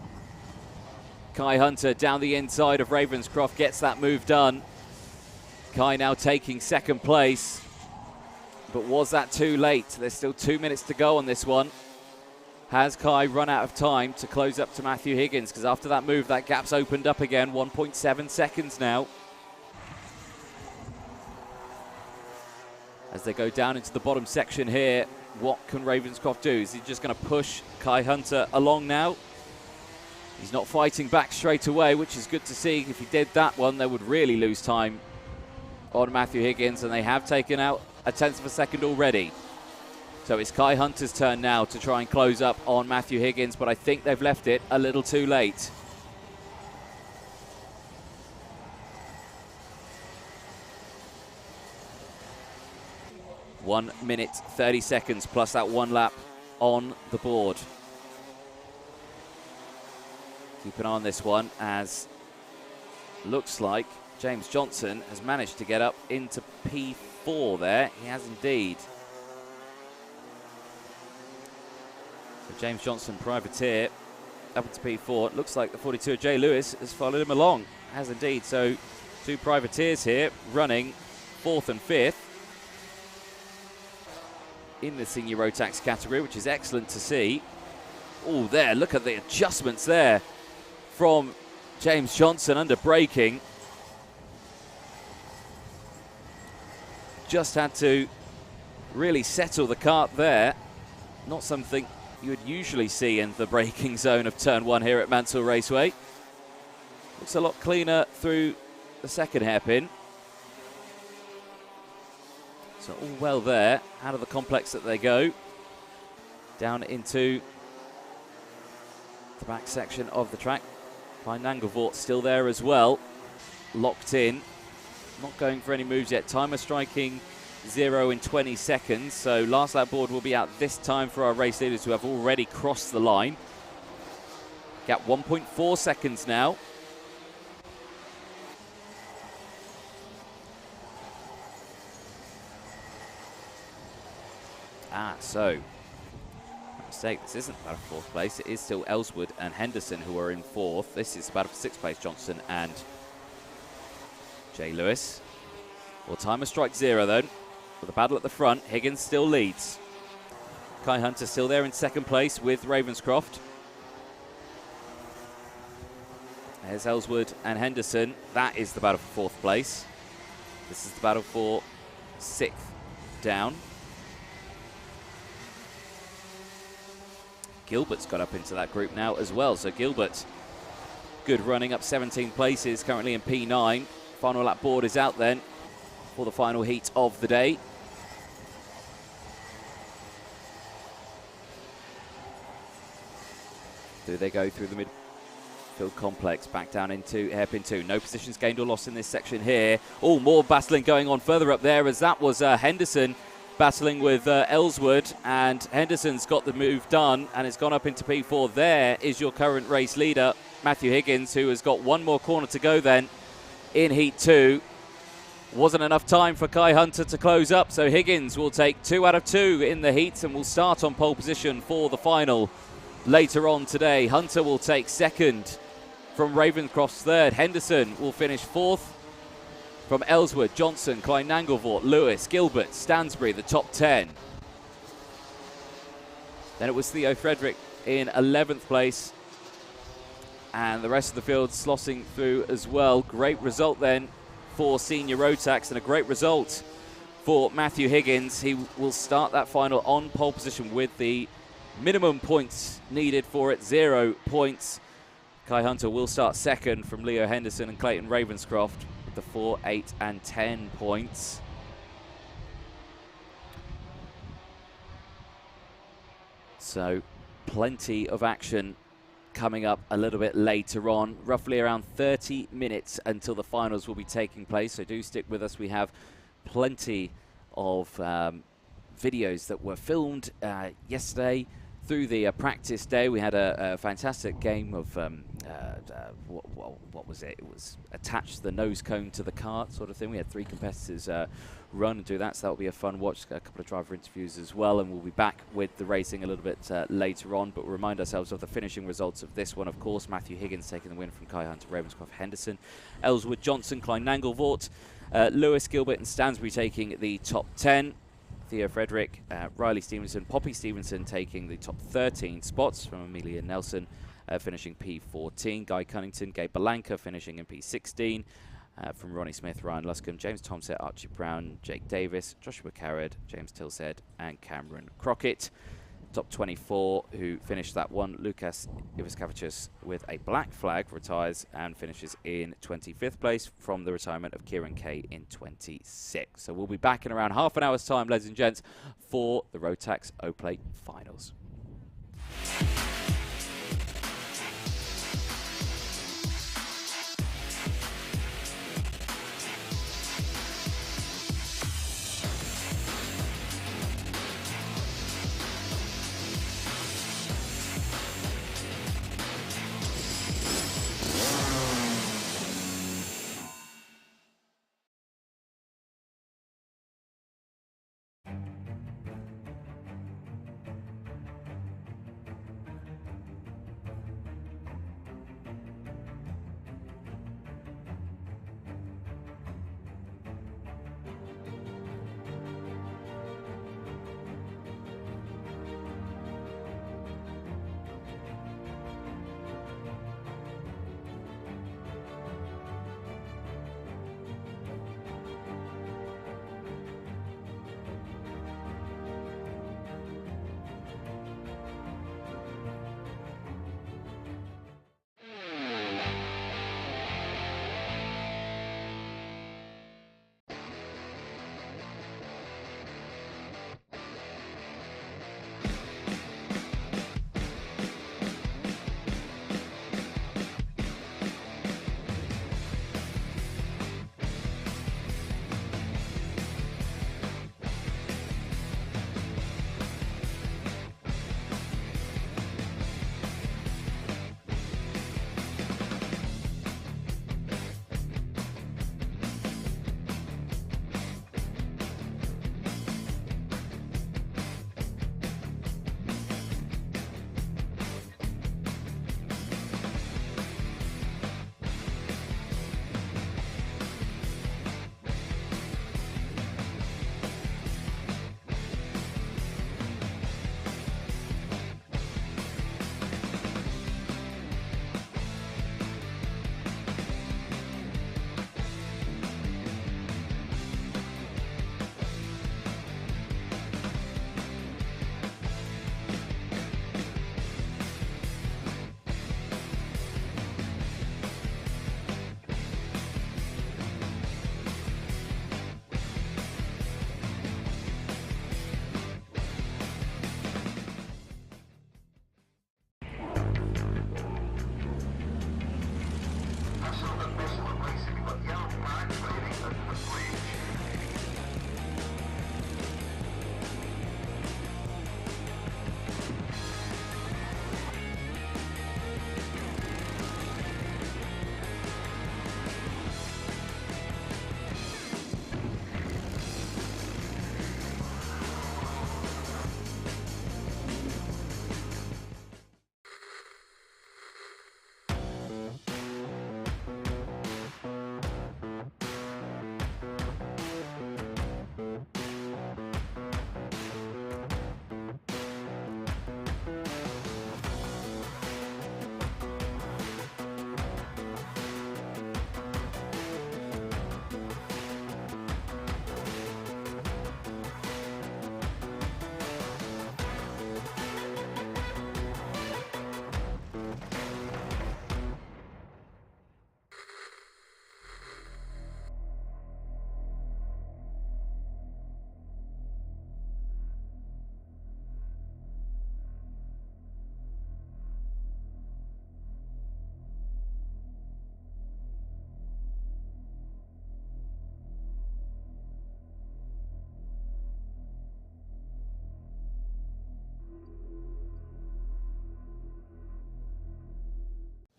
Kai Hunter down the inside of Ravenscroft, gets that move done. Kai now taking 2nd place. But was that too late? There's still 2 minutes to go on this one. Has Kai run out of time to close up to Matthew Higgins? Because after that move, that gap's opened up again. 1.7 seconds now. As they go down into the bottom section here, what can Ravenscroft do? Is he just going to push Kai Hunter along now? He's not fighting back straight away, which is good to see. If he did that one, they would really lose time on Matthew Higgins, and they have taken out a 10th of a second already. So it's Kai Hunter's turn now to try and close up on Matthew Higgins, but I think they've left it a little too late. 1 minute 30 seconds plus that one lap on the board. Keep an eye on this one, as looks like James Johnson has managed to get up into P4 there. He has indeed. So James Johnson, privateer, up into P4. It looks like the 42 of Jay Lewis has followed him along. Has indeed. So 2 privateers here running 4th and 5th in the senior Rotax category, which is excellent to see. Oh, there, look at the adjustments there from James Johnson under braking. Just had to really settle the kart there. Not something you would usually see in the braking zone of turn 1 here at Mansell Raceway. Looks a lot cleaner through the second hairpin. So all well there. Out of the complex that they go. Down into the back section of the track. Klein Nangelvoort still there as well. Locked in. Not going for any moves yet. Timer striking 0 in 20 seconds. So last lap board will be out this time for our race leaders who have already crossed the line. Gap 1.4 seconds now. So mistake. This isn't about a 4th place. It is still Ellswood and Henderson who are in 4th. This is about a 6th place. Johnson and Jay Lewis. Well, timer strike 0 then. With the battle at the front, Higgins still leads. Kai Hunter still there in 2nd place with Ravenscroft. There's Ellswood and Henderson. That is the battle for 4th place. This is the battle for 6th down. Gilbert's got up into that group now as well. So Gilbert, good running up 17 places, currently in P9. Final lap board is out then for the final heat of the day. Do they go through the midfield complex, back down into hairpin 2? No positions gained or lost in this section here. Oh, more battling going on further up there, as that was Henderson battling with Ellswood, and Henderson's got the move done and has gone up into P4. There is your current race leader, Matthew Higgins, who has got one more corner to go then in Heat 2. Wasn't enough time for Kai Hunter to close up, so Higgins will take 2 out of 2 in the heats and will start on pole position for the final later on today. Hunter will take 2nd from Ravenscroft's 3rd. Henderson will finish 4th. From Ellswood, Johnson, Klein Nangelvoort, Lewis, Gilbert, Stansbury, the top 10. Then it was Theo Frederick in 11th place. And the rest of the field slossing through as well. Great result then for senior Rotax, and a great result for Matthew Higgins. He will start that final on pole position with the minimum points needed for it, 0 points. Kai Hunter will start 2nd from Leo Henderson and Clayton Ravenscroft. The 4, 8 and 10 points. So plenty of action coming up a little bit later on. Roughly around 30 minutes until the finals will be taking place, so do stick with us. We have plenty of videos that were filmed yesterday through the practice day. We had a fantastic game of what was it? It was attach the nose cone to the kart sort of thing. We had 3 competitors run and do that, so that will be a fun watch. A couple of driver interviews as well, and we'll be back with the racing a little bit later on. But we'll remind ourselves of the finishing results of this one. Of course, Matthew Higgins taking the win from Kai Hunter, Ravenscroft, Henderson, Ellswood, Johnson, Klein Nangelvoort, Lewis, Gilbert and Stansbury taking the top 10. Theo Frederick, Riley Stevenson, Poppy Stevenson taking the top 13 spots from Amelia Nelson, finishing P14. Guy Cunnington, Gabe Belanca finishing in P16. From Ronnie Smith, Ryan Luscombe, James Thompson, Archie Brown, Jake Davis, Joshua Carrad, James Tilsed and Cameron Crockett. Top 24 who finished that one. Lucas Ivaskavicius with a black flag retires and finishes in 25th place from the retirement of Kieran Kay in 26. So we'll be back in around half an hour's time, ladies and gents, for the Rotax O-Plate finals.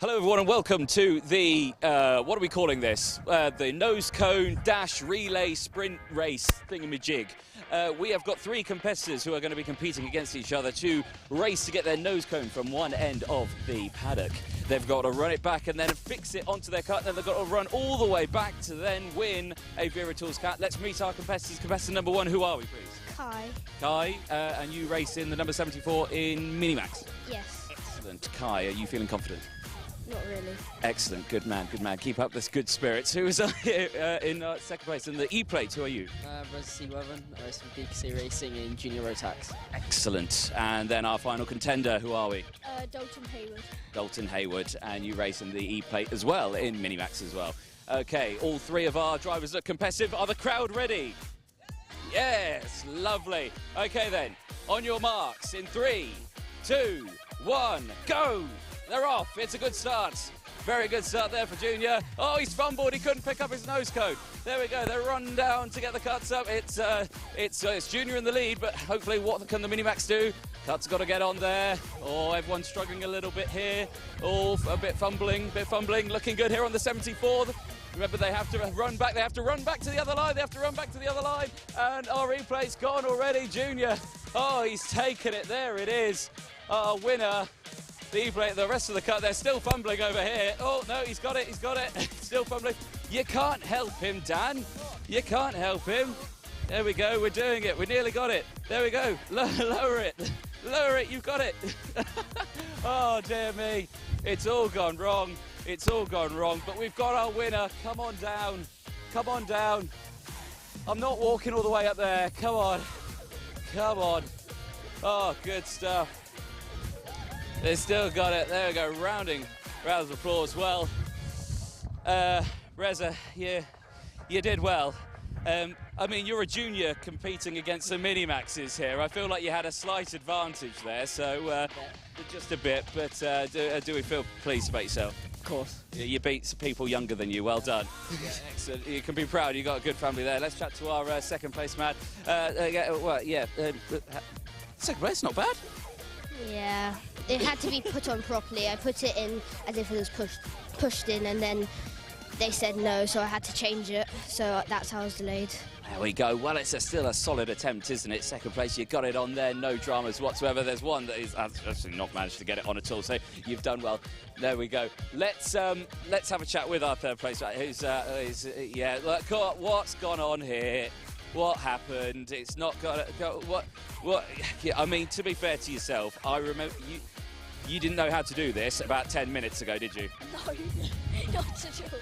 Hello everyone and welcome to the, what are we calling this? The nose cone dash relay sprint race thingamajig. We have got 3 competitors who are going to be competing against each other to race to get their nose cone from one end of the paddock. They've got to run it back and then fix it onto their car, and then they've got to run all the way back to then win a Vera Tools cap. Let's meet our competitors. Competitor number 1, who are we please? Kai. Kai, and you race in the number 74 in Minimax? Yes. Excellent. Kai, are you feeling confident? Not really. Excellent, good man, good man. Keep up this good spirits. Who is here in second place in the E-plate? Who are you? Devon. I race for BKC Racing in Junior Rotax. Excellent. And then our final contender, who are we? Dalton Hayward. Dalton Hayward, and you race in the E-plate as well, in Minimax as well. Okay, all 3 of our drivers look competitive. Are the crowd ready? Yes, lovely. Okay then, on your marks, in 3, 2, 1, go! They're off. It's a good start. Very good start there for Junior. Oh, he's fumbled. He couldn't pick up his nose cone. There we go. They're run down to get the cuts up. It's Junior in the lead, but hopefully what can the Minimax do? Cuts got to get on there. Oh, everyone's struggling a little bit here. Oh, a bit fumbling. Looking good here on the 74. Remember, they have to run back. They have to run back to the other line. And our replay's gone already. Junior. Oh, he's taken it. There it is. Our winner. The rest of the cut, they're still fumbling over here. Oh, no, he's got it. Still fumbling. You can't help him, Dan. You can't help him. There we go, we're doing it. We nearly got it. There we go. Lower it, you've got it. Oh, dear me. It's all gone wrong. But we've got our winner. Come on down. I'm not walking all the way up there. Come on. Oh, good stuff. They still got it. There we go. Round of applause. Well, Reza, you did well. I mean, you're a junior competing against the Minimaxes here. I feel like you had a slight advantage there, so just a bit. But do we feel pleased about yourself? Of course. You beat some people younger than you. Well done. Yeah, excellent. You can be proud. You got a good family there. Let's chat to our second place man. Second place, not bad. Yeah, it had to be put on properly. I put it in as if it was pushed in, and then they said no, so I had to change it. So that's how I was delayed. There we go. Well, it's still a solid attempt, isn't it? Second place, you got it on there. No dramas whatsoever. There's one that is actually not managed to get it on at all. So you've done well. There we go. Let's have a chat with our third place. Look, what's gone on here? What happened? It's not got what? Yeah, I mean, to be fair to yourself, I remember you didn't know how to do this about 10 minutes ago, did you? No, not at all.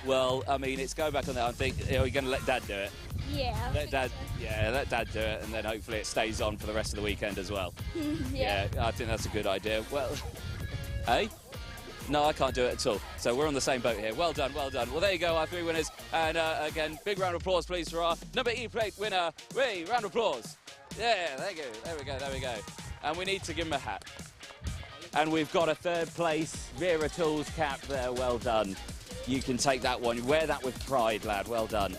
Well, I mean, it's go back on that. I think, are you going to let Dad do it? Yeah. Let Dad do it, and then hopefully it stays on for the rest of the weekend as well. Yeah. I think that's a good idea. Well, hey. No, I can't do it at all. So we're on the same boat here. Well done. Well, there you go, our 3 winners. And again, big round of applause, please, for our number E-plate winner. Round of applause. Yeah, there we go. And we need to give him a hat. And we've got a third place Vera Tools cap there. Well done. You can take that one. You wear that with pride, lad. Well done.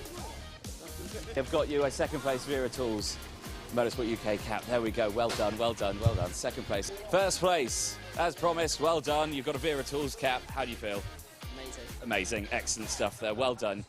They've got you a second place Vera Tools Motorsport UK cap. There we go. Well done. Second place. First place, as promised. Well done. You've got a Vera Tools cap. How do you feel? Amazing. Excellent stuff there. Well done.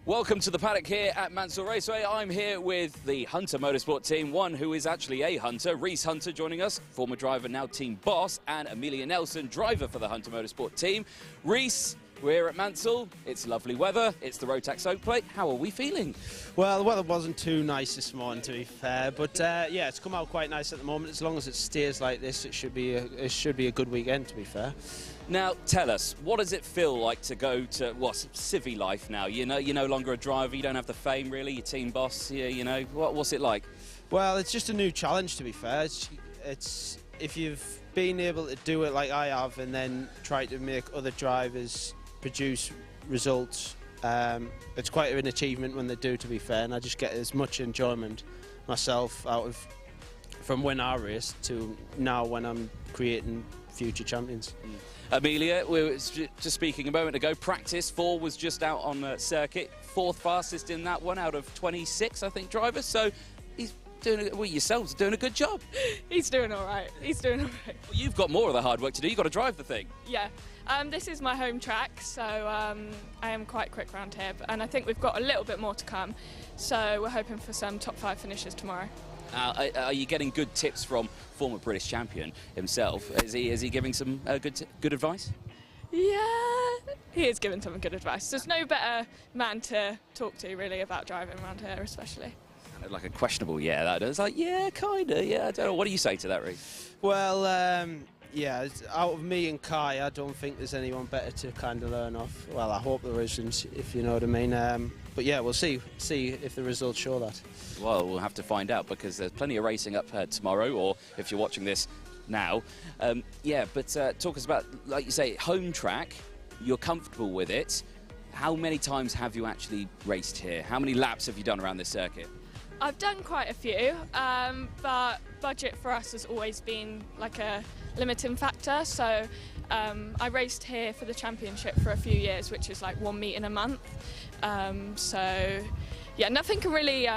Welcome to the paddock here at Mansell Raceway. I'm here with the Hunter Motorsport team, one who is actually a Hunter, Reese Hunter joining us, former driver, now team boss, and Amelia Nelson, driver for the Hunter Motorsport team. Reese, we're at Mansell, it's lovely weather, it's the Rotax Oak Plate. How are we feeling? Well, the weather wasn't too nice this morning, to be fair, but yeah, it's come out quite nice at the moment. As long as it stays like this, it should be a good weekend, to be fair. Now, tell us, what does it feel like to go to, what's civvy life now? You know, you're no longer a driver, you don't have the fame, really, you're team boss, you know, what's it like? Well, it's just a new challenge, to be fair. It's if you've been able to do it like I have and then try to make other drivers produce results, it's quite an achievement when they do, to be fair, and I just get as much enjoyment myself out of from when I raced to now when I'm creating future champions. Amelia, we were just speaking a moment ago, practice 4 was just out on the circuit, 4th fastest in that one out of 26, I think, drivers, so he's doing, well, yourselves are doing a good job. He's doing all right, he's doing all right. Well, you've got more of the hard work to do, you've got to drive the thing. Yeah, this is my home track, so I am quite quick around here, and I think we've got a little bit more to come, so we're hoping for some top 5 finishes tomorrow. Are you getting good tips from former British champion himself? Is he giving some good advice? Yeah, he is giving some good advice. There's no better man to talk to, really, about driving around here, especially. Kind of like a questionable yeah, that is. Like, yeah, kind of, yeah, I don't know. What do you say to that, Reece? Well, yeah, out of me and Kai, I don't think there's anyone better to kind of learn off. Well, I hope there isn't, if you know what I mean. But yeah, we'll see if the results show that. Well, we'll have to find out because there's plenty of racing up tomorrow, or if you're watching this now. Yeah, but talk us about, like you say, home track. You're comfortable with it. How many times have you actually raced here? How many laps have you done around this circuit? I've done quite a few, but budget for us has always been like a limiting factor. So I raced here for the championship for a few years, which is like 1 meet in a month. So yeah, nothing can really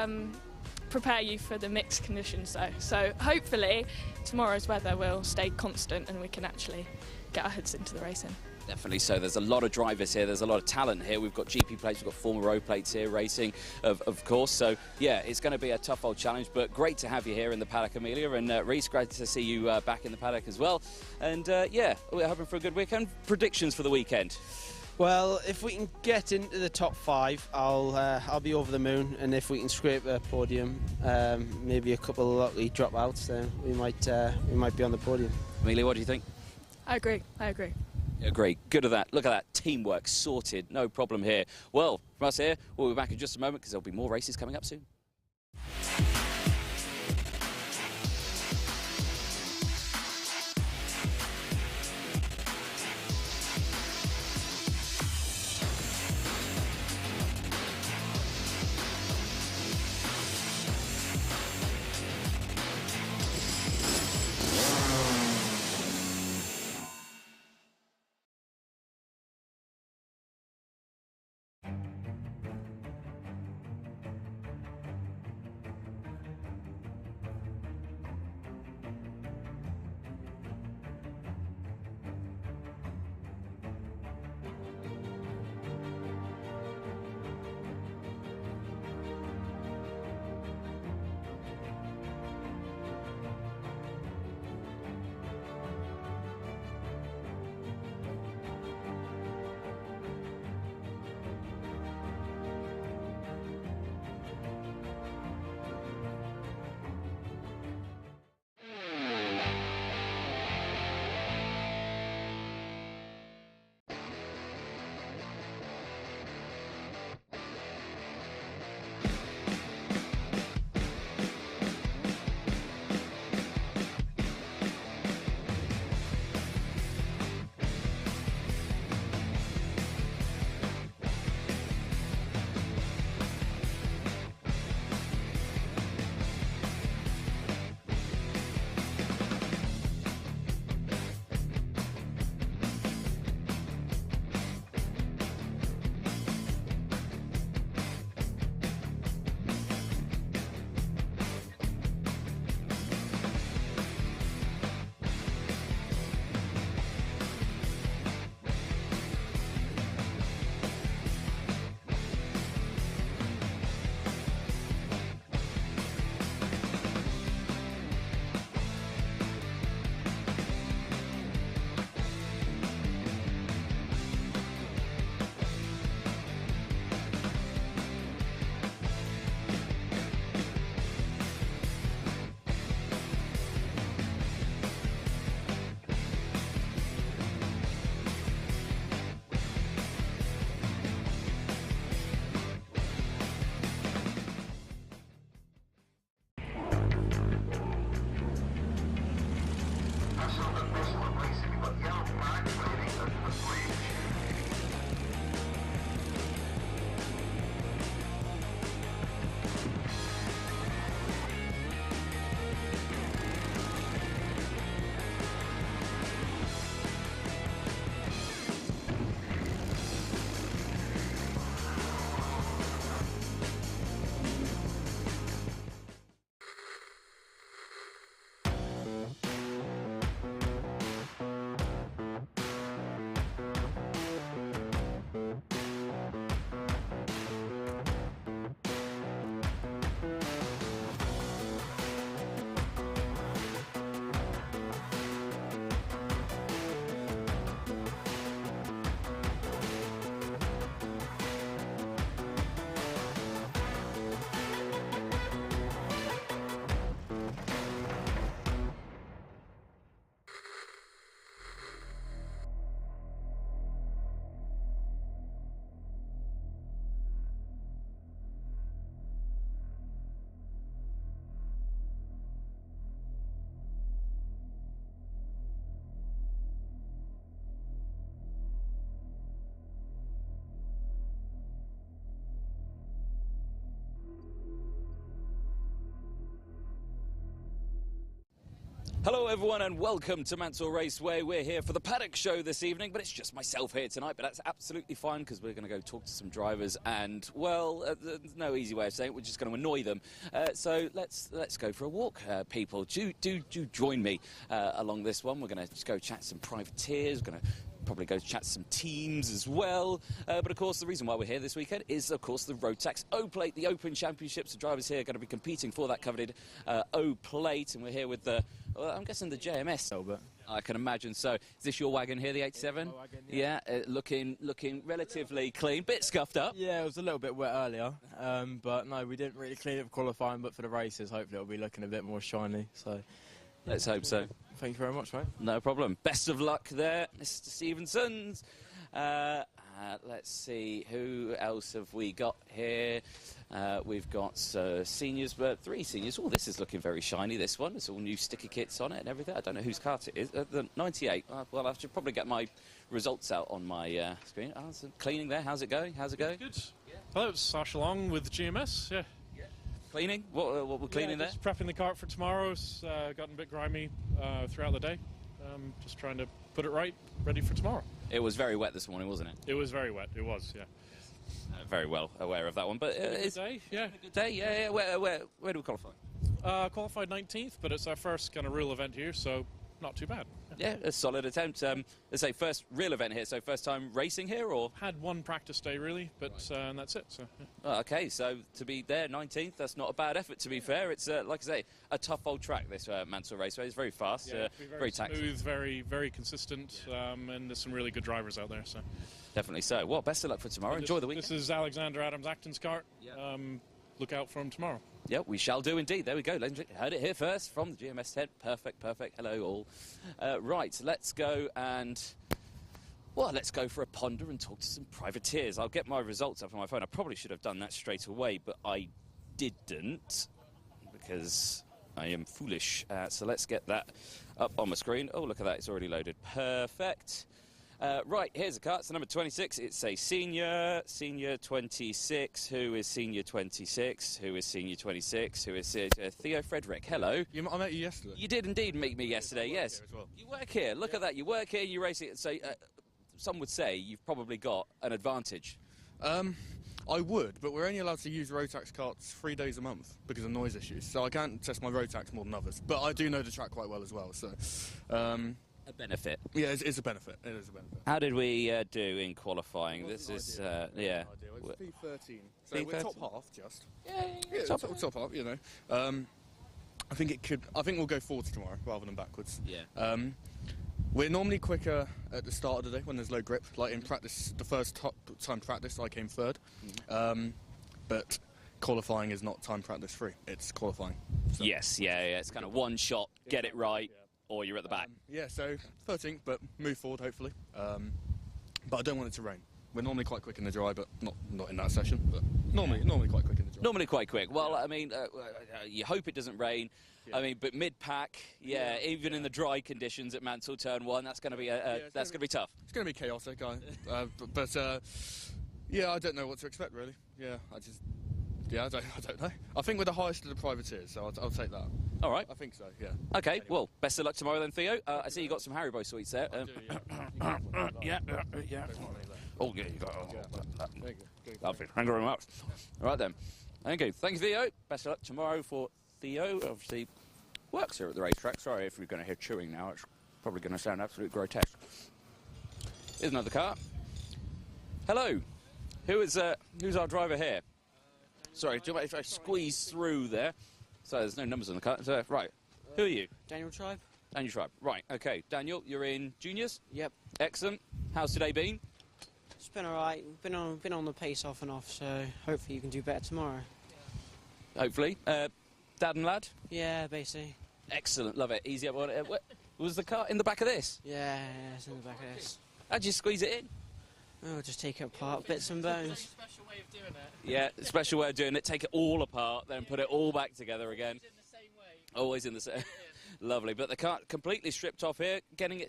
prepare you for the mixed conditions though. So hopefully tomorrow's weather will stay constant and we can actually get our heads into the racing. Definitely so. There's a lot of drivers here. There's a lot of talent here. We've got GP plates, we've got former road plates here racing, of course. So, yeah, it's going to be a tough old challenge, but great to have you here in the paddock, Amelia. And Reece, great to see you back in the paddock as well. And, yeah, we're hoping for a good weekend. Predictions for the weekend? Well, if we can get into the top 5, I'll be over the moon. And if we can scrape a podium, maybe a couple of lucky dropouts, then we might be on the podium. Amelia, what do you think? I agree. Agree. Good at that. Look at that. Teamwork sorted. No problem here. Well, from us here, we'll be back in just a moment because there'll be more races coming up soon. Hello everyone and welcome to Mansell Raceway. We're here for the Paddock show this evening, but it's just myself here tonight, but that's absolutely fine because we're going to go talk to some drivers and, well, there's no easy way of saying it, we're just going to annoy them. So let's go for a walk, people. Do join me along this one. We're going to just go chat to some privateers, we're going to probably go chat to some teams as well. But of course, the reason why we're here this weekend is, of course, the Rotax O-Plate, the Open Championships. The drivers here are going to be competing for that coveted O-Plate, and we're here with the, well, I'm guessing the JMS. Albert. I can imagine so. Is this your wagon here, the 87? Yeah, wagon, yeah. Looking relatively clean, bit scuffed up. Yeah, it was a little bit wet earlier, but no, we didn't really clean it for qualifying, but for the races, hopefully it'll be looking a bit more shiny. So, let's hope so. Thank you very much, mate. No problem. Best of luck there, Mr. Stevenson's. Let's see, who else have we got here? We've got seniors, but 3 seniors. Oh, this is looking very shiny, this one. It's all new sticker kits on it and everything. I don't know whose kart it is. The 98. Well, I should probably get my results out on my screen. Some cleaning there. How's it going? Good. Yeah. Hello, it's Sash Long with GMS. Yeah. Cleaning? What we're cleaning there? Just prepping the kart for tomorrow. It's gotten a bit grimy throughout the day. Just trying to put it right, ready for tomorrow. It was very wet this morning, wasn't it? It was very wet. It was, yeah. Very well aware of that one, but it's a good day, yeah. A good day, yeah. Where do we qualify? Qualified 19th, but it's our first kind of real event here, so not too bad. Yeah, a solid attempt. Let's say first real event here, so first time racing here, or? Had one practice day, really, but and that's it. So. Yeah. Oh, okay, so to be there, 19th, that's not a bad effort, to be fair. It's, like I say, a tough old track, this Mansell Raceway. It's very fast, very taxing. Smooth, very consistent, and there's some really good drivers out there. So. Definitely so. Well, best of luck for tomorrow. Enjoy the weekend. This is Alexander Adams-Acton's kart. Yeah. Look out for him tomorrow. Yeah, we shall do indeed. There we go. Heard it here first from the GMS tent. Perfect. Hello all. Right, let's go and, well, let's go for a ponder and talk to some privateers. I'll get my results up on my phone. I probably should have done that straight away, but I didn't because I am foolish. So let's get that up on my screen. Oh, look at that. It's already loaded. Perfect. Right, here's a car. It's the number 26. It's a senior 26. Who is senior 26? Who is senior 26? Who is Theo Frederick? Hello. I met you yesterday. You did indeed meet me yesterday, yes. Well. You work here. Look at that. You work here, you race it. So some would say you've probably got an advantage. I would, but we're only allowed to use Rotax karts 3 days a month because of noise issues. So I can't test my Rotax more than others. But I do know the track quite well as well, so... a benefit. Yeah, it's a benefit. It is a benefit. How did we do in qualifying? This is, yeah. It's P13. So P13? we're top half, just. Yeah, top half, you know. I think we'll go forwards tomorrow rather than backwards. Yeah. We're normally quicker at the start of the day when there's low grip. Like in practice, the first time practice, I came third. But qualifying is not time practice free. It's qualifying. So. Yes, yeah. It's kind of one shot, get it right. Or you're at the back. Yeah, so 13th, but move forward, hopefully. But I don't want it to rain. We're normally quite quick in the dry, but not in that session. But normally quite quick in the dry. Normally quite quick. Well, I mean, you hope it doesn't rain. Yeah. I mean, but mid-pack, even in the dry conditions at Mansell Turn 1, that's going to be that's going to be tough. It's going to be chaotic, but yeah, I don't know what to expect really. Yeah, I don't know. I think we're the highest of the privateers, so I'll take that. All right. I think so, yeah. Okay, anyway. Well, best of luck tomorrow then, Theo. I see you got some Haribo sweets there. Yeah. Oh, yeah, you got lovely. Thank you very much. All right then. Thank you, Theo. Best of luck tomorrow for Theo. Obviously, works here at the racetrack. Sorry if you're going to hear chewing now. It's probably going to sound absolutely grotesque. Here's another car. Hello. Who's our driver here? Sorry, do you mind if I squeeze through there? So there's no numbers on the car. So, right, who are you? Daniel Tribe. Daniel Tribe. Right, okay. Daniel, you're in juniors? Yep. Excellent. How's today been? It's been alright. Been on the pace off and off, so hopefully you can do better tomorrow. Hopefully. Dad and lad? Yeah, basically. Excellent, love it. Easy up on it. Was the car in the back of this? Yeah, it's in the back of this. How'd you squeeze it in? Oh, just take it apart, bits and bones. Special way of doing it. Yeah, special way of doing it. Take it all apart, then put it all back together again. Always in the same way. Lovely. But the car completely stripped off here, getting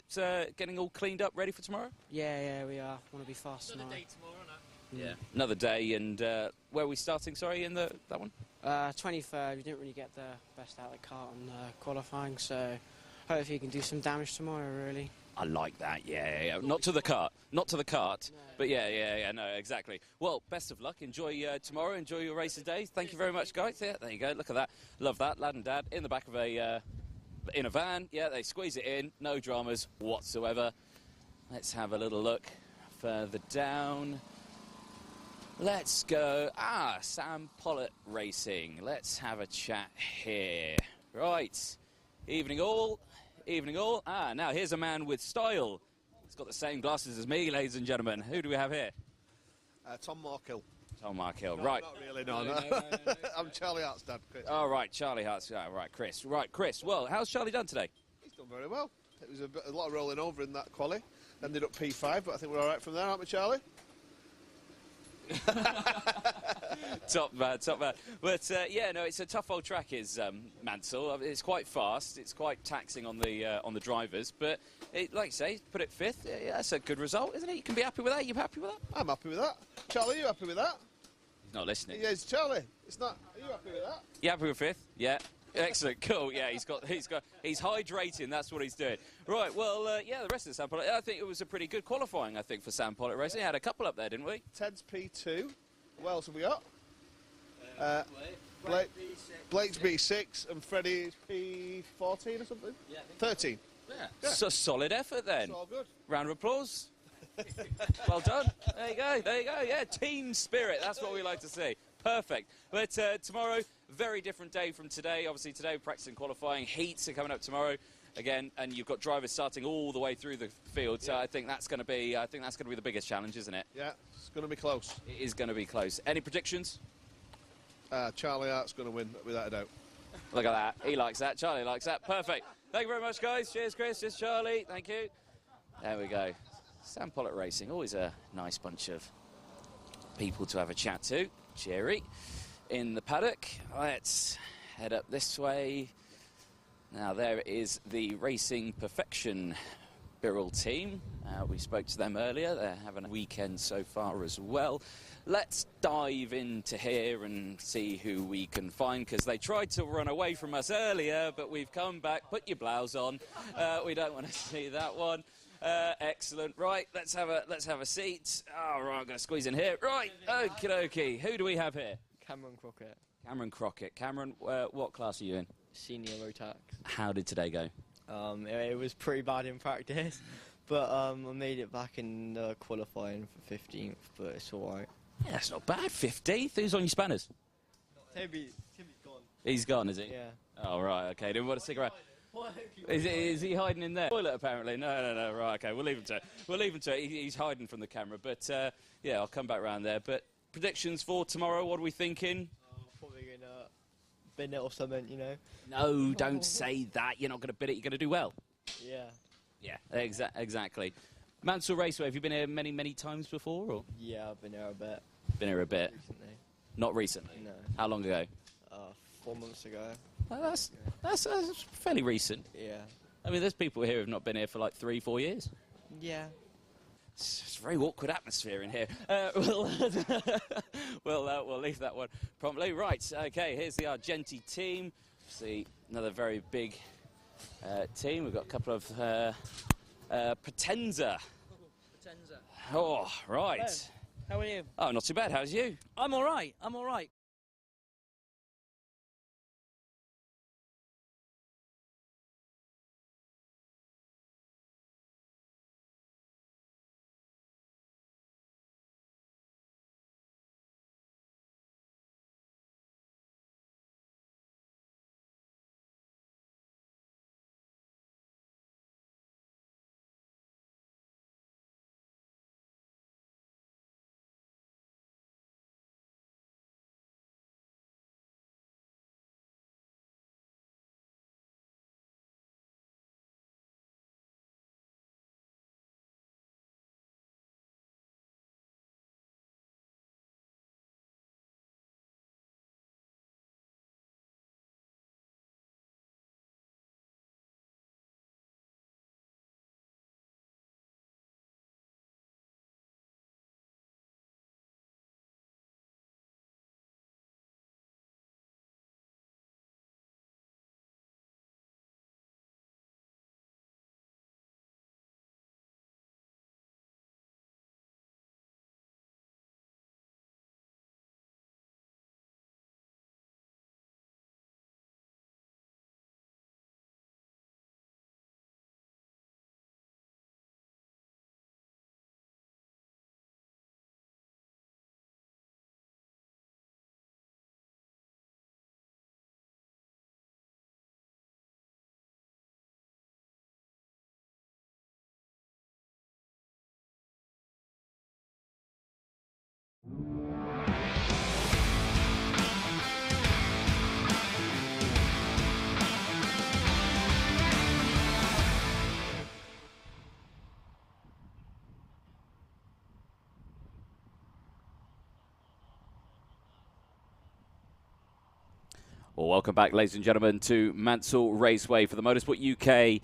all cleaned up, ready for tomorrow? Yeah, we are. Want to be fast tomorrow. Another day tomorrow, isn't it? Yeah. Another day, and where are we starting, sorry, in that one? 23rd. We didn't really get the best out of the kart on qualifying, so hopefully you can do some damage tomorrow, really. I like that, yeah. Not to the cart, but yeah, no, exactly. Well, best of luck. Enjoy tomorrow, enjoy your race today. Thank you very much, guys. Yeah, there you go, look at that. Love that, lad and dad, in the back of in a van. Yeah, they squeeze it in, no dramas whatsoever. Let's have a little look further down. Let's go, Sam Pollitt Racing. Let's have a chat here. Right, evening all. Evening all. Now here's a man with style. He's got the same glasses as me, ladies and gentlemen. Who do we have here? Tom Markhill. Tom Markhill, No, right. Not really, no. I'm Charlie Hart's dad, Chris. Oh, right, Charlie Hart's. Right, Chris. Right, Chris. Well, how's Charlie done today? He's done very well. It was a lot of rolling over in that quali. Ended up P5, but I think we're all right from there, aren't we, Charlie? Top man. But yeah, no, it's a tough old track, is Mansell. It's quite fast. It's quite taxing on the drivers. But like you say, put it fifth. Yeah, that's a good result, isn't it? You can be happy with that. You happy with that? I'm happy with that. Charlie, you happy with that? He's not listening. Yes, Charlie. It's not. Are you happy with that? You happy with fifth? Yeah. Excellent, cool. Yeah, he's hydrating. That's what he's doing. Right. Well, yeah. The rest of the Sam Pollitt, I think it was a pretty good qualifying. I think for Sam Pollitt Racing, had a couple up there, didn't we? Ted's P2. What else have we got? Blake's B6 and Freddie's P14 or something. Yeah. 13. Yeah. It's a solid effort then. It's all good. Round of applause. Well done. There you go. There you go. Yeah, team spirit. That's what we like to see. Perfect. But tomorrow, very different day from today. Obviously, today we're practicing qualifying. Heats are coming up tomorrow again, and you've got drivers starting all the way through the field. So I think that's going to be. The biggest challenge, isn't it? Yeah, it's going to be close. It is going to be close. Any predictions? Charlie Hart's going to win, without a doubt. Look at that. He likes that. Charlie likes that. Perfect. Thank you very much, guys. Cheers, Chris. Cheers, Charlie. Thank you. There we go. Sam Pollitt Racing, always a nice bunch of people to have a chat to. Cheery. In the paddock. Let's head up this way. Now, there is the Racing Perfection Birrell team. We spoke to them earlier. They're having a weekend so far as well. Let's dive into here and see who we can find, because they tried to run away from us earlier, but we've come back. Put your blouse on. We don't want to see that one. Excellent. Right, let's have a seat. Oh, right, I'm going to squeeze in here. Right, okie dokie. Who do we have here? Cameron Crockett. Cameron Crockett. Cameron, what class are you in? Senior Rotax. How did today go? It was pretty bad in practice, but I made it back in qualifying for 15th, but it's all right. Yeah, that's not bad. 15th? Who's on your spanners? Timmy's gone. He's gone, is he? Yeah. Oh, right, okay. Didn't want to stick around. Is he hiding in there? Toilet, apparently. No. Right, okay. We'll leave him to it. He's hiding from the camera. But, yeah, I'll come back round there. But predictions for tomorrow, what are we thinking? Probably going to bin it or something, you know. No, don't say that. You're not going to bin it. You're going to do well. Yeah. Yeah, exactly. Mansell Raceway, have you been here many, many times before? Or? Yeah, I've been here a bit. Been here a bit? Recently. Not recently? No. How long ago? 4 months ago. Well, that's fairly recent. Yeah. I mean, there's people here who've not been here for like 3-4 years. Yeah. It's a very awkward atmosphere in here. We'll leave that one promptly. Right, okay, here's the Argenti team. See, another very big team. We've got a couple of Potenza. Oh, right. Hello. How are you? Oh, not too bad. How's you? I'm all right. Well, welcome back, ladies and gentlemen, to Mansell Raceway for the Motorsport UK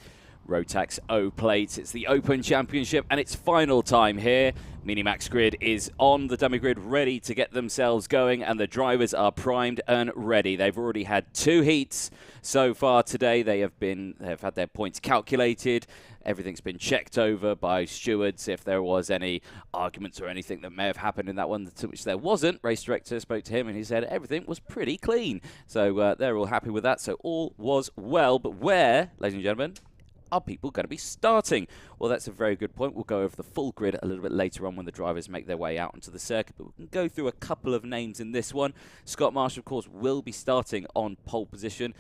Rotax O plate. It's the Open Championship and it's final time here. Minimax Grid is on the dummy grid, ready to get themselves going, and the drivers are primed and ready. They've already had 2 heats so far today. They've had their points calculated. Everything's been checked over by stewards if there was any arguments or anything that may have happened in that one, to which there wasn't. Race director spoke to him and he said everything was pretty clean. So they're all happy with that. So all was well. But where, ladies and gentlemen, are people going to be starting? Well, that's a very good point. We'll go over the full grid a little bit later on when the drivers make their way out onto the circuit, but we can go through a couple of names in this one. Scott Marsh, of course, will be starting on pole position.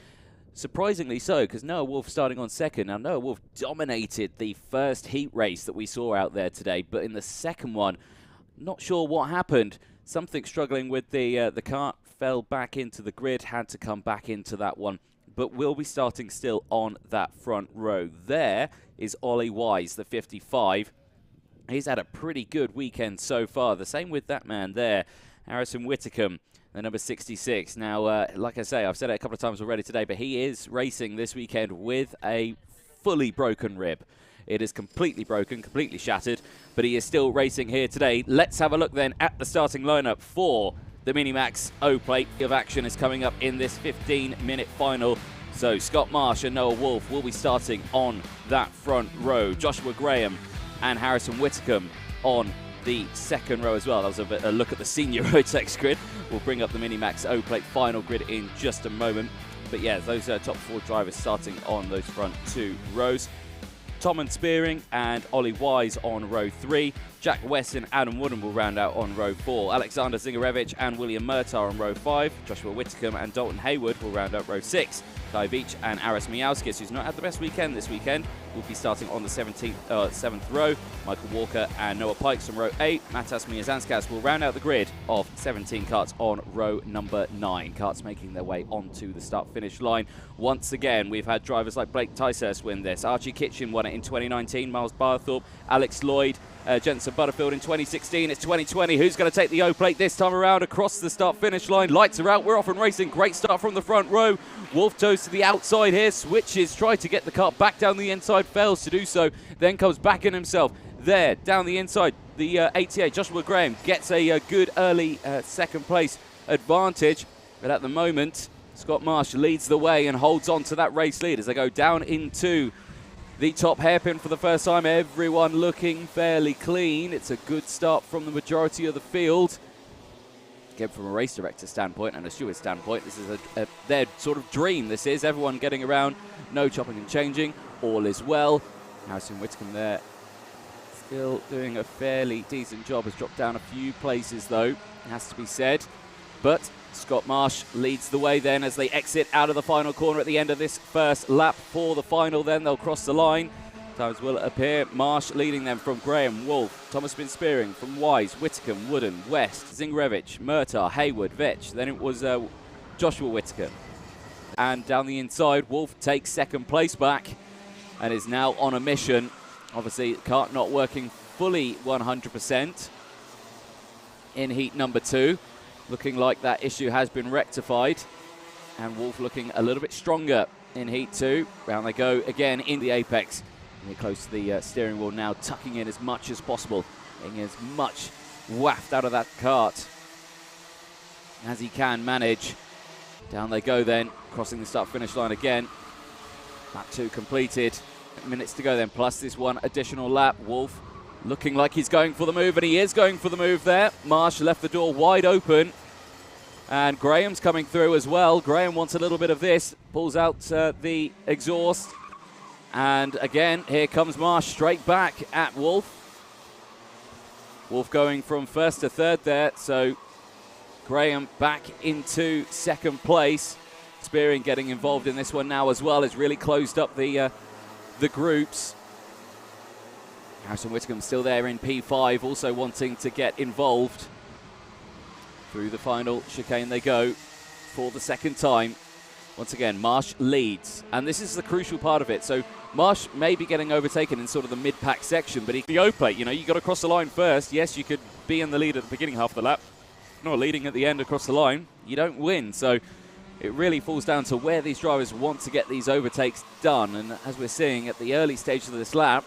Surprisingly so, because Noah Wolff starting on second. Now, Noah Wolff dominated the first heat race that we saw out there today, but in the second one, not sure what happened. Something struggling with the kart, fell back into the grid, had to come back into that one, but will be starting still on that front row. There is Ollie Wise, the 55. He's had a pretty good weekend so far. The same with that man there, Harrison Whitcomb, the number 66. Now, like I say, I've said it a couple of times already today, but he is racing this weekend with a fully broken rib. It is completely broken, completely shattered, but he is still racing here today. Let's have a look then at the starting lineup for the Minimax O-Plate. Of action is coming up in this 15-minute final. So Scott Marsh and Noah Wolff will be starting on that front row. Joshua Graham and Harrison Whitcomb on the second row as well. That was a look at the senior Rotax grid. We'll bring up the Minimax O-Plate final grid in just a moment. But yeah, those top 4 drivers starting on those front 2 rows. Tom and Spearing and Ollie Wise on row 3. Jack West and Adam Wooden will round out on row 4. Alexander Zingarevich and William Murtar on row 5. Joshua Whitcomb and Dalton Hayward will round out row 6. Kai Veach and Aris Miauskis, who's not had the best weekend this weekend, will be starting on the 7th row. Michael Walker and Noah Pikes on row 8. Matas Miazanskas will round out the grid of 17 karts on row number 9. Karts making their way onto the start-finish line. Once again, we've had drivers like Blake Ticehurst win this. Archie Kitchen won it in 2019. Miles Barthorpe, Alex Lloyd, Jensen Butterfield in 2016. It's 2020. Who's going to take the O-Plate this time around across the start-finish line? Lights are out. We're off and racing. Great start from the front row. Wolff toes to the outside here. Switches, tries to get the kart back down the inside. Fails to do so. Then comes back in himself. There, down the inside. The 88, Joshua Graham, gets a good early second place advantage. But at the moment, Scott Marsh leads the way and holds on to that race lead as they go down into the top hairpin for the first time. Everyone looking fairly clean. It's a good start from the majority of the field. Again, from a race director standpoint and a steward standpoint, this is their sort of dream. This is everyone getting around, no chopping and changing. All is well. Harrison Whitcomb there, still doing a fairly decent job. Has dropped down a few places, though, it has to be said. But Scott Marsh leads the way then as they exit out of the final corner at the end of this first lap for the final. Then they'll cross the line. Times will appear. Marsh leading them from Graham, Wolff, Thomas Spearing, from Wise, Whitcomb, Wooden, West, Zingarevich, Murtar, Hayward, Vetch. Then it was Joshua Whitcomb. And down the inside, Wolff takes second place back and is now on a mission. Obviously, kart not working fully 100% in heat number 2. Looking like that issue has been rectified. And Wolff looking a little bit stronger in heat 2. Round they go again in the apex. Get close to the steering wheel now, tucking in as much as possible, getting as much waft out of that kart as he can manage. Down they go then, crossing the start-finish line again. Lap 2 completed. Minutes to go then, plus this one additional lap. Wolff looking like he's going for the move, and he is going for the move there. Marsh left the door wide open, and Graham's coming through as well. Graham wants a little bit of this, pulls out the exhaust. And again, here comes Marsh straight back at Wolff. Wolff going from first to third there, so Graham back into second place. Spearing getting involved in this one now as well. Has really closed up the groups. Harrison Whitcomb still there in P5, also wanting to get involved. Through the final chicane they go for the second time. Once again, Marsh leads, and this is the crucial part of it. So Marsh may be getting overtaken in sort of the mid-pack section, but the O-Plate, you know, you got to cross the line first. Yes, you could be in the lead at the beginning half of the lap. Not leading at the end across the line, you don't win. So it really falls down to where these drivers want to get these overtakes done. And as we're seeing at the early stages of this lap,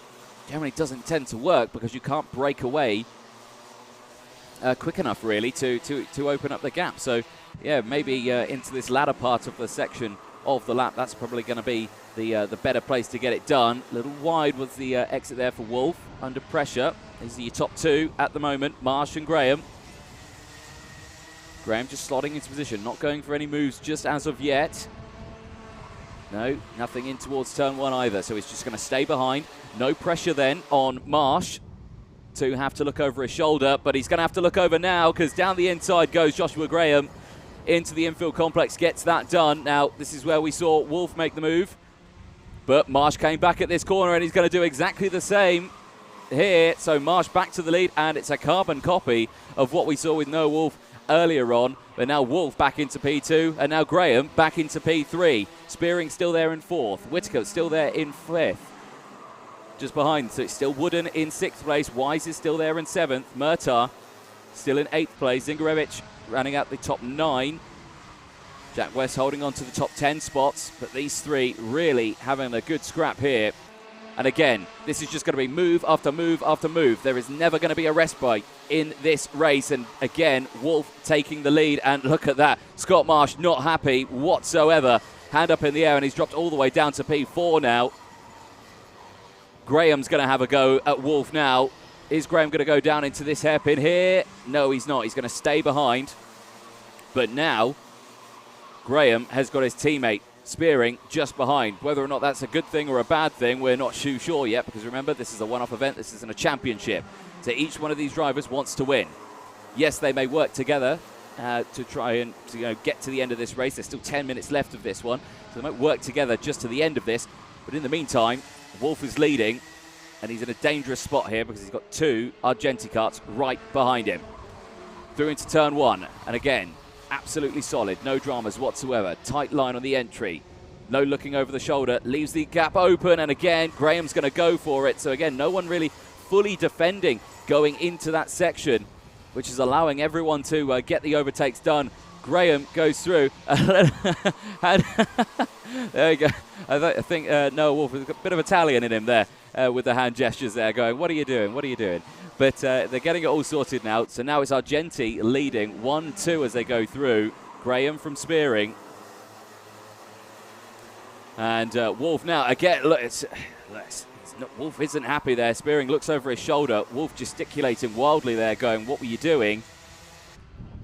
generally doesn't tend to work because you can't break away quick enough, really, to open up the gap. So, yeah, maybe into this latter part of the section of the lap, that's probably going to be the better place to get it done. A little wide was the exit there for Wolf, under pressure. These are your top two at the moment, Marsh and Graham. Graham just slotting into position, not going for any moves just as of yet. No, nothing in towards turn one either, so he's just going to stay behind. No pressure then on Marsh to have to look over his shoulder, but he's going to have to look over now because down the inside goes Joshua Graham into the infield complex, gets that done. Now, this is where we saw Wolf make the move, but Marsh came back at this corner and he's going to do exactly the same here. So Marsh back to the lead, and it's a carbon copy of what we saw with Noah Wolf earlier on, but now Wolf back into P2, and now Graham back into P3. Spearing still there in 4th. Whitaker still there in 5th. Just behind, so it's still Wooden in 6th place. Wise is still there in 7th. Murtagh still in 8th place. Zingarevich running out the top 9. Jack West holding on to the top 10 spots, but these three really having a good scrap here. And again, this is just going to be move after move after move. There is never going to be a respite in this race. And again, Wolf taking the lead. And look at that. Scott Marsh not happy whatsoever. Hand up in the air, and he's dropped all the way down to P4 now. Graham's going to have a go at Wolf now. Is Graham going to go down into this hairpin here? No, he's not. He's going to stay behind. But now, Graham has got his teammate Spearing just behind. Whether or not that's a good thing or a bad thing, we're not too sure yet, because remember, this is a one-off event. This isn't a championship. So each one of these drivers wants to win. Yes, they may work together to try and get to the end of this race. There's still 10 minutes left of this one, so they might work together just to the end of this. But in the meantime, Wolf is leading, and he's in a dangerous spot here because he's got 2 Argenti karts right behind him. Through into turn 1, and again, absolutely solid, no dramas whatsoever. Tight line on the entry. No looking over the shoulder, leaves the gap open, and again, Graham's going to go for it. So again, no one really fully defending going into that section, which is allowing everyone to get the overtakes done. Graham goes through. And there we go. I think Noah Wolf has got a bit of Italian in him there with the hand gestures there, going, what are you doing? What are you doing? But they're getting it all sorted now. So now it's Argenti leading 1-2 as they go through. Graham from Spearing. And Wolf now, again, look, Wolf isn't happy there. Spearing looks over his shoulder. Wolf gesticulating wildly there, going, what were you doing?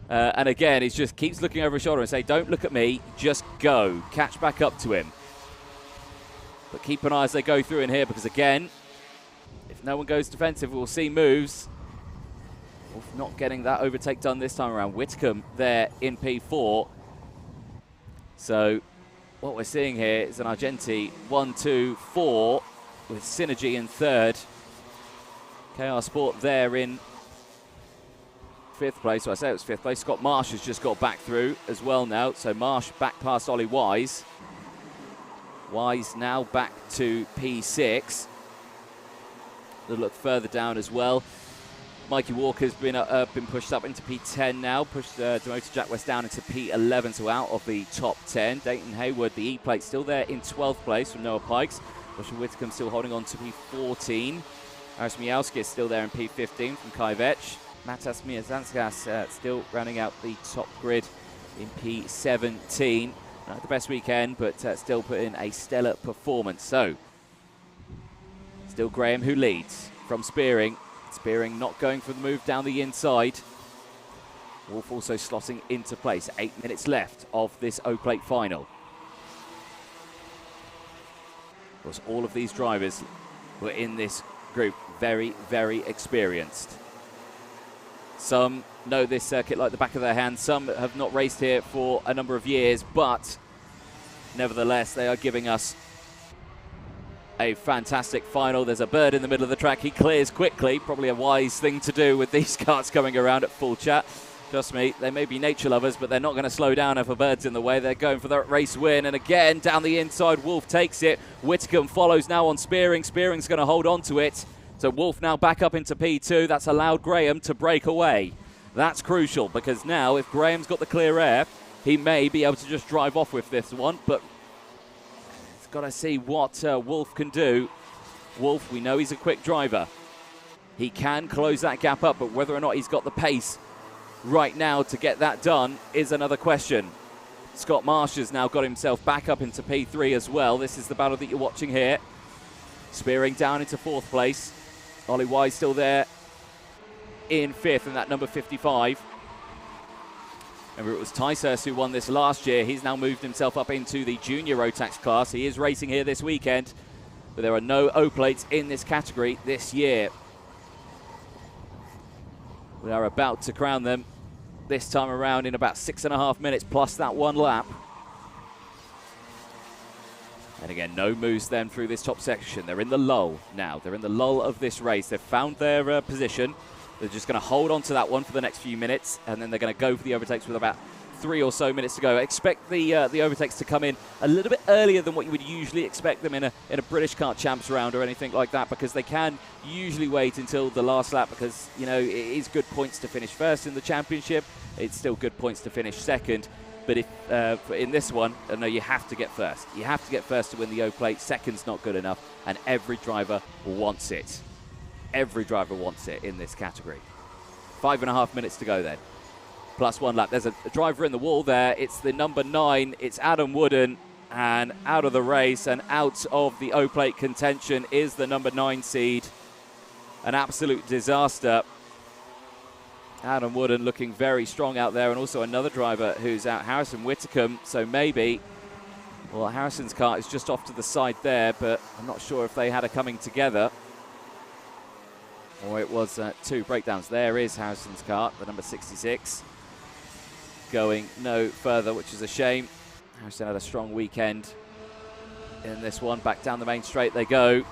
And again, he just keeps looking over his shoulder and say, don't look at me, just go. Catch back up to him. But keep an eye as they go through in here, because again, if no one goes defensive, we'll see moves. Wolf not getting that overtake done this time around. Whitcomb there in P4. So what we're seeing here is an Argenti 1-2-4 with Synergy in 3rd. KR Sport there in 5th place. So I say it was 5th place. Scott Marsh has just got back through as well now. So Marsh back past Ollie Wise. Wise now back to P6. A look further down as well. Mikey Walker's been pushed up into P10 now. Pushed demoted Jack West down into P11, so out of the top 10. Dayton Hayward, the E-plate, still there in 12th place from Noah Pikes. Joshua Whitcomb still holding on to P14. Aris Mijalski is still there in P15 from Kai Vetch. Matas Miazanskas still rounding out the top grid in P17. Not the best weekend, but still put in a stellar performance. So, still Graham who leads from Spearing. Spearing not going for the move down the inside. Wolf also slotting into place. 8 minutes left of this O-Plate final. Of course, all of these drivers were in this group very, very experienced. Some know this circuit like the back of their hand. Some have not raced here for a number of years, but nevertheless, they are giving us a fantastic final. There's a bird in the middle of the track. He clears quickly. Probably a wise thing to do with these karts coming around at full chat. Trust me, they may be nature lovers, but they're not going to slow down if a bird's in the way. They're going for that race win. And again, down the inside, Wolf takes it. Whitcomb follows now on Spearing. Spearing's going to hold on to it. So Wolf now back up into P2. That's allowed Graham to break away. That's crucial, because now if Graham's got the clear air, he may be able to just drive off with this one, but he's got to see what Wolf can do. Wolf, we know he's a quick driver. He can close that gap up, but whether or not he's got the pace right now to get that done is another question. Scott Marsh has now got himself back up into P3 as well. This is the battle that you're watching here. Spearing down into 4th place. Ollie Wise still there in 5th, and that number 55. Remember, it was Ticehurst who won this last year. He's now moved himself up into the junior Rotax class. He is racing here this weekend, but there are no O plates in this category this year. We are about to crown them this time around in about 6.5 minutes plus that one lap. And again, no moves then through this top section. They're in the lull now. They're in the lull of this race. They've found their position. They're just going to hold on to that one for the next few minutes, and then they're going to go for the overtakes with about 3 or so minutes to go. I expect the overtakes to come in a little bit earlier than what you would usually expect them in a British Kart Champs round or anything like that, because they can usually wait until the last lap, because, you know, it is good points to finish first in the championship. It's still good points to finish second. But if in this one, no, you have to get first. You have to get first to win the O plate. Second's not good enough, and every driver wants it. Every driver wants it in this category. 5.5 minutes to go then. Plus one lap. There's a driver in the wall there. It's the number 9. It's Adam Wooden. And out of the race and out of the O plate contention is the number 9 seed. An absolute disaster. Adam Wooden looking very strong out there, and also another driver who's out, Harrison Whitcomb. So maybe, well, Harrison's kart is just off to the side there, but I'm not sure if they had a coming together, or it was 2 breakdowns. There is Harrison's kart, the number 66, going no further, which is a shame. Harrison had a strong weekend in this one. Back down the main straight they go.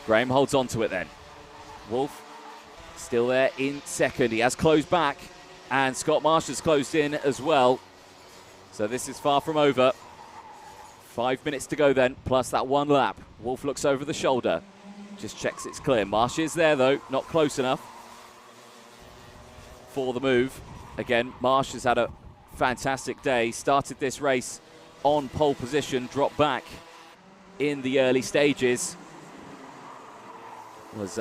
Graham holds on to it then. Wolf still there in second. He has closed back, and Scott Marsh has closed in as well. So this is far from over. 5 minutes to go then, plus that one lap. Wolf looks over the shoulder, just checks it's clear. Marsh is there though, not close enough for the move. Again, Marsh has had a fantastic day. Started this race on pole position, dropped back in the early stages. Was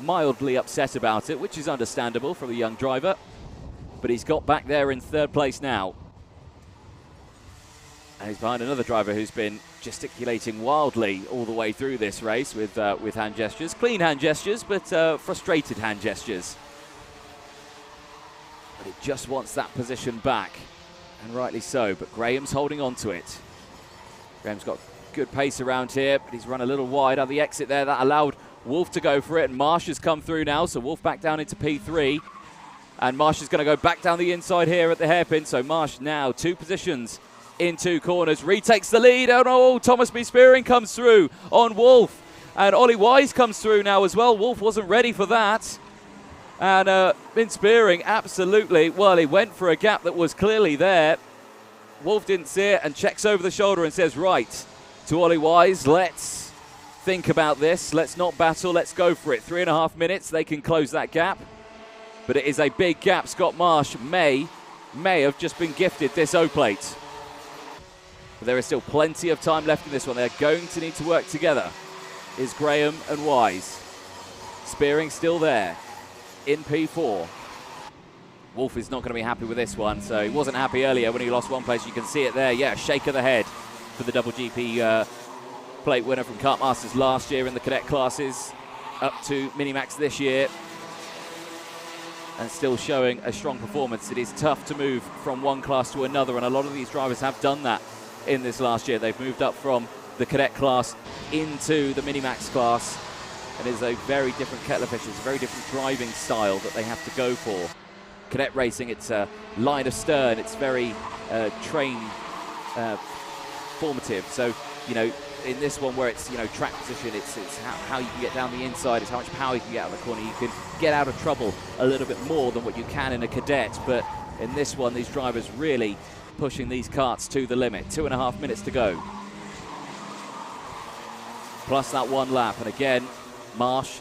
mildly upset about it, which is understandable from a young driver, but he's got back there in 3rd place now, and he's behind another driver who's been gesticulating wildly all the way through this race with hand gestures, clean hand gestures, but frustrated hand gestures. But it just wants that position back, and rightly so. But Graham's holding on to it. Graham's got good pace around here, but he's run a little wide on the exit there. That allowed Wolf to go for it, and Marsh has come through now, so Wolf back down into P3. And Marsh is going to go back down the inside here at the hairpin, so Marsh now 2 positions in 2 corners, retakes the lead. Oh no, Thomas B. Spearing comes through on Wolf, and Ollie Wise comes through now as well. Wolf wasn't ready for that. And in Spearing, absolutely, well, he went for a gap that was clearly there. Wolf didn't see it and checks over the shoulder and says, right, to Ollie Wise, let's think about this. Let's not battle. Let's go for it. 3.5 minutes. They can close that gap. But it is a big gap. Scott Marsh may have just been gifted this O plate. But there is still plenty of time left in this one. They're going to need to work together. Is Graham and Wise. Spearing still there in P4. Wolf is not going to be happy with this one. So he wasn't happy earlier when he lost one place. You can see it there. Yeah, shake of the head for the double GP plate winner from Kart Masters last year in the cadet classes, up to Minimax this year, and still showing a strong performance. It is tough to move from one class to another, and a lot of these drivers have done that in this last year. They've moved up from the cadet class into the Minimax class, and it is a very different kettle of fish. It's a very different driving style that they have to go for. Cadet racing, it's a line of stern, it's very train formative. So, you know, in this one where it's, you know, track position, it's how you can get down the inside, it's how much power you can get out of the corner. You can get out of trouble a little bit more than what you can in a cadet, but in this one, these drivers really pushing these karts to the limit. 2.5 minutes to go. Plus that one lap, and again, Marsh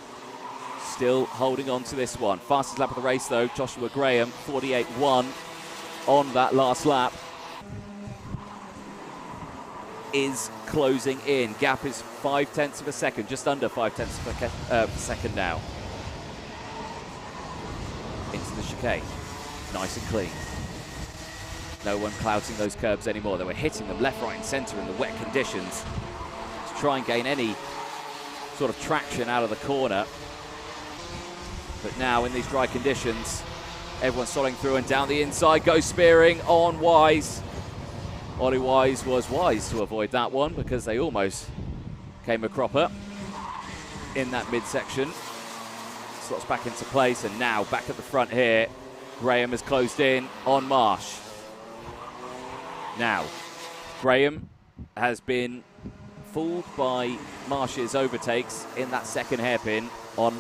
still holding on to this one. Fastest lap of the race though, Joshua Graham, 48.1. on that last lap is closing in. Gap is 0.5 of a second, just under 0.5 of a second now. Into the chicane, nice and clean. No one clouting those curbs anymore. They were hitting them left, right and centre in the wet conditions to try and gain any sort of traction out of the corner. But now in these dry conditions, everyone's sliding through and down the inside goes Spearing on Wise. Ollie Wise was wise to avoid that one because they almost came a cropper in that midsection. Slots back into place, and now back at the front here, Graham has closed in on Marsh. Now, Graham has been fooled by Marsh's overtakes in that second hairpin on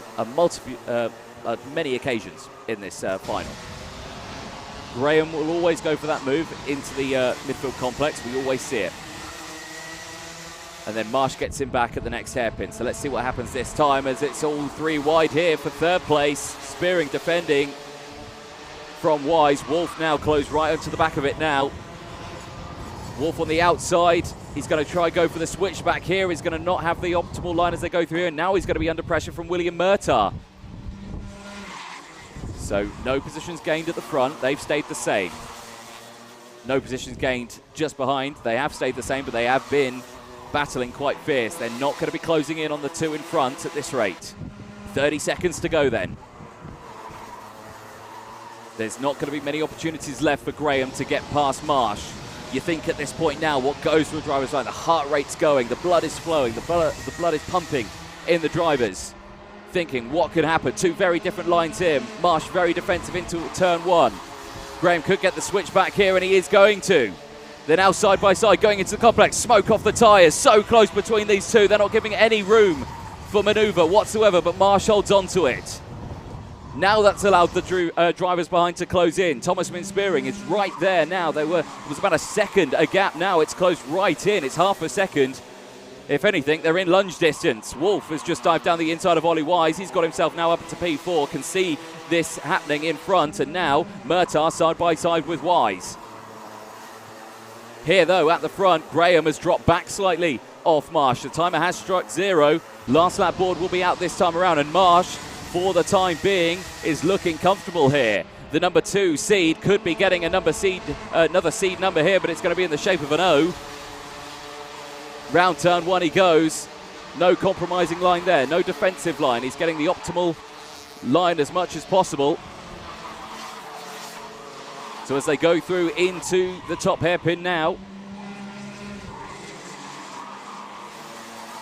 many occasions in this final. Graham will always go for that move into the midfield complex. We always see it. And then Marsh gets him back at the next hairpin. So let's see what happens this time as it's all three wide here for third place. Spearing defending from Wise. Wolf now closed right onto the back of it now. Wolf on the outside. He's going to try go for the switch back here. He's going to not have the optimal line as they go through here. And now he's going to be under pressure from William Murtaugh. So no positions gained at the front. They've stayed the same. No positions gained just behind. They have stayed the same, but they have been battling quite fierce. They're not going to be closing in on the two in front at this rate. 30 seconds to go then. There's not going to be many opportunities left for Graham to get past Marsh. You think at this point now, what goes through a driver's line? The heart rate's going, the blood is flowing, the blood is pumping in the drivers. Thinking what could happen. Two very different lines here. Marsh very defensive into turn one. Graham could get the switch back here, and he is going to. They're now side by side going into the complex. Smoke off the tyres. So close between these two. They're not giving any room for manoeuvre whatsoever, but Marsh holds on to it. Now that's allowed the drivers behind to close in. Thomas Spearing is right there now. It was about a second a gap. Now it's closed right in. It's half a second. If anything, they're in lunge distance. Wolf has just dived down the inside of Ollie Wise. He's got himself now up to P4. Can see this happening in front. And now Murtaugh side by side with Wise. Here, though, at the front, Graham has dropped back slightly off Marsh. The timer has struck 0. Last lap board will be out this time around. And Marsh, for the time being, is looking comfortable here. The number 2 seed could be getting another seed number here, but it's going to be in the shape of an O. Round turn 1 he goes. No compromising line there. No defensive line. He's getting the optimal line as much as possible. So as they go through into the top hairpin now.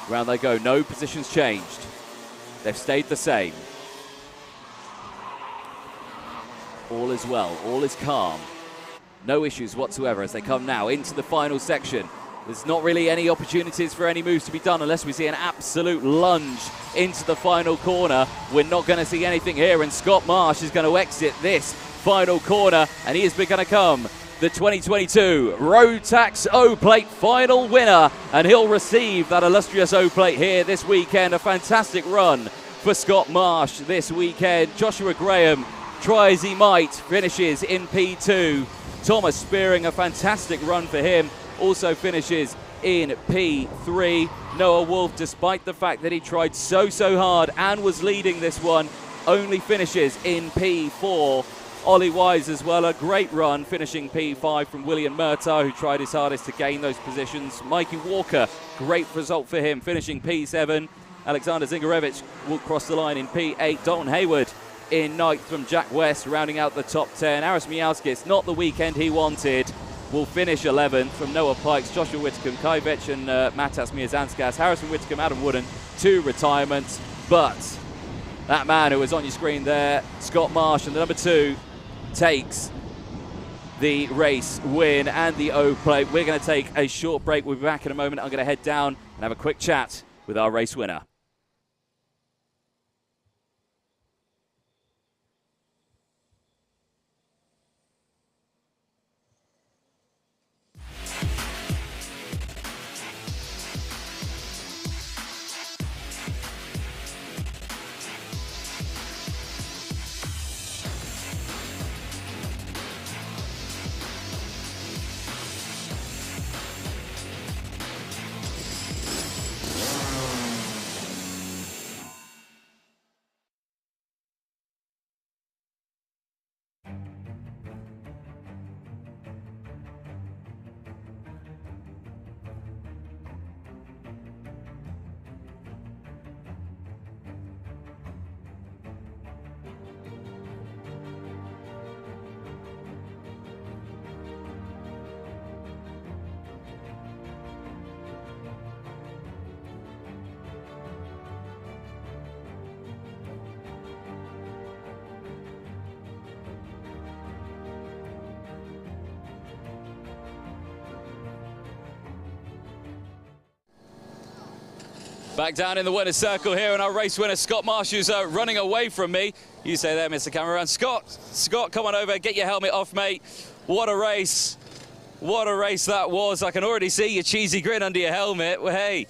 Round they go. No positions changed. They've stayed the same. All is well. All is calm. No issues whatsoever as they come now into the final section. There's not really any opportunities for any moves to be done unless we see an absolute lunge into the final corner. We're not going to see anything here, and Scott Marsh is going to exit this final corner, and he is going to come the 2022 Rotax O-Plate final winner, and he'll receive that illustrious O-Plate here this weekend. A fantastic run for Scott Marsh this weekend. Joshua Graham, try as he might, finishes in P2. Thomas Spearing, a fantastic run for him, also finishes in P3. Noah Wolf, despite the fact that he tried so hard and was leading this one, only finishes in P4. Ollie Wise as well, a great run, finishing P5 from William Murtaugh, who tried his hardest to gain those positions. Mikey Walker, great result for him, finishing P7. Alexander Zingarevich will cross the line in P8. Dalton Hayward in 9th from Jack West, rounding out the top 10. Aris Miauskis, not the weekend he wanted, will finish 11th from Noah Pikes, Joshua Whitcomb, Kai Vetch and Matas Miazanskas. Harrison Whitcomb, Adam Wooden, 2 retirements. But that man who was on your screen there, Scott Marsh, and the number 2, takes the race win and the O-Plate. We're going to take a short break. We'll be back in a moment. I'm going to head down and have a quick chat with our race winner. Back down in the winner's circle here, and our race winner, Scott Marsh, who's running away from me. You say there, Mr. Cameraman. Scott, come on over, get your helmet off, mate. What a race. What a race that was. I can already see your cheesy grin under your helmet. Well, hey.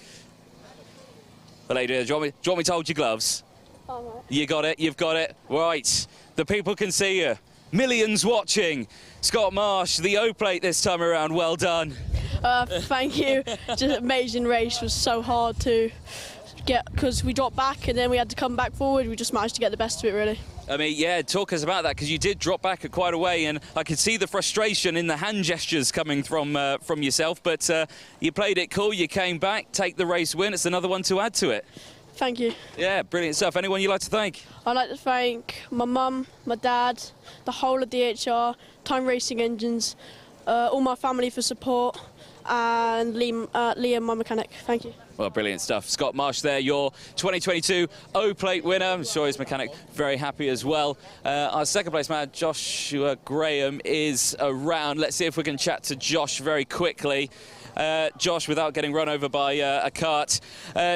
Well, lady, do you want me to hold your gloves? All right. You got it, you've got it. Right, the people can see you. Millions watching. Scott Marsh, the O-plate this time around, well done. Thank you. Just an amazing race. Was so hard to get because we dropped back and then we had to come back forward. We just managed to get the best of it, really. I mean, yeah, talk us about that, because you did drop back at quite a way, and I could see the frustration in the hand gestures coming from yourself, but you played it cool, you came back, take the race win. It's another one to add to it. Thank you. Yeah, brilliant stuff. Anyone you'd like to thank? I'd like to thank my mum, my dad, the whole of DHR, Time Racing Engines, all my family for support, and Liam, my mechanic. Thank you. Well, brilliant stuff. Scott Marsh there, your 2022 O-plate winner. I'm sure his mechanic very happy as well. Our second place man, Joshua Graham, is around. Let's see if we can chat to Josh very quickly. Josh, without getting run over by a cart,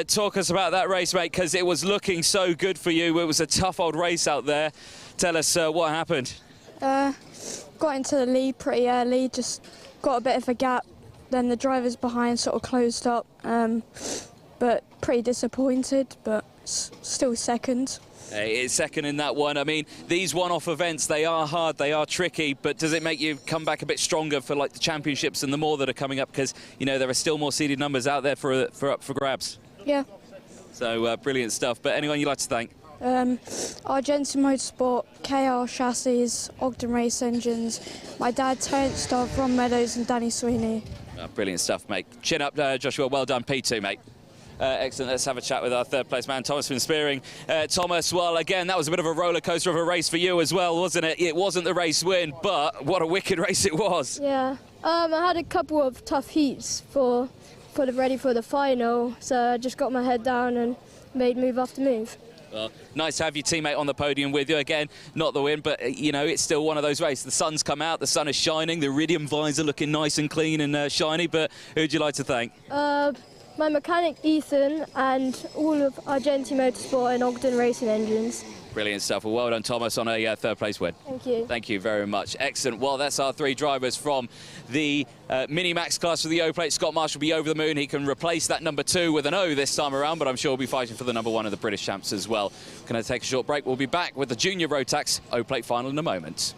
talk us about that race, mate, because it was looking so good for you. It was a tough old race out there. Tell us what happened. Got into the lead pretty early, just got a bit of a gap. Then the drivers behind sort of closed up, but pretty disappointed, but still second. It's second in that one. I mean, these one-off events, they are hard, they are tricky, but does it make you come back a bit stronger for like the championships and the more that are coming up? Because, you know, there are still more seeded numbers out there for grabs. Yeah. So brilliant stuff. But anyone you'd like to thank? Argentina Motorsport, KR Chassis, Ogden Race Engines, my dad, Terence Starr, Ron Meadows and Danny Sweeney. Brilliant stuff, mate. Chin up, Joshua. Well done, P2, mate. Excellent. Let's have a chat with our third place man, Thomas Van Spearing. Thomas, well, again, that was a bit of a roller coaster of a race for you as well, wasn't it? It wasn't the race win, but what a wicked race it was. Yeah. I had a couple of tough heats ready for the final, so I just got my head down and made move after move. Well, nice to have your teammate on the podium with you. Again, not the win, but, you know, it's still one of those races. The sun's come out, the sun is shining, the iridium visor looking nice and clean and shiny, but who'd you like to thank? My mechanic, Ethan, and all of Argentina Motorsport and Ogden Racing Engines. Brilliant stuff. Well, well done, Thomas, on a third place win. Thank you. Thank you very much. Excellent. Well, that's our three drivers from the Mini-Max class for the O-plate. Scott Marsh will be over the moon. He can replace that number 2 with an O this time around, but I'm sure he'll be fighting for the number 1 of the British champs as well. Going to take a short break. We'll be back with the Junior Rotax O-plate final in a moment.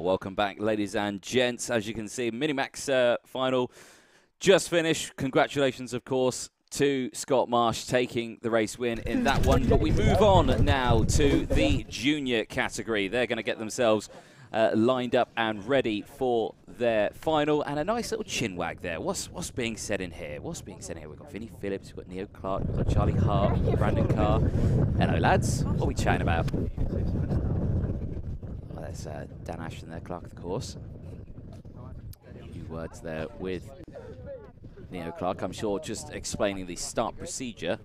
Welcome back, ladies and gents. As you can see, Minimax final just finished. Congratulations, of course, to Scott Marsh taking the race win in that one. But we move on now to the junior category. They're going to get themselves lined up and ready for their final. And a nice little chin wag there. What's being said in here? What's being said in here? We've got Vinnie Phillips, we've got Neo Clark, we've got Charlie Hart, Brandon Carr. Hello, lads. What are we chatting about? Well, there's Dan Ashton there, Clark, of course. A few words there with Neo Clark, I'm sure, just explaining the start procedure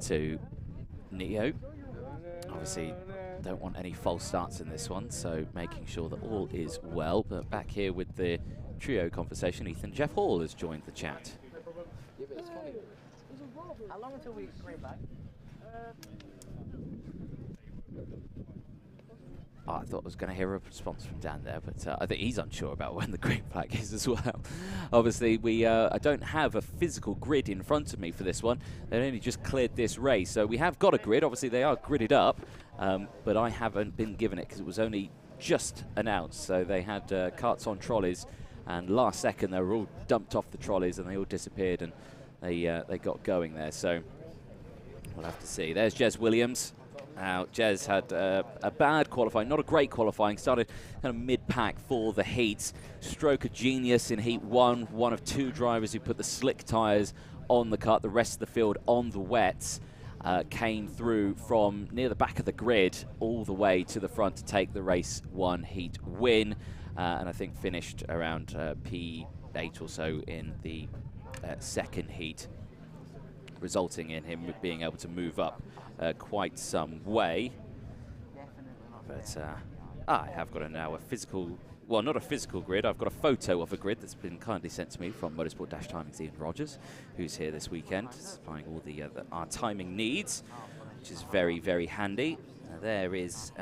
to Neo. Obviously, don't want any false starts in this one, so making sure that all is well. But back here with the trio conversation, Ethan Jeff Hall has joined the chat. How long until we bring back? Oh, I thought I was going to hear a response from Dan there, but I think he's unsure about when the green flag is as well. Obviously, I don't have a physical grid in front of me for this one. They only just cleared this race, so we have got a grid. Obviously, they are gridded up, but I haven't been given it because it was only just announced. So they had carts on trolleys, and last second they were all dumped off the trolleys and they all disappeared, and they got going there. So we'll have to see. There's Jez Williams. Now, Jez had a bad qualifying, not a great qualifying, started kind of mid-pack for the heats. Stroke of genius in Heat 1, one of two drivers who put the slick tyres on the kart, the rest of the field on the wets. Came through from near the back of the grid all the way to the front to take the race 1 heat win, and I think finished around P8 or so in the second heat, resulting in him being able to move up quite some way. But I have got now a physical, well, not a physical grid, I've got a photo of a grid that's been kindly sent to me from Motorsport-Timing's Ian Rogers, who's here this weekend, supplying all our timing needs, which is very, very handy. There is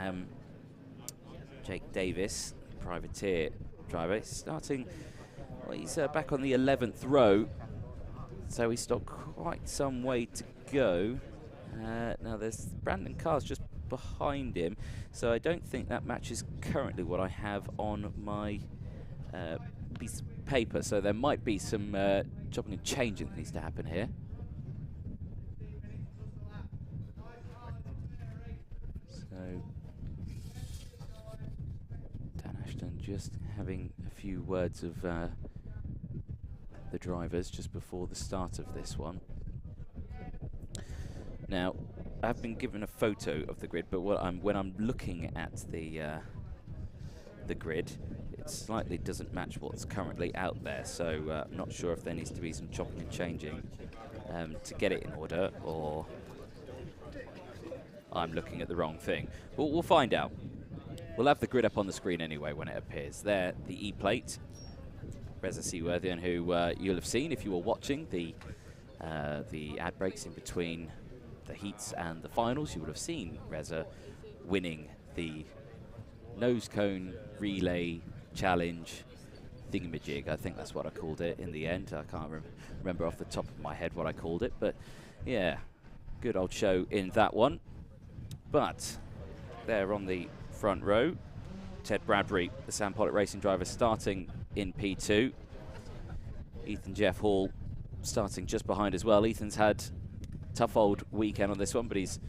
Jake Davis, privateer driver. He's starting, well, he's back on the 11th row, so he's still quite some way to go. Now there's Brandon Carr's just behind him, so I don't think that matches currently what I have on my piece of paper, so there might be some chopping and changing that needs to happen here. So Dan Ashton just having a few words of the drivers just before the start of this one. Now, I've been given a photo of the grid, but when I'm looking at the grid, it slightly doesn't match what's currently out there. So I'm not sure if there needs to be some chopping and changing to get it in order, or I'm looking at the wrong thing. But we'll find out. We'll have the grid up on the screen anyway when it appears. There, the E-plate. Reza Seaworthy, and who you'll have seen if you were watching the ad breaks in between the heats and the finals. You would have seen Reza winning the nose cone relay challenge thingamajig. I think that's what I called it in the end. I can't remember off the top of my head what I called it, but yeah, good old show in that one. But there on the front row, Ted Bradbury, the Sam Pollock Racing driver, starting in P2. Ethan Jeff Hall starting just behind as well. Ethan's had a tough old weekend on this one, but he's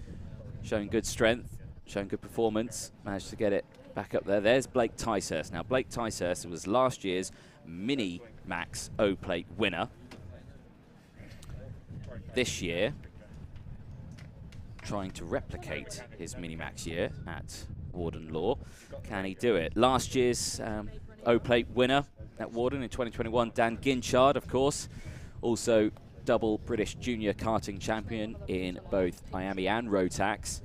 showing good strength, showing good performance, managed to get it back up there. There's Blake Ticehurst. Now, Blake Ticehurst was last year's Mini Max O-Plate winner. This year, trying to replicate his Mini Max year at Warden Law. Can he do it? Last year's O-Plate winner at Warden in 2021, Dan Ginchard, of course. Also double British junior karting champion in both Miami and Rotax.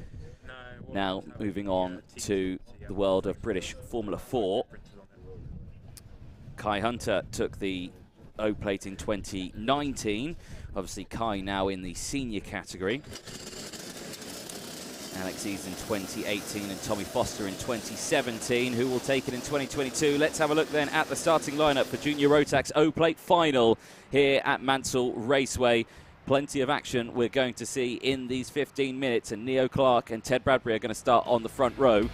Now moving on to the world of British Formula 4. Kai Hunter took the O-Plate in 2019. Obviously Kai now in the senior category. Alex Eads in 2018 and Tommy Foster in 2017. Who will take it in 2022? Let's have a look then at the starting lineup for Junior Rotax O-Plate final here at Mansell Raceway. Plenty of action we're going to see in these 15 minutes, and Neo Clark and Ted Bradbury are going to start on the front row.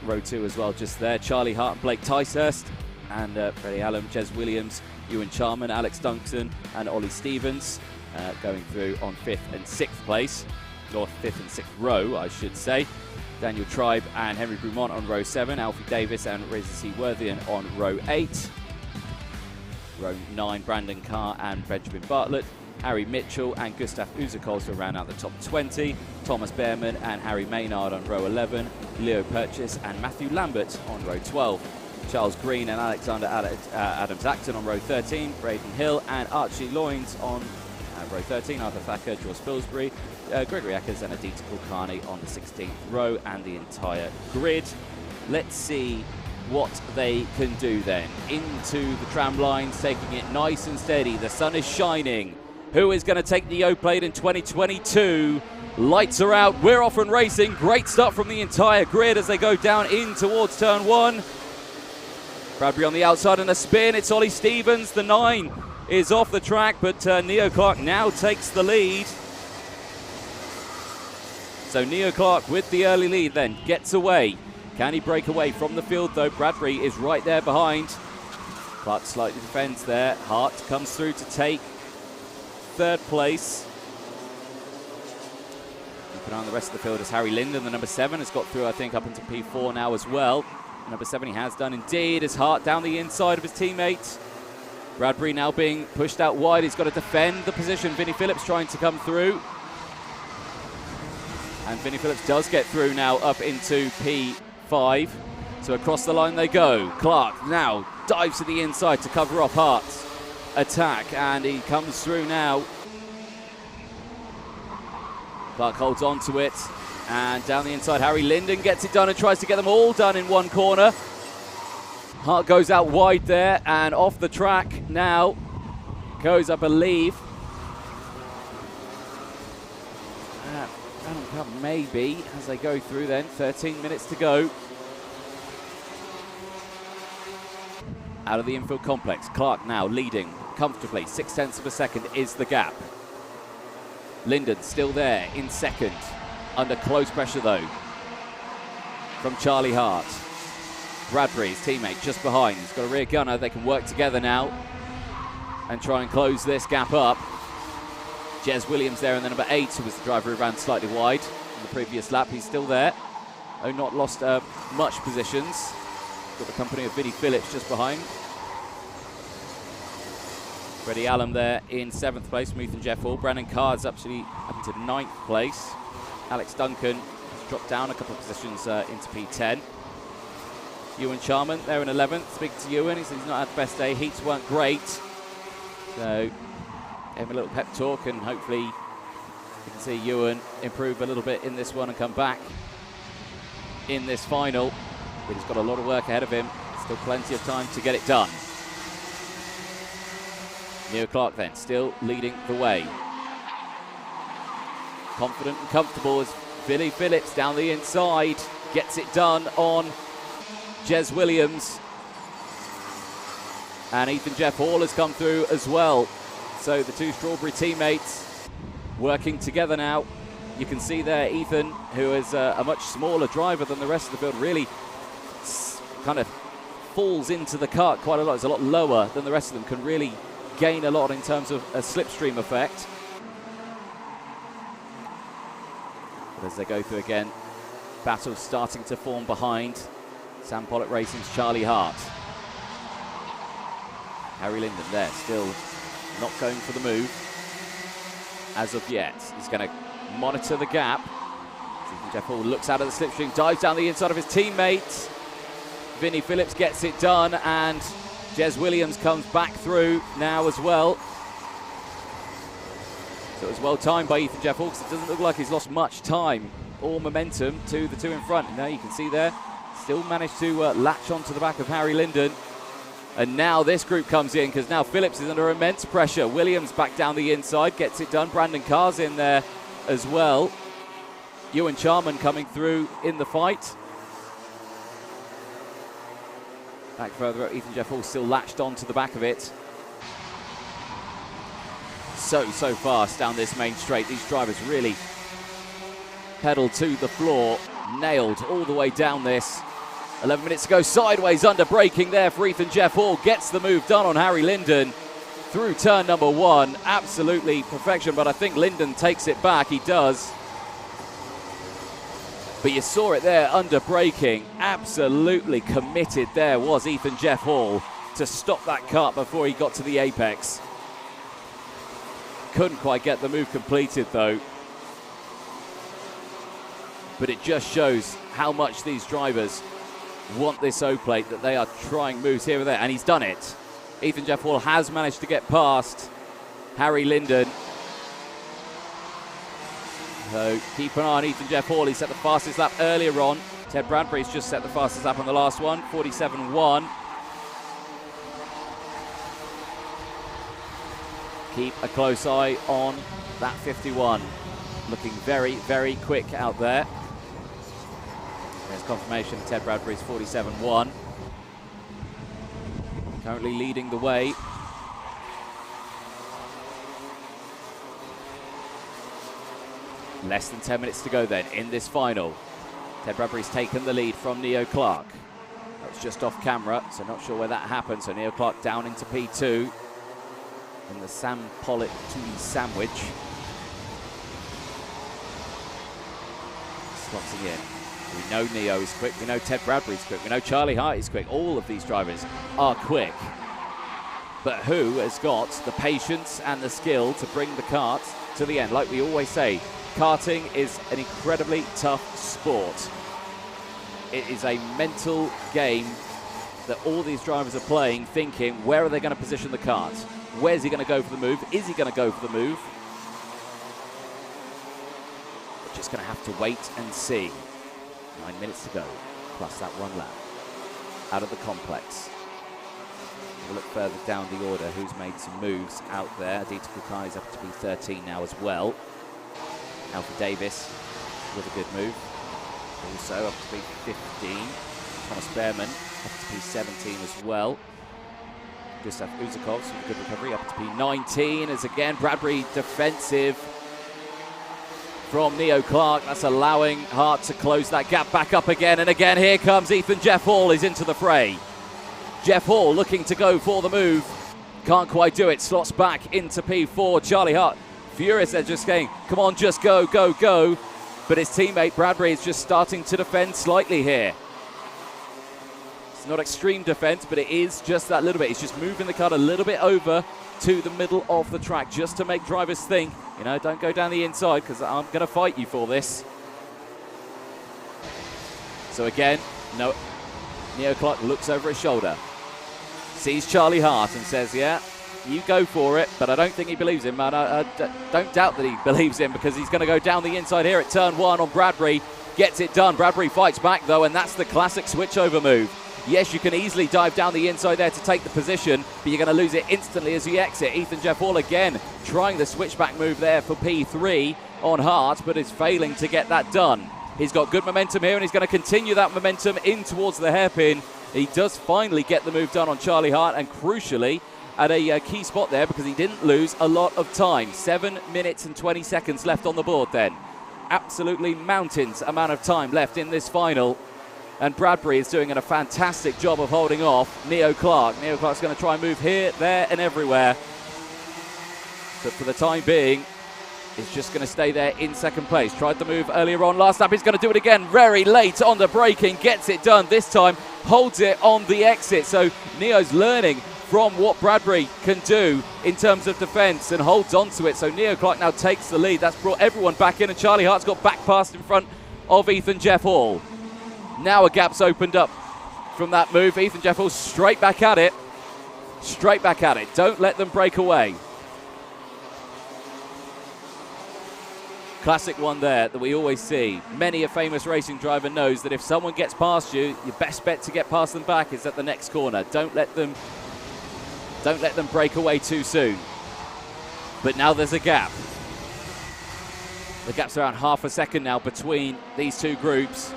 row 2 as well, just there. Charlie Hart and Blake Ticehurst, and Freddie Allen, Jez Williams, Ewan Charman, Alex Duncan, and Ollie Stevens going through on 5th and 6th place, or 5th and 6th row, I should say. Daniel Tribe and Henry Brumont on row 7, Alfie Davis and Razor C. Worthian on row 8. Row 9, Brandon Carr and Benjamin Bartlett, Harry Mitchell and Gustav Uzakos to round out the top 20, Thomas Behrman and Harry Maynard on row 11, Leo Purchase and Matthew Lambert on row 12, Charles Green and Alexander Adams-Acton on row 13, Braden Hill and Archie Loynes on row 13, Arthur Thacker, George Spilsbury, Gregory Eckers and Aditya Kulkarni on the 16th row, and the entire grid. Let's see what they can do then. Into the tram lines, taking it nice and steady. The sun is shining. Who is going to take the O-Plate in 2022? Lights are out. We're off and racing. Great start from the entire grid as they go down in towards turn 1. Bradbury on the outside and a spin. It's Ollie Stevens. The 9 is off the track, but Neo Clark now takes the lead. So Neo Clark with the early lead then gets away. Can he break away from the field though? Bradbury is right there behind. Clark slightly defends there. Hart comes through to take 3rd place. Keep an eye on the rest of the field as Harry Linden, the number 7, has got through, I think, up into P4 now as well. Number 7 he has done indeed, as Hart down the inside of his teammate. Bradbury now being pushed out wide. He's got to defend the position. Vinnie Phillips trying to come through. And Vinnie Phillips does get through now up into P5. So across the line they go. Clark now dives to the inside to cover off Hart's attack, and he comes through now. Clark holds on to it, and down the inside Harry Linden gets it done and tries to get them all done in one corner. Hart goes out wide there, and off the track now goes, I believe, Adam Cup maybe, as they go through then. 13 minutes to go. Out of the infield complex, Clark now leading comfortably. 0.6 of a second is the gap. Linden still there in second, under close pressure though from Charlie Hart. Bradbury, his teammate, just behind. He's got a rear gunner. They can work together now and try and close this gap up. Jez Williams there in the number 8, who was the driver who ran slightly wide in the previous lap. He's still there. Oh, not lost much positions. Got the company of Vinnie Phillips just behind. Freddie Allen there in 7th place from Ethan Jeff Hall. Brandon Card's actually up into 9th place. Alex Duncan has dropped down a couple of positions into P10. Ewan Charman there in 11th. Speaking to Ewan, he says he's not had the best day. Heats weren't great. So, give him a little pep talk, and hopefully you can see Ewan improve a little bit in this one and come back in this final. But he's got a lot of work ahead of him. Still plenty of time to get it done. Neo Clark then still leading the way. Confident and comfortable as Vinnie Phillips down the inside gets it done on Jez Williams. And Ethan Jeff Hall has come through as well. So the two Strawberry teammates working together now. You can see there Ethan, who is a much smaller driver than the rest of the field, really kind of falls into the kart quite a lot. It's a lot lower than the rest of them, can really gain a lot in terms of a slipstream effect. But as they go through again, battle starting to form behind Sam Pollock Racing's Charlie Hart. Harry Linden there, still not going for the move as of yet. He's going to monitor the gap. Jeff Hall looks out of the slipstream, dives down the inside of his teammate. Vinnie Phillips gets it done, and Jez Williams comes back through now as well. So it was well timed by Ethan Jeff Hall, because it doesn't look like he's lost much time or momentum to the two in front. Now you can see there, still managed to latch onto the back of Harry Linden. And now this group comes in, because now Phillips is under immense pressure. Williams back down the inside, gets it done. Brandon Carr's in there as well. Ewan Charman coming through in the fight. Back further up, Ethan Jeff Hall still latched onto the back of it. So fast down this main straight. These drivers really pedal to the floor, nailed all the way down this. 11 minutes to go, sideways under braking there for Ethan Jeff Hall. Gets the move done on Harry Linden through turn number 1. Absolutely perfection, but I think Linden takes it back. He does. But you saw it there under braking. Absolutely committed there was Ethan Jeff Hall to stop that kart before he got to the apex. Couldn't quite get the move completed though. But it just shows how much these drivers want this O-plate, that they are trying moves here and there, and he's done it. Ethan Jeff Hall has managed to get past Harry Linden. So keep an eye on Ethan Jeff Hall. He set the fastest lap earlier on. Ted Bradbury's just set the fastest lap on the last one, 47.1. Keep a close eye on that 51. Looking very, very quick out there. There's confirmation of Ted Bradbury's 47.1. Currently leading the way. Less than 10 minutes to go then in this final. Ted Bradbury's taken the lead from Neo Clark. That's just off camera, so not sure where that happened. So Neo Clark down into P2 in the Sam Pollitt Tooley sandwich. Slotting in. We know Neo is quick, we know Ted Bradbury's quick, we know Charlie Hart is quick. All of these drivers are quick. But who has got the patience and the skill to bring the kart to the end? Like we always say, karting is an incredibly tough sport. It is a mental game that all these drivers are playing, thinking, where are they going to position the kart? Where's he going to go for the move? Is he going to go for the move? We're just going to have to wait and see. 9 minutes to go, plus that one lap. Out of the complex. We'll look further down the order who's made some moves out there. Adita Kukai is up to P13 now as well. Alfie Davis with a good move. Also up to P15. Thomas Behrman up to P17 as well. Gustav Uzakovs with a good recovery up to P19 as again Bradbury defensive from Neo Clark. That's allowing Hart to close that gap back up again. And again, here comes Ethan Jeff Hall. He's into the fray. Jeff Hall looking to go for the move. Can't quite do it. Slots back into P4. Charlie Hart furious. They're just saying, come on, just go, go, go. But his teammate Bradbury is just starting to defend slightly here. It's not extreme defense, but it is just that little bit. He's just moving the car a little bit over to the middle of the track just to make drivers think, you know, don't go down the inside because I'm going to fight you for this. So again, no, Neo Clark looks over his shoulder, sees Charlie Hart and says, yeah, you go for it, but I don't think he believes him, man. I don't doubt that he believes him because he's going to go down the inside here at turn 1 on Bradbury. Gets it done. Bradbury fights back though, and that's the classic switchover move. Yes, you can easily dive down the inside there to take the position, but you're going to lose it instantly as you exit. Ethan Jeff Hall again trying the switchback move there for P3 on Hart, but is failing to get that done. He's got good momentum here, and he's going to continue that momentum in towards the hairpin. He does finally get the move done on Charlie Hart, and crucially at a key spot there because he didn't lose a lot of time. 7 minutes and 20 seconds left on the board then. Absolutely mountains amount of time left in this final. And Bradbury is doing a fantastic job of holding off Neo Clark. Neo Clark's going to try and move here, there, and everywhere. But for the time being, is just going to stay there in second place. Tried the move earlier on. Last lap, he's going to do it again. Very late on the braking. Gets it done. This time, holds it on the exit. So Neo's learning from what Bradbury can do in terms of defence and holds on to it. So Neo Clark now takes the lead. That's brought everyone back in, and Charlie Hart's got back past in front of Ethan Jeff Hall. Now a gap's opened up from that move. Ethan Jeff Hall straight back at it. Straight back at it. Don't let them break away. Classic one there that we always see. Many a famous racing driver knows that if someone gets past you, your best bet to get past them back is at the next corner. Don't let them break away too soon. But now there's a gap. The gap's around half a second now between these two groups.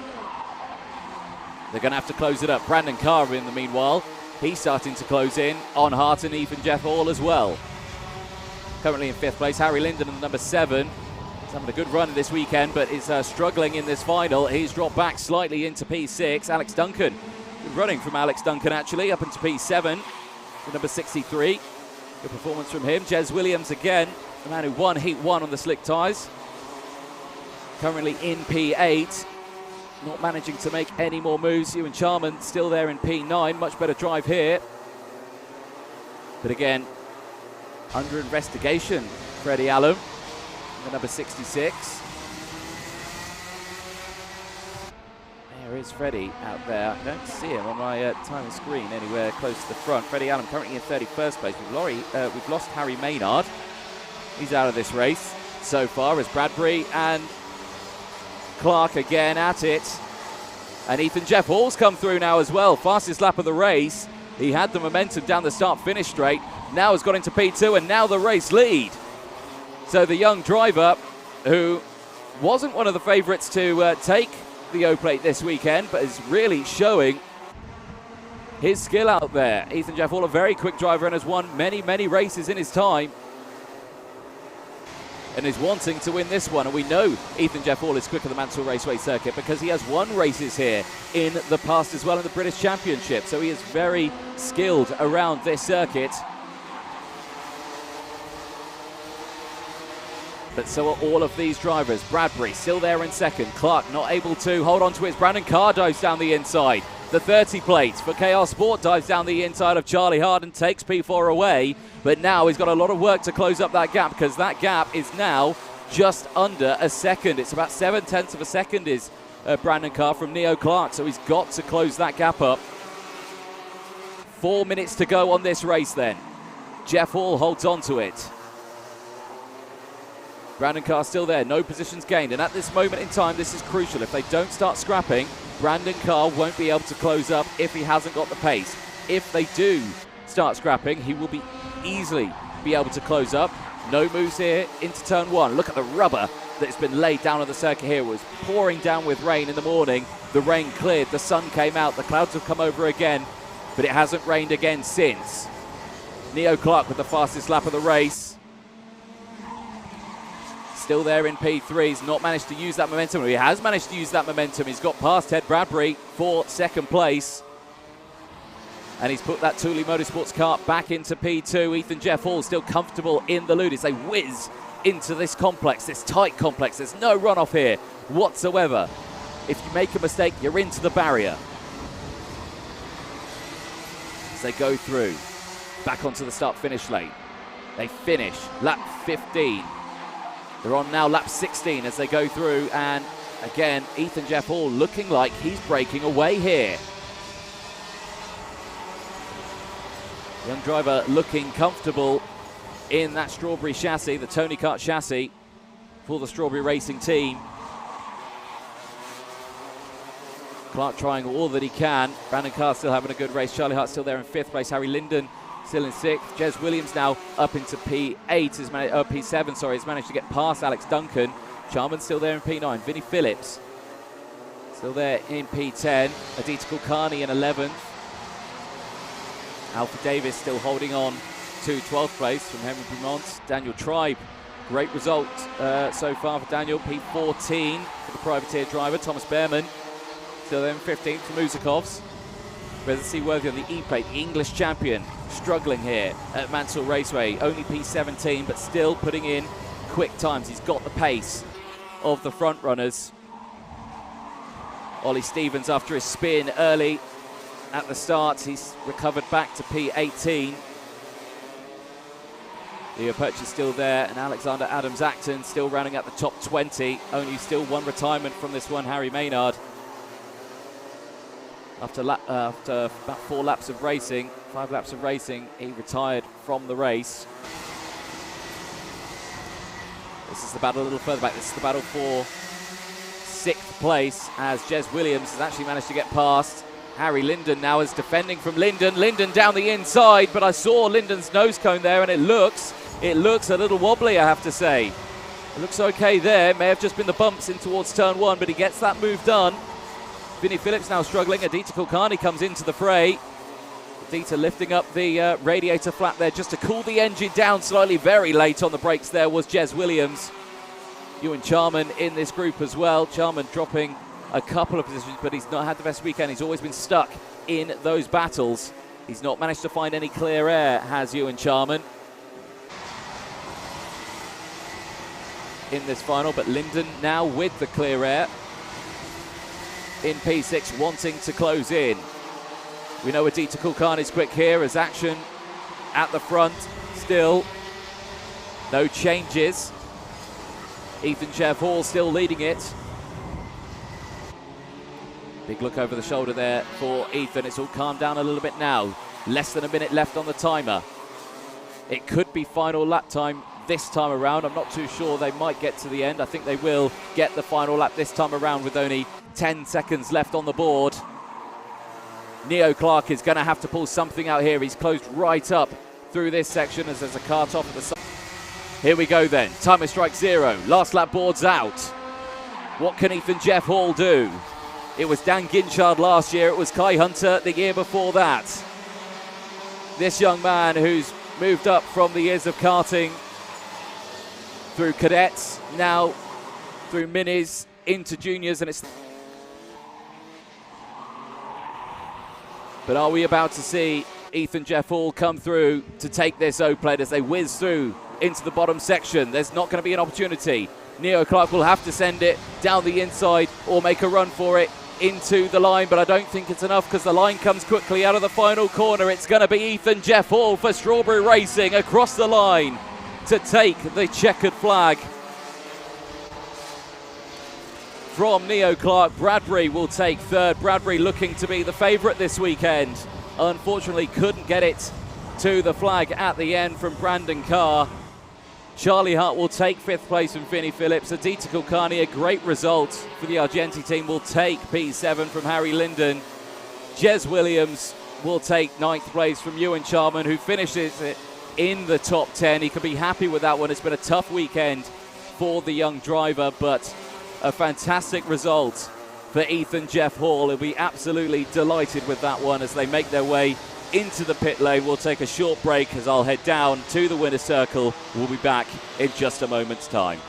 They're going to have to close it up. Brandon Carr, in the meanwhile, he's starting to close in on Hart and Ethan Jeff Hall as well. Currently in 5th place, Harry Linden in number 7. He's having a good run this weekend, but is struggling in this final. He's dropped back slightly into P6. Alex Duncan, good running from Alex Duncan actually, up into P7 to number 63. Good performance from him. Jez Williams again, the man who won Heat 1 on the slick tyres. Currently in P8. Not managing to make any more moves. Ewan Charman still there in P9. Much better drive here. But again, under investigation, Freddie Allen, the number 66. There is Freddie out there. I don't see him on my timer screen anywhere close to the front. Freddie Allen currently in 31st place. We've lost Harry Maynard. He's out of this race so far as Bradbury and Clark again at it. And Ethan Jeff Hall's come through now as well. Fastest lap of the race. He had the momentum down the start-finish straight. Now has got into P2 and now the race lead. So the young driver, who wasn't one of the favourites to take the O-Plate this weekend, but is really showing his skill out there. Ethan Jeff Hall, a very quick driver and has won many, many races in his time, and is wanting to win this one. And we know Ethan Jeff Hall is quick at the Mansell Raceway circuit because he has won races here in the past as well in the British Championship. So he is very skilled around this circuit. But so are all of these drivers. Bradbury still there in second. Clark not able to hold on to it. Brandon Carr dives down the inside. The 30 plate for KR Sport dives down the inside of Charlie Hard and takes P4 away. But now he's got a lot of work to close up that gap, because that gap is now just under a second. It's about 0.7 of a second is Brandon Carr from Neo Clark. So he's got to close that gap up. 4 minutes to go on this race then. Jeff Hall holds on to it. Brandon Carr still there, no positions gained, and at this moment in time this is crucial. If they don't start scrapping, Brandon Carr won't be able to close up if he hasn't got the pace. If they do start scrapping, he will easily be able to close up. No moves here into turn one. Look at the rubber that's been laid down on the circuit here. It was pouring down with rain in the morning. The rain cleared, the sun came out, the clouds have come over again, but it hasn't rained again since. Neo Clark with the fastest lap of the race. Still there in P3. He's not managed to use that momentum. He has managed to use that momentum. He's got past Ted Bradbury for second place. And he's put that Thule Motorsports car back into P2. Ethan Jeff Hall still comfortable in the lead as they whiz into this complex, this tight complex. There's no runoff here whatsoever. If you make a mistake, you're into the barrier. As they go through, back onto the start-finish lane. They finish lap 15. They're on now lap 16 as they go through, and again, Ethan Jeff Hall looking like he's breaking away here. Young driver looking comfortable in that Strawberry chassis, the Tony Kart chassis for the Strawberry Racing team. Clark trying all that he can. Brandon Carr still having a good race. Charlie Hart still there in 5th place. Harry Linden still in 6th. Jez Williams now up into P7, sorry, has managed to get past Alex Duncan. Charman still there in P9. Vinnie Phillips still there in P10. Aditya Kulkarni in 11th. Alfie Davis still holding on to 12th place from Henry Beaumont. Daniel Tribe, great result so far for Daniel. P14 for the privateer driver. Thomas Behrman still there in 15th for Musakovs. Whether seaworthy on the E-plate, the English champion, struggling here at Mansell Raceway. Only P17, but still putting in quick times. He's got the pace of the front runners. Ollie Stevens, after his spin early at the start, he's recovered back to P18. Leo Perch is still there, and Alexander Adams-Acton still rounding out the top 20. Only still one retirement from this one, Harry Maynard. After about 5 laps of racing, he retired from the race. This is the battle a little further back. This is the battle for 6th place, as Jez Williams has actually managed to get past. Harry Linden now is defending from Linden. Linden down the inside, but I saw Linden's nose cone there, and it looks a little wobbly, I have to say. It looks okay there. May have just been the bumps in towards turn 1, but he gets that move done. Vinnie Phillips now struggling. Aditya Kulkarni comes into the fray. Aditya lifting up the radiator flap there just to cool the engine down slightly. Very late on the brakes there was Jez Williams. Ewan Charman in this group as well. Charman dropping a couple of positions, but he's not had the best weekend. He's always been stuck in those battles. He's not managed to find any clear air, has Ewan Charman in this final, but Linden now with the clear air in P6, wanting to close in. We know Aditya Kulkarni is quick here as action at the front. Still no changes. Ethan Jeff Hall still leading it. Big look over the shoulder there for Ethan. It's all calmed down a little bit now. Less than a minute left on the timer. It could be final lap time this time around. I'm not too sure. They might get to the end. I think they will get the final lap this time around with only 10 seconds left on the board. Neo Clark is going to have to pull something out here. He's closed right up through this section as there's a kart off at the side. Here we go then. Timer strike 0. Last lap board's out. What can Ethan Jeff Hall do? It was Dan Ginchard last year. It was Kai Hunter the year before that. This young man who's moved up from the years of karting through cadets, now through minis into juniors, and it's. But are we about to see Ethan Jeff Hall come through to take this O-plate as they whiz through into the bottom section? There's not going to be an opportunity. Neo Clark will have to send it down the inside or make a run for it into the line, but I don't think it's enough because the line comes quickly out of the final corner. It's going to be Ethan Jeff Hall for Strawberry Racing across the line to take the checkered flag. From Neo Clark, Bradbury will take third. Bradbury looking to be the favourite this weekend. Unfortunately couldn't get it to the flag at the end from Brandon Carr. Charlie Hart will take 5th place from Finney Phillips. Aditya Kulkarni, a great result for the Argenti team, will take P7 from Harry Linden. Jez Williams will take 9th place from Ewan Charman, who finishes it in the top 10. He can be happy with that one. It's been a tough weekend for the young driver, but a fantastic result for Ethan Jeff Hall. He'll be absolutely delighted with that one as they make their way into the pit lane. We'll take a short break as I'll head down to the winner's circle. We'll be back in just a moment's time.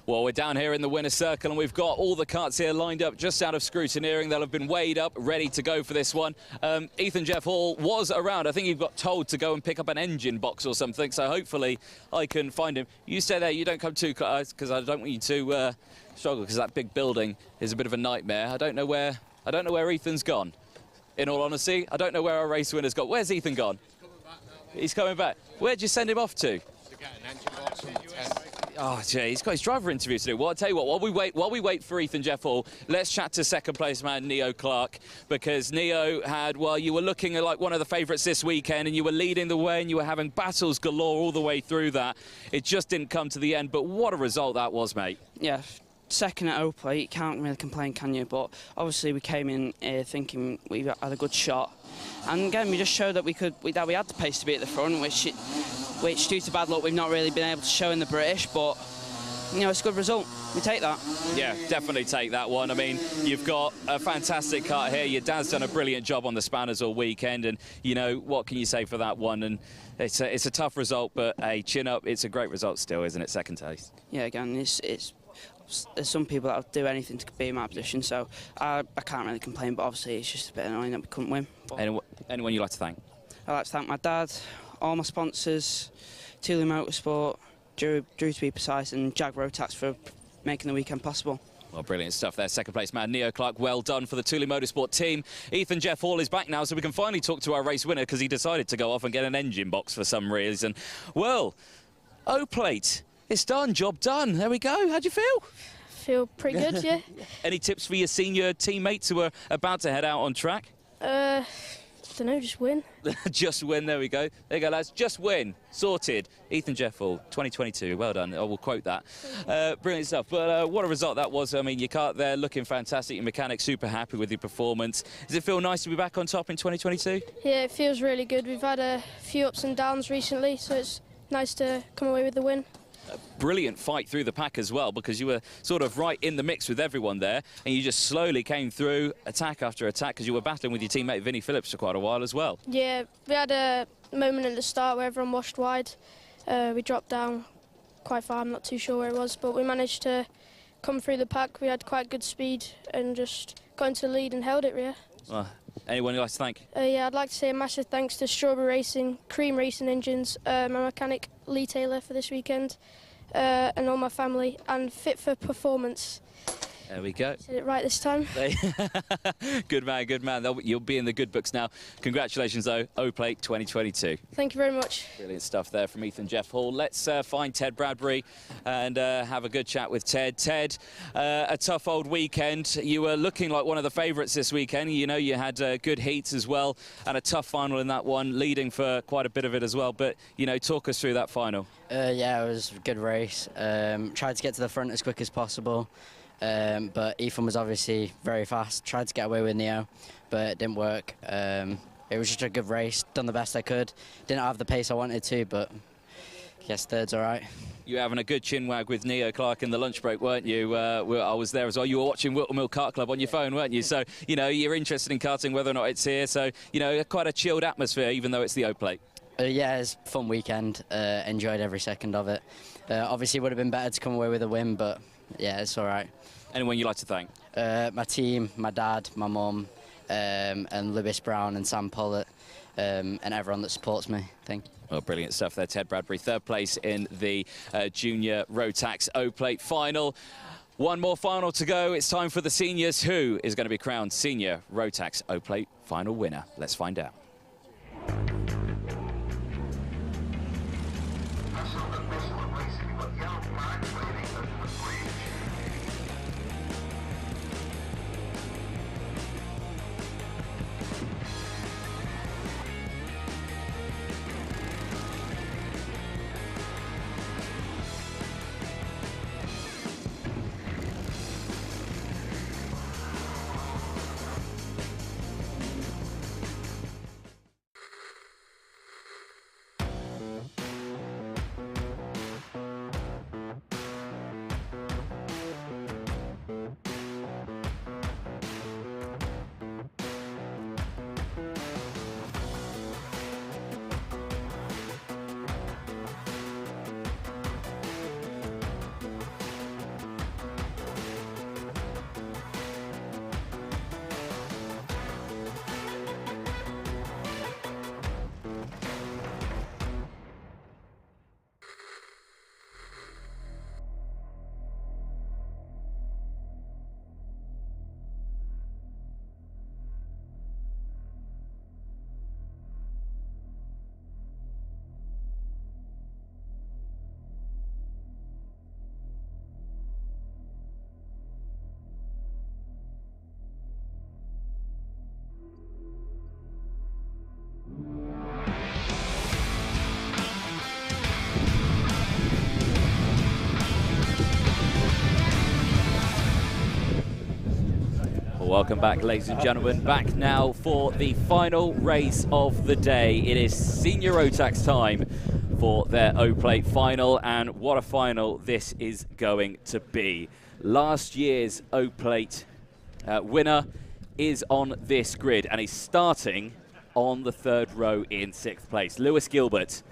Well, we're down here in the winner's circle and we've got all the karts here lined up just out of scrutineering. They'll have been weighed up, ready to go for this one. Ethan Jeff Hall was around. I think he got told to go and pick up an engine box or something, so hopefully I can find him. You stay there, you don't come too close, because I don't want you to struggle, because that big building is a bit of a nightmare. I don't know where Ethan's gone. In all honesty, I don't know where our race winner's gone. Where's Ethan gone? He's coming back. Where'd you send him off to? To get an engine box from 10. Oh, gee, he's got his driver interview to do. Well, I'll tell you what, while we wait for Ethan Jeff Hall, let's chat to second place man Neo Clark, because Neo had, well, you were looking like one of the favourites this weekend and you were leading the way and you were having battles galore all the way through that. It just didn't come to the end, but what a result that was, mate. Yeah, second at Oakley, you can't really complain, can you? But obviously we came in here thinking we had a good shot. And again, we just showed that we had the pace to be at the front, which due to bad luck, we've not really been able to show in the British, but, you know, it's a good result. We take that. Yeah, definitely take that one. I mean, you've got a fantastic kart here. Your dad's done a brilliant job on the spanners all weekend, and, you know, what can you say for that one? And it's a tough result, but, hey, chin up, it's a great result still, isn't it, second place? Yeah, again, there's some people that would do anything to be in my position, so I can't really complain, but obviously it's just a bit annoying that we couldn't win. Anyone you'd like to thank? I'd like to thank my dad, all my sponsors, Thule Motorsport, Drew to be precise, and Jag Rotax for making the weekend possible. Well, brilliant stuff there. Second place man, Neo Clark, well done for the Thule Motorsport team. Ethan Jeff Hall is back now, so we can finally talk to our race winner, because he decided to go off and get an engine box for some reason. Well, O-plate. It's done, job done. There we go. How'd you feel? Feel pretty good, yeah. Any tips for your senior teammates who are about to head out on track? Don't know, just win. Just win, there we go. There you go, lads. Just win. Sorted. Ethan Jeff Hall, 2022. Well done. I will quote that. Brilliant stuff. But what a result that was. I mean, your kart there looking fantastic. Your mechanic super happy with your performance. Does it feel nice to be back on top in 2022? Yeah, it feels really good. We've had a few ups and downs recently, so it's nice to come away with the win. A brilliant fight through the pack as well, because you were sort of right in the mix with everyone there, and you just slowly came through attack after attack, because you were battling with your teammate Vinnie Phillips for quite a while as well. Yeah, we had a moment at the start where everyone washed wide. We dropped down quite far, I'm not too sure where it was, but we managed to come through the pack. We had quite good speed and just got into the lead and held it, yeah. Well, anyone you'd like to thank? Yeah, I'd like to say a massive thanks to Strawberry Racing, Cream Racing Engines, my mechanic Lee Taylor for this weekend, and all my family, and Fit for Performance. There we go. Said it right this time. Good man, good man. You'll be in the good books now. Congratulations, though. O-Plate 2022. Thank you very much. Brilliant stuff there from Ethan Jeff Hall. Let's find Ted Bradbury and have a good chat with Ted. Ted, a tough old weekend. You were looking like one of the favourites this weekend. You know, you had good heats as well and a tough final in that one, leading for quite a bit of it as well. But, you know, talk us through that final. Yeah, it was a good race. Tried to get to the front as quick as possible. But Ethan was obviously very fast, tried to get away with Neo, but it didn't work. It was just a good race, done the best I could. Didn't have the pace I wanted to, but I guess third's all right. You were having a good chinwag with Neo Clark in the lunch break, weren't you? I was there as well. You were watching Whittle Mill Kart Club on your phone, weren't you? So, you know, you're interested in karting whether or not it's here. So, you know, quite a chilled atmosphere, even though it's the O-Plate. Yeah, it's a fun weekend. Enjoyed every second of it. Obviously, it would have been better to come away with a win, but yeah, it's all right. Anyone you'd like to thank? My team, my dad, my mum, and Lewis Brown and Sam Pollett, and everyone that supports me. Thank you. Well, brilliant stuff there, Ted Bradbury. Third place in the Junior Rotax O-Plate final. One more final to go. It's time for the seniors. Who is going to be crowned Senior Rotax O-Plate final winner? Let's find out. Welcome back, ladies and gentlemen. Back now for the final race of the day. It is Senior Rotax time for their O-Plate final, and what a final this is going to be. Last year's O-Plate winner is on this grid, and he's starting on the 3rd row in 6th place. Lewis Gilbert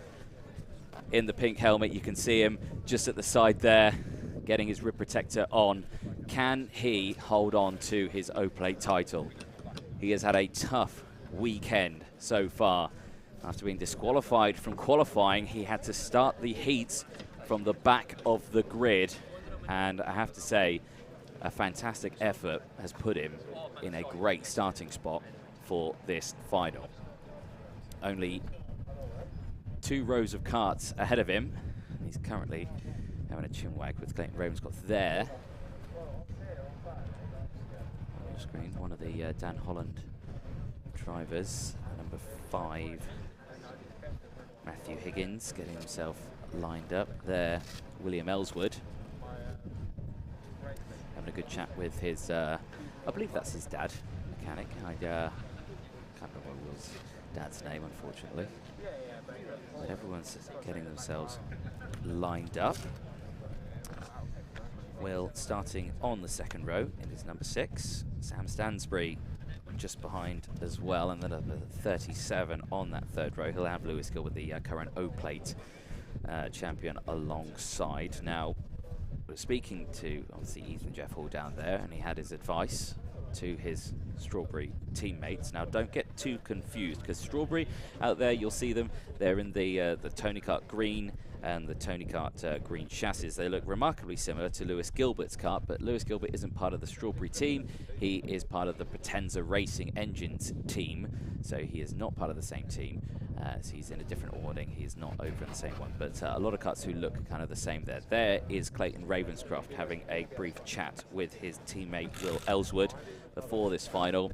in the pink helmet. You can see him just at the side there, getting his rib protector on. Can he hold on to his O-Plate title? He has had a tough weekend so far. After being disqualified from qualifying, he had to start the heats from the back of the grid. And I have to say, a fantastic effort has put him in a great starting spot for this final. Only 2 rows of karts ahead of him. He's currently having a chin wag with Clayton Ravenscroft there. On your screen, one of the Dan Holland drivers, number 5, Matthew Higgins, getting himself lined up there. William Ellswood having a good chat with his, I believe that's his dad, mechanic. I can't remember Will's dad's name, unfortunately. But everyone's getting themselves lined up. Will starting on the 2nd row in his number 6. Sam Stansbury just behind as well, and then number 37 on that 3rd row. He'll have Lewis Gilbert, the current O-Plate champion, alongside. Now, we're speaking to obviously Ethan Jeff Hall down there, and he had his advice to his Strawberry teammates. Now, don't get too confused, because Strawberry out there, you'll see them. They're in the Tony Kart green and the Tony Kart green chassis. They look remarkably similar to Lewis Gilbert's kart, but Lewis Gilbert isn't part of the Strawberry team. He is part of the Potenza Racing Engines team, so he is not part of the same team. So he's in a different awarding. He's not over in the same one, but a lot of karts who look kind of the same there. There is Clayton Ravenscroft having a brief chat with his teammate Will Ellswood before this final.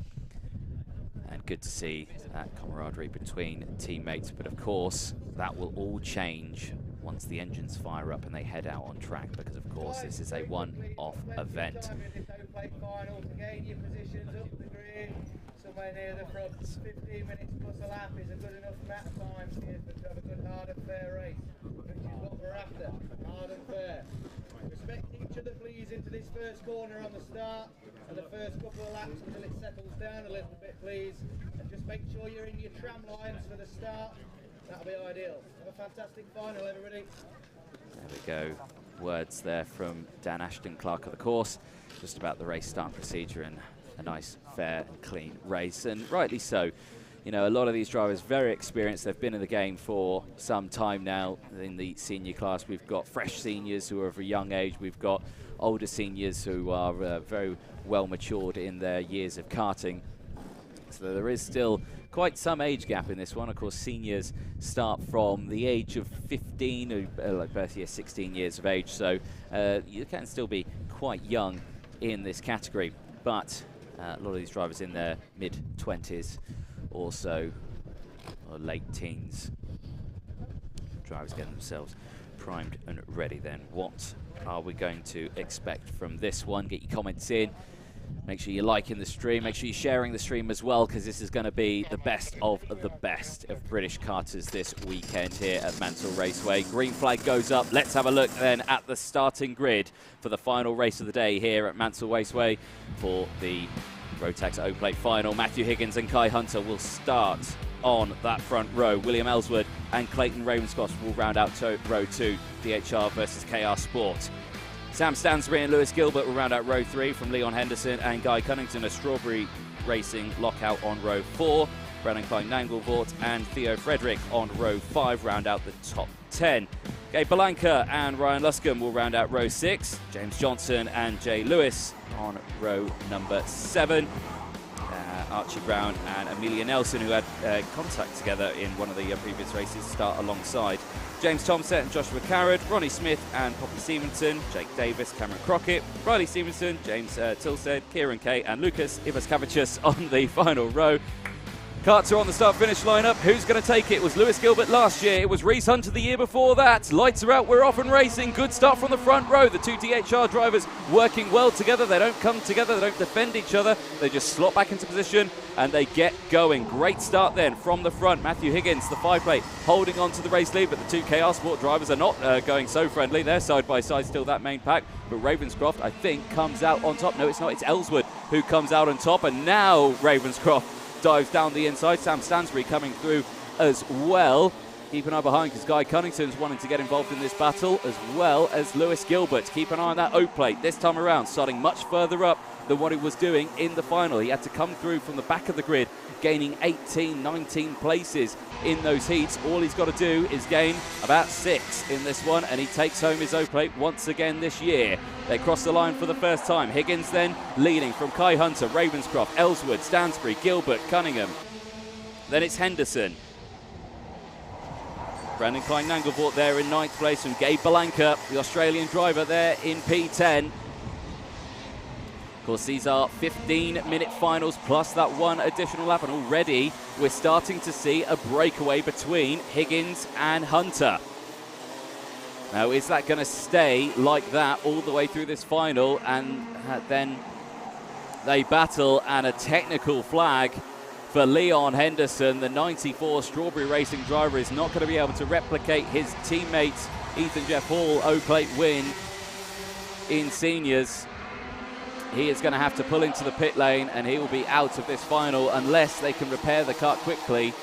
And good to see that camaraderie between teammates, but of course that will all change once the engines fire up and they head out on track, because of course this is a one-off event. Somewhere near the front, 15 minutes plus a lap is a good enough amount of time to have a good, hard and fair race, which is what we're after, hard and fair. Respect each other please into this first corner on the start and the first couple of laps until it settles down a little bit please, and just make sure you're in your tram lines for the start. That'll be ideal. Have a fantastic final, everybody. There we go. Words there from Dan Ashton, clerk of the course, just about the race start procedure and a nice, fair and clean race, and rightly so. You know, a lot of these drivers very experienced. They've been in the game for some time now. In the senior class, we've got fresh seniors who are of a young age. We've got older seniors who are very well matured in their years of karting. So there is still quite some age gap in this one. Of course, seniors start from the age of 15, like birth year 16 years of age. So you can still be quite young in this category, but a lot of these drivers in their mid-20s also, or late teens. Drivers getting themselves primed and ready then. What are we going to expect from this one? Get your comments in. Make sure you're liking the stream. Make sure you're sharing the stream as well, because this is going to be the best of the best of British karters this weekend here at Mansell Raceway. Green flag goes up. Let's have a look then at the starting grid for the final race of the day here at Mansell Raceway for the Rotax O-Plate final. Matthew Higgins and Kai Hunter will start on that front row. William Ellswood and Clayton Ravenscroft will round out row 2, DHR versus KR Sport. Sam Stansbury and Lewis Gilbert will round out row 3 from Leon Henderson and Guy Cunnington. A Strawberry Racing lockout on row 4. Brennan Klein Nangelvort and Theo Frederick on row 5 round out the top 10. Gabe Belanca and Ryan Luscombe will round out row 6. James Johnson and Jay Lewis on row number 7. Archie Brown and Amelia Nelson, who had contact together in one of the previous races, start alongside. James Thompson and Joshua Carrad, Ronnie Smith and Poppy Stevenson, Jake Davis, Cameron Crockett, Riley Stevenson, James Tilstead, Kieran Kay and Lucas Ivaskavicius on the final row. Karts are on the start-finish lineup. Who's going to take it? It was Lewis Gilbert last year. It was Reese Hunter the year before that. Lights are out. We're off and racing. Good start from the front row. The two DHR drivers working well together. They don't come together. They don't defend each other. They just slot back into position and they get going. Great start then from the front. Matthew Higgins, the 5-plate, holding on to the race lead, but the two KR Sport drivers are not going so friendly. They're side by side still, that main pack. But Ravenscroft, I think, comes out on top. No, it's not. It's Ellswood who comes out on top. And now Ravenscroft dives down the inside. Sam Stansbury coming through as well. Keep an eye behind because Guy Cunnington's wanting to get involved in this battle, as well as Lewis Gilbert. Keep an eye on that Oak plate this time around, starting much further up than what he was doing in the final. He had to come through from the back of the grid, gaining 18, 19 places in those heats. All he's got to do is gain about 6 in this one, and he takes home his Oak plate once again this year. They cross the line for the first time. Higgins then leading from Kai Hunter, Ravenscroft, Ellswood, Stansbury, Gilbert, Cunningham. Then it's Henderson. Brandon Klein-Nangelvort there in 9th place, and Gabe Belanca, the Australian driver, there in P10. Of course, these are 15-minute finals plus that one additional lap, and already we're starting to see a breakaway between Higgins and Hunter. Now, is that going to stay like that all the way through this final? And then they battle, and a technical flag for Leon Henderson, the 94 Strawberry Racing driver, is not going to be able to replicate his teammate Ethan Jeff Hall O-plate win in seniors. He is going to have to pull into the pit lane, and he will be out of this final unless they can repair the car quickly.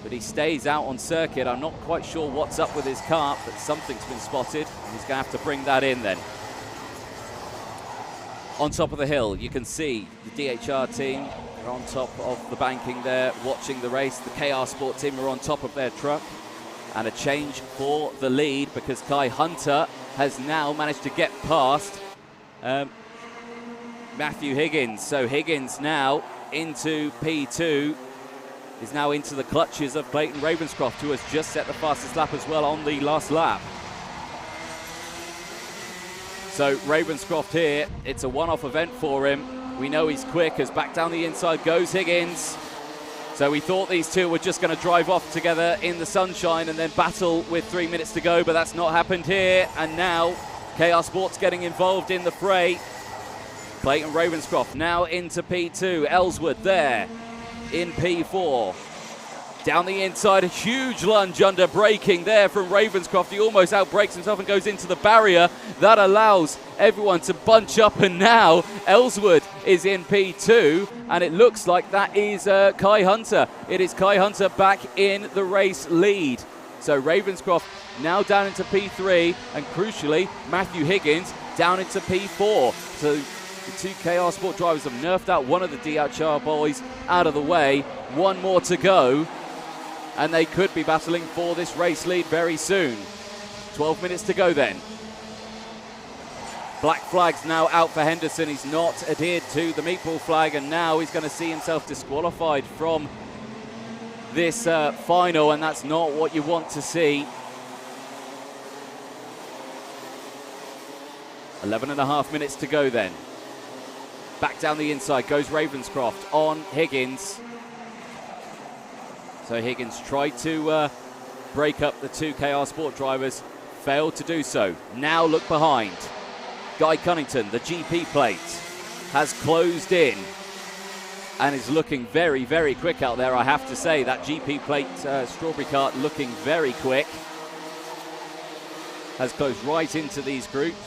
But he stays out on circuit. I'm not quite sure what's up with his car, but something's been spotted, and he's going to have to bring that in then. On top of the hill, you can see the DHR team are on top of the banking there, watching the race. The KR Sport team are on top of their truck. And a change for the lead because Kai Hunter has now managed to get past Matthew Higgins. So Higgins now into P2, is now into the clutches of Clayton Ravenscroft, who has just set the fastest lap as well on the last lap. So Ravenscroft here, it's a one-off event for him. We know he's quick as back down the inside goes Higgins. So we thought these two were just going to drive off together in the sunshine and then battle with 3 minutes to go, but that's not happened here. And now KR Sport's getting involved in the fray. Clayton Ravenscroft now into P2. Ellswood there in P4. Down the inside, a huge lunge under braking there from Ravenscroft. He almost outbrakes himself and goes into the barrier. That allows everyone to bunch up, and now Ellswood is in P2, and it looks like that is Kai Hunter. It is Kai Hunter back in the race lead. So Ravenscroft now down into P3, and crucially, Matthew Higgins down into P4. So the two KR Sport drivers have nerfed out one of the DHR boys out of the way. One more to go, and they could be battling for this race lead very soon. 12 minutes to go then. Black flag's now out for Henderson. He's not adhered to the meatball flag, and now he's going to see himself disqualified from this final, and that's not what you want to see. 11.5 minutes to go then. Back down the inside goes Ravenscroft on Higgins. So Higgins tried to break up the two KR Sport drivers, failed to do so. Now look behind. Guy Cunnington, the GP plate, has closed in and is looking very, very quick out there, I have to say. That GP plate Strawberry Kart looking very quick. Has closed right into these groups.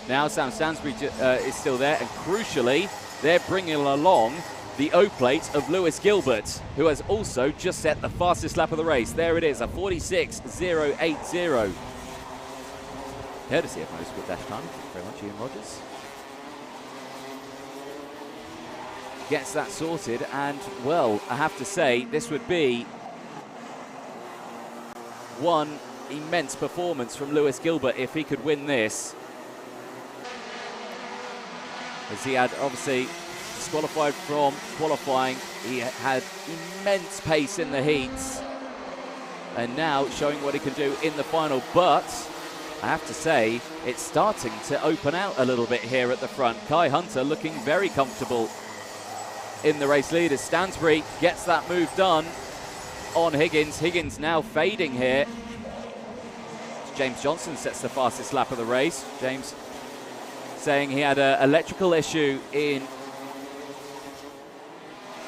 Now Sam Stansbury is still there, and crucially, they're bringing along the O-plate of Lewis Gilbert, who has also just set the fastest lap of the race. There it is, a 46.080. Courtesy of Motorsport Dash Time. Thank you very much, Ian Rogers. Gets that sorted, and, well, I have to say, this would be one immense performance from Lewis Gilbert if he could win this. As he had, obviously, disqualified from qualifying. He had immense pace in the heats, and now showing what he can do in the final. But I have to say, it's starting to open out a little bit here at the front. Kai Hunter looking very comfortable in the race lead as Stansbury gets that move done on Higgins. Higgins now fading here. James Johnson sets the fastest lap of the race. James saying he had an electrical issue in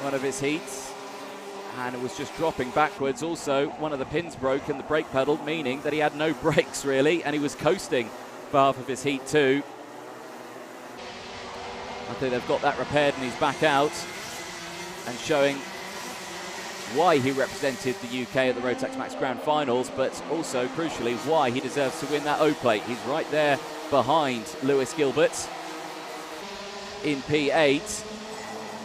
one of his heats and it was just dropping backwards. Also, one of the pins broke in the brake pedal, meaning that he had no brakes really, and he was coasting for half of his heat too. I think they've got that repaired and he's back out and showing why he represented the UK at the Rotax Max Grand Finals, but also, crucially, why he deserves to win that O-plate. He's right there behind Lewis Gilbert in P8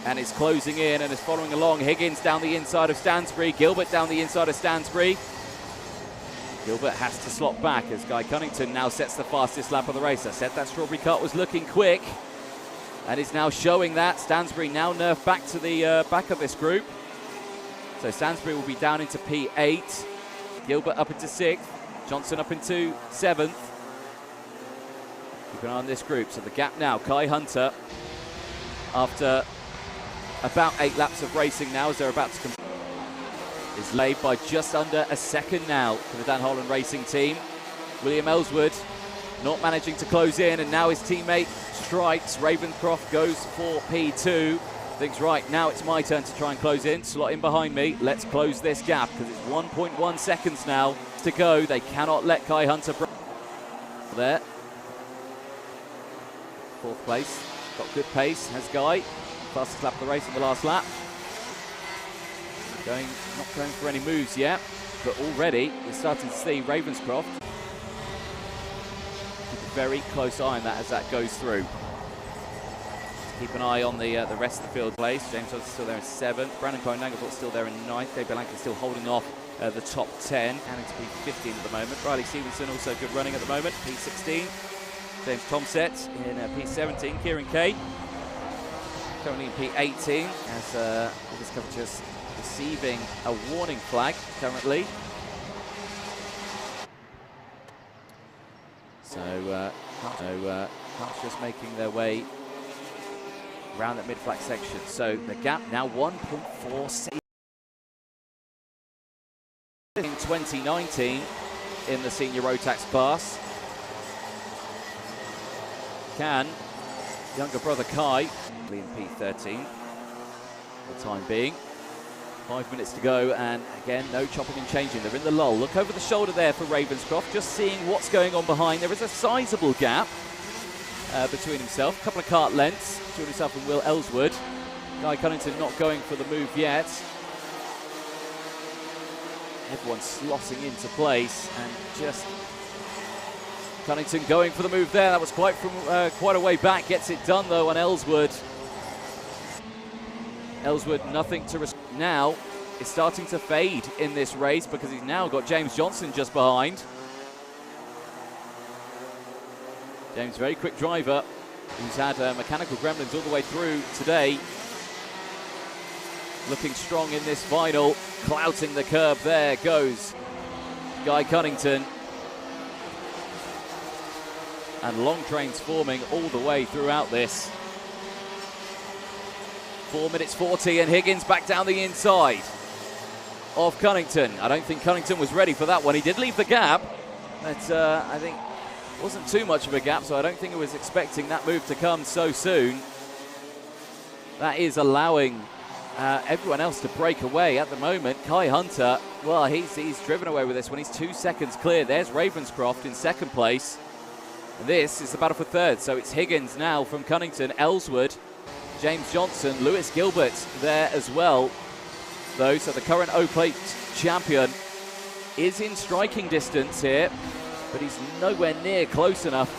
and is closing in and is following along. Higgins down the inside of Stansbury, Gilbert down the inside of Stansbury. Gilbert has to slot back as Guy Cunnington now sets the fastest lap of the race. I said that strawberry cart was looking quick and is now showing that. Stansbury now nerfed back to the back of this group. So Stansbury will be down into P8, Gilbert up into 6th, Johnson up into 7th. Keep an eye on this group. So the gap now, Kai Hunter, after about 8 laps of racing now as they're about to complete, is laid by just under a second now for the Dan Holland Racing team. William Ellswood not managing to close in, and now his teammate strikes. Ravenscroft goes for P2. Thinks, right, now it's my turn to try and close in. Slot in behind me. Let's close this gap because it's 1.1 seconds now to go. They cannot let Kai Hunter break. There. 4th place. Got good pace, has Guy. Fastest lap of the race in the last lap. Not going for any moves yet, but already we're starting to see Ravenscroft. Keep a very close eye on that as that goes through. Keep an eye on the rest of the field place. James Johnson still there in 7th. Brandon Cohen-Dangerfield still there in 9th. Dave Belanca still holding off the top 10. Counting to P15 at the moment. Riley Stevenson also good running at the moment. P16. James Tomset in P17. Kieran Kay currently in P18 as this cover just receiving a warning flag currently. So Hearts just making their way around that mid-flag section. So the gap now 1.4 seconds. In 2019 in the senior Rotax class. Can younger brother Kai in P13 for the time being. 5 minutes to go, and again, no chopping and changing. They're in the lull. Look over the shoulder there for Ravenscroft, just seeing what's going on behind. There is a sizable gap between himself, a couple of kart lengths between himself and Will Ellswood. Guy Cunnington not going for the move yet. Everyone's slotting into place, and just Cunnington going for the move there. That was quite a way back. Gets it done though on Ellswood. Ellswood nothing to risk. Now is starting to fade in this race because he's now got James Johnson just behind. James, very quick driver, who's had mechanical gremlins all the way through today. Looking strong in this final, clouting the curb. There goes Guy Cunnington. And long trains forming all the way throughout this. 4 minutes 40, and Higgins back down the inside of Cunnington. I don't think Cunnington was ready for that one. He did leave the gap, but I think it wasn't too much of a gap, so I don't think he was expecting that move to come so soon. That is allowing everyone else to break away at the moment. Kai Hunter, well, he's driven away with this one. He's 2 seconds clear. There's Ravenscroft in 2nd place. This is the battle for 3rd, so it's Higgins now from Cunnington, Ellswood, James Johnson, Lewis Gilbert there as well, though. So the current O-Plate champion is in striking distance here, but he's nowhere near close enough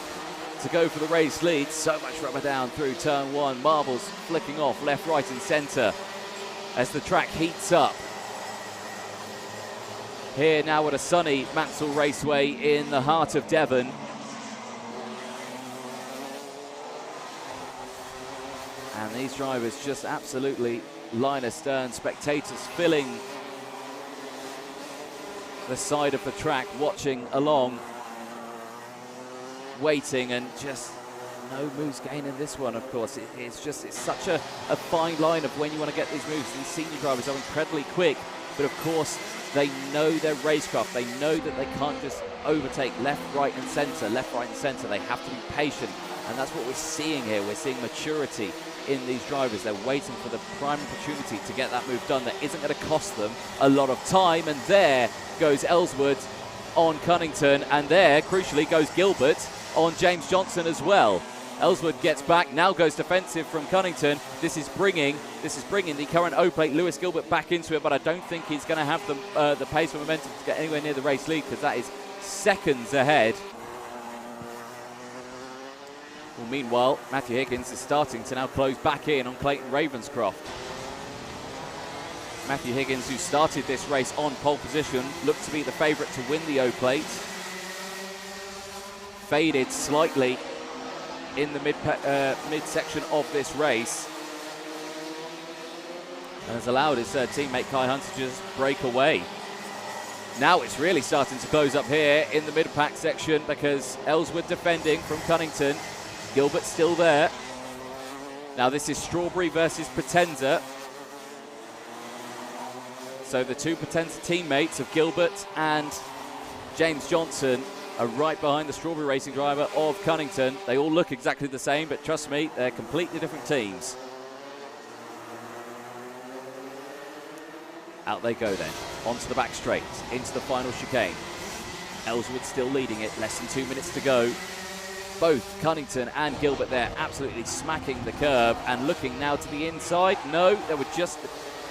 to go for the race lead. So much rubber down through turn 1. Marbles flicking off left, right and centre as the track heats up. Here now at a sunny Mansell Raceway in the heart of Devon. And these drivers just absolutely line astern. Spectators filling the side of the track, watching along, waiting and just no moves gained in this one, of course. It's such a fine line of when you want to get these moves. These senior drivers are incredibly quick, but of course they know their racecraft. They know that they can't just overtake left, right and centre, left, right and centre. They have to be patient, and that's what we're seeing here. We're seeing maturity in these drivers. They're waiting for the prime opportunity to get that move done that isn't going to cost them a lot of time. And there goes Ellswood on Cunnington, and there, crucially, goes Gilbert on James Johnson as well. Ellswood gets back, now goes defensive from Cunnington. This is bringing the current O-plate Lewis Gilbert back into it, but I don't think he's going to have the pace or momentum to get anywhere near the race lead, because that is seconds ahead. Well, meanwhile, Matthew Higgins is starting to now close back in on Clayton Ravenscroft. Matthew Higgins, who started this race on pole position, looked to be the favourite to win the O-plate. Faded slightly in the mid-section of this race, and has allowed his teammate Kai Hunter to just break away. Now it's really starting to close up here in the mid-pack section, because Ellswood defending from Cunnington. Gilbert still there. Now this is Strawberry versus Potenza. So the two Potenza teammates of Gilbert and James Johnson are right behind the Strawberry Racing driver of Cunnington. They all look exactly the same, but trust me, they're completely different teams. Out they go then, onto the back straight, into the final chicane. Ellswood still leading it, less than 2 minutes to go. Both Cunnington and Gilbert there absolutely smacking the curb and looking now to the inside. No, they were just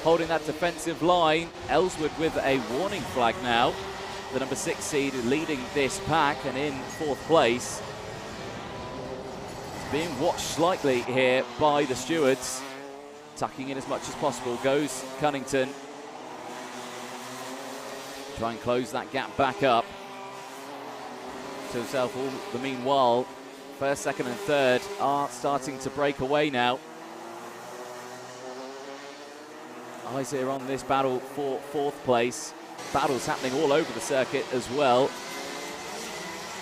holding that defensive line. Ellswood with a warning flag now. The number 6 seed leading this pack and in 4th place. It's being watched slightly here by the stewards. Tucking in as much as possible goes Cunnington. Try and close that gap back up to himself. All the meanwhile, first, second and third are starting to break away now. Eyes here on this battle for 4th place. Battles happening all over the circuit as well.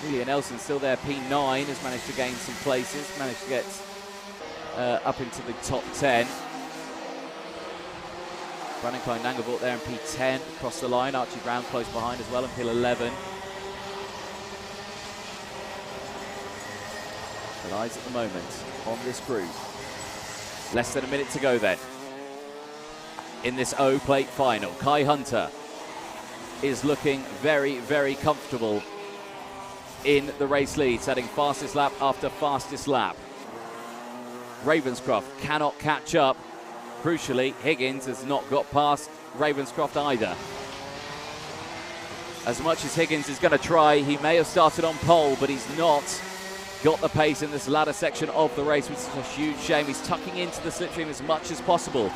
Julian Nelson still there, P9, has managed to gain some places, managed to get up into the top 10. Brandon Klein-Nangervoort there in P10, across the line. Archie Brown close behind as well in P11. But eyes at the moment on this group. Less than a minute to go then. In this O-plate final, Kai Hunter is looking very, very comfortable in the race lead, setting fastest lap after fastest lap. Ravenscroft cannot catch up. Crucially, Higgins has not got past Ravenscroft either. As much as Higgins is going to try, he may have started on pole, but he's not got the pace in this latter section of the race, which is a huge shame. He's tucking into the slipstream as much as possible,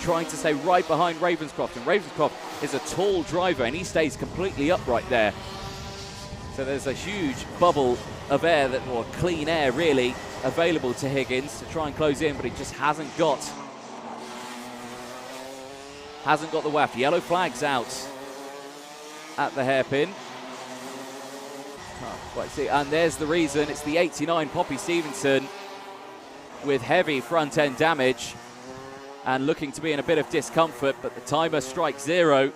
trying to stay right behind Ravenscroft. And Ravenscroft is a tall driver, and he stays completely upright there. So there's a huge bubble of air, or clean air really, available to Higgins to try and close in, but he just hasn't got the waft. Yellow flags out at the hairpin. Can't quite see. And there's the reason. It's the 89 Poppy Stevenson with heavy front end damage and looking to be in a bit of discomfort, but the timer strikes 0.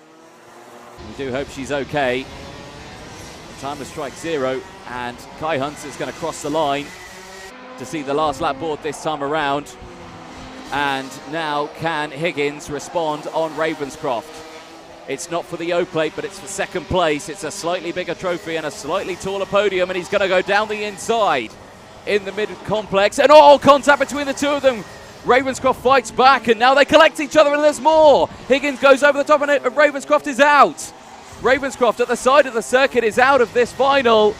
We do hope she's okay. The timer strikes 0, and Kai Hunter's going to cross the line to see the last lap board this time around. And now can Higgins respond on Ravenscroft? It's not for the O-plate, but it's for 2nd place. It's a slightly bigger trophy and a slightly taller podium, and he's going to go down the inside in the mid-complex. And contact between the two of them. Ravenscroft fights back, and now they collect each other, and there's more. Higgins goes over the top, and Ravenscroft is out. Ravenscroft at the side of the circuit is out of this final.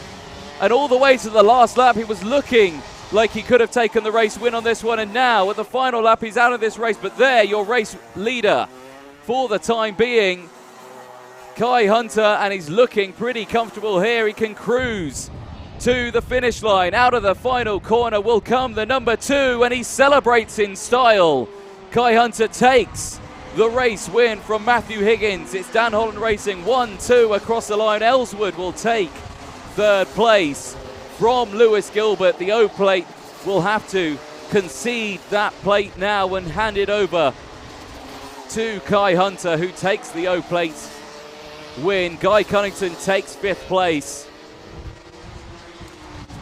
And all the way to the last lap, he was looking like he could have taken the race win on this one, and now at the final lap he's out of this race. But there, your race leader for the time being, Kai Hunter, and he's looking pretty comfortable here. He can cruise to the finish line. Out of the final corner will come the number 2, and he celebrates in style. Kai Hunter takes the race win from Matthew Higgins. It's Dan Holland Racing 1-2 across the line. Ellswood will take 3rd place from Lewis Gilbert. The O-plate will have to concede that plate now and hand it over to Kai Hunter, who takes the O-plate win. Guy Cunnington takes 5th place.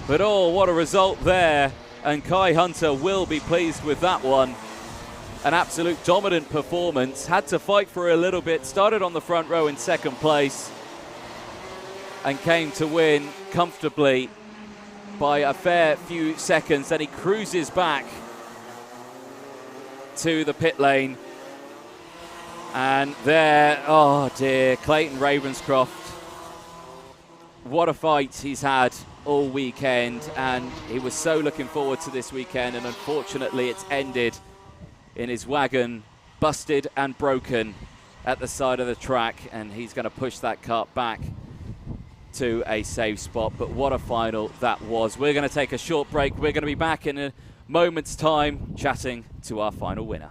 But oh, what a result there. And Kai Hunter will be pleased with that one. An absolute dominant performance. Had to fight for a little bit. Started on the front row in 2nd place and came to win comfortably by a fair few seconds. Then he cruises back to the pit lane. And there, oh dear, Clayton Ravenscroft. What a fight he's had all weekend, and he was so looking forward to this weekend, and unfortunately it's ended in his wagon, busted and broken at the side of the track, and he's going to push that kart back to a safe spot. But what a final that was. We're going to take a short break. We're going to be back in a moment's time chatting to our final winner.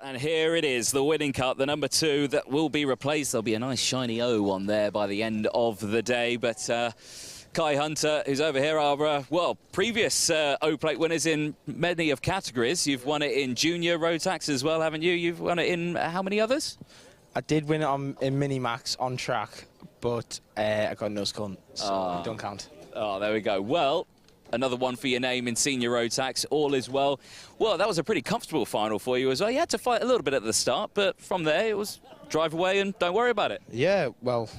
And here it is, the winning cut, the number 2 that will be replaced. There'll be a nice shiny O on there by the end of the day. But Kai Hunter, who's over here, are, well, previous O-plate winners in many of categories. You've won it in junior Rotax as well, haven't you? You've won it in how many others? I did win it in Mini-Max on track, but I got no scunt, so it don't count. Oh, there we go. Well, another one for your name in senior Rotax. All is well. Well, that was a pretty comfortable final for you as well. You had to fight a little bit at the start, but from there it was drive away and don't worry about it. Yeah, well,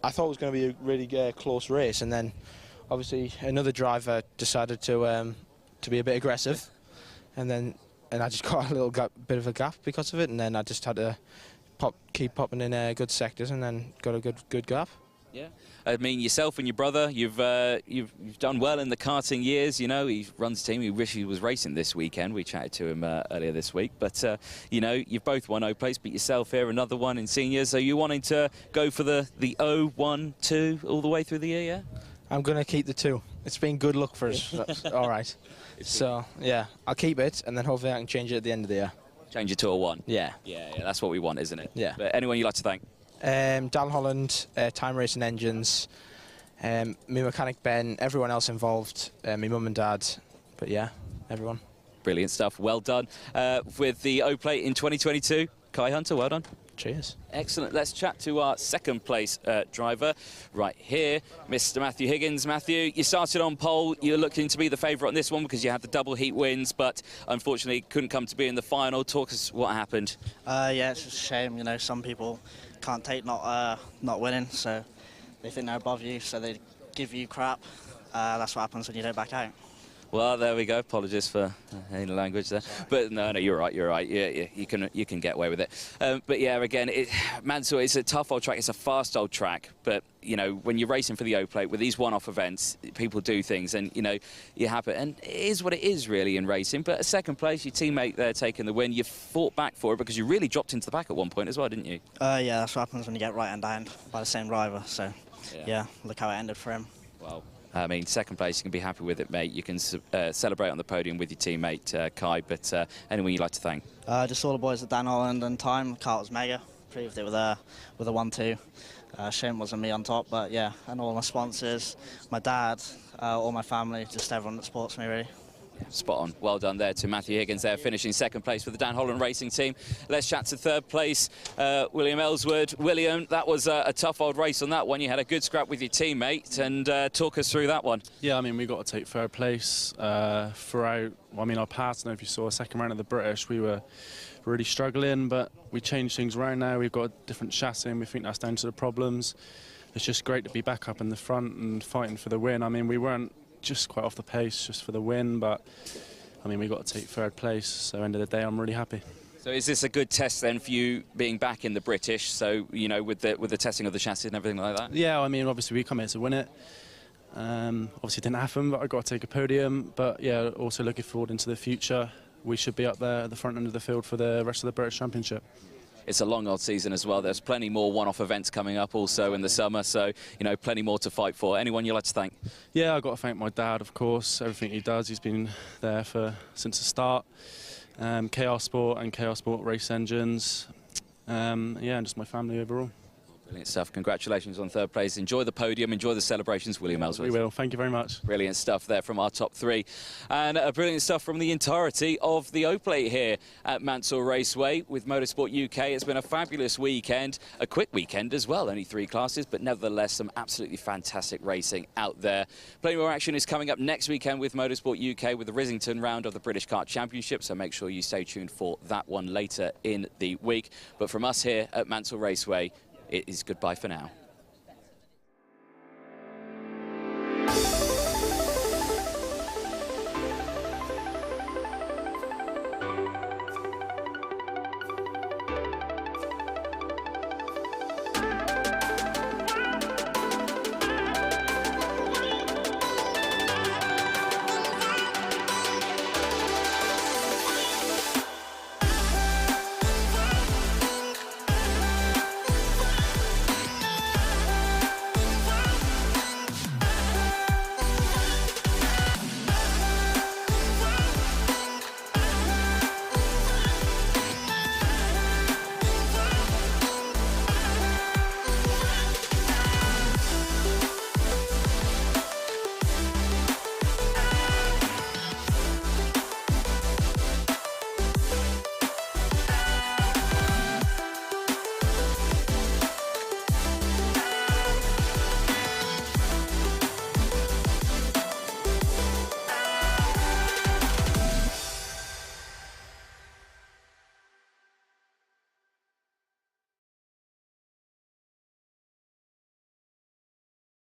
I thought it was going to be a really close race, and then obviously another driver decided to be a bit aggressive, and I just got a little bit of a gap because of it, and then I just had to keep popping in good sectors, and then got a good gap. Yeah, I mean, yourself and your brother, you've done well in the karting years. You know, he runs a team. We wish he was racing this weekend. We chatted to him earlier this week. But, you know, you've both won O-plates, but yourself here, another one in seniors. Are you wanting to go for the O, 1, 2 all the way through the year, yeah? I'm going to keep the 2. It's been good luck for us. That's all right. So, yeah, I'll keep it, and then hopefully I can change it at the end of the year. Change it to a 1? Yeah. Yeah, that's what we want, isn't it? Yeah. But anyone you'd like to thank? Dan Holland, Time Racing Engines, me mechanic Ben, everyone else involved, me mum and dad, but yeah, everyone. Brilliant stuff, well done. With the O-plate in 2022, Kai Hunter, well done. Cheers. Excellent. Let's chat to our second place driver right here, Mr. Matthew Higgins. Matthew, you started on pole. You're looking to be the favourite on this one because you had the double heat wins, but unfortunately couldn't come to be in the final. Talk us what happened. Yeah, it's just a shame. You know, some people can't take not winning, so they think they're above you, so they give you crap. That's what happens when you don't back out. Well, there we go. Apologies for any language there, but no, you're right. You're right. Yeah, you can get away with it. But yeah, again, Mansell, it's a tough old track. It's a fast old track, but you know, when you're racing for the O-plate with these one-off events, people do things, and you know, you have it, and it is what it is really in racing. But at second place, your teammate there taking the win. You fought back for it because you really dropped into the back at one point as well, didn't you? Yeah, that's what happens when you get right-hand down by the same driver. So yeah, look how it ended for him. Well, I mean, second place, you can be happy with it, mate. You can celebrate on the podium with your teammate, Kai, but anyone you'd like to thank? Just all the boys at Dan Holland and Time. The car was mega. Proved it with a 1-2. Shame it wasn't me on top, but yeah, and all my sponsors, my dad, all my family, just everyone that supports me, really. Spot on. Well done there to Matthew Higgins there, finishing second place for the Dan Holland Racing team. Let's chat to third place, William Ellsworth. William, that was a tough old race on that one. You had a good scrap with your teammate, and talk us through that one. Yeah, I mean, we got to take third place throughout. I mean, our pass, I don't know if you saw a second round of the British, we were really struggling, but we changed things around now. We've got a different chassis, and we think that's down to the problems. It's just great to be back up in the front and fighting for the win. I mean, we weren't just quite off the pace just for the win, but I mean, we got to take third place, so end of the day I'm really happy. So is this a good test then for you being back in the British, so you know, with the testing of the chassis and everything like that? Yeah, I mean, obviously we come here to win it. Obviously it didn't happen, but I got to take a podium. But yeah, also looking forward into the future, we should be up there at the front end of the field for the rest of the British Championship. It's a long old season as well. There's plenty more one-off events coming up also in the summer, so you know, plenty more to fight for. Anyone you'd like to thank? Yeah, I've got to thank my dad, of course. Everything he does, he's been there since the start. KR Sport and KR Sport Race Engines. Yeah, and just my family overall. Brilliant stuff. Congratulations on third place. Enjoy the podium, enjoy the celebrations, William Ellsworth. We will. Thank you very much. Brilliant stuff there from our top three. And brilliant stuff from the entirety of the O-Plate here at Mansell Raceway with Motorsport UK. It's been a fabulous weekend, a quick weekend as well, only 3 classes, but nevertheless some absolutely fantastic racing out there. Plenty more action is coming up next weekend with Motorsport UK with the Rissington round of the British Kart Championship, so make sure you stay tuned for that one later in the week. But from us here at Mansell Raceway, it is goodbye for now.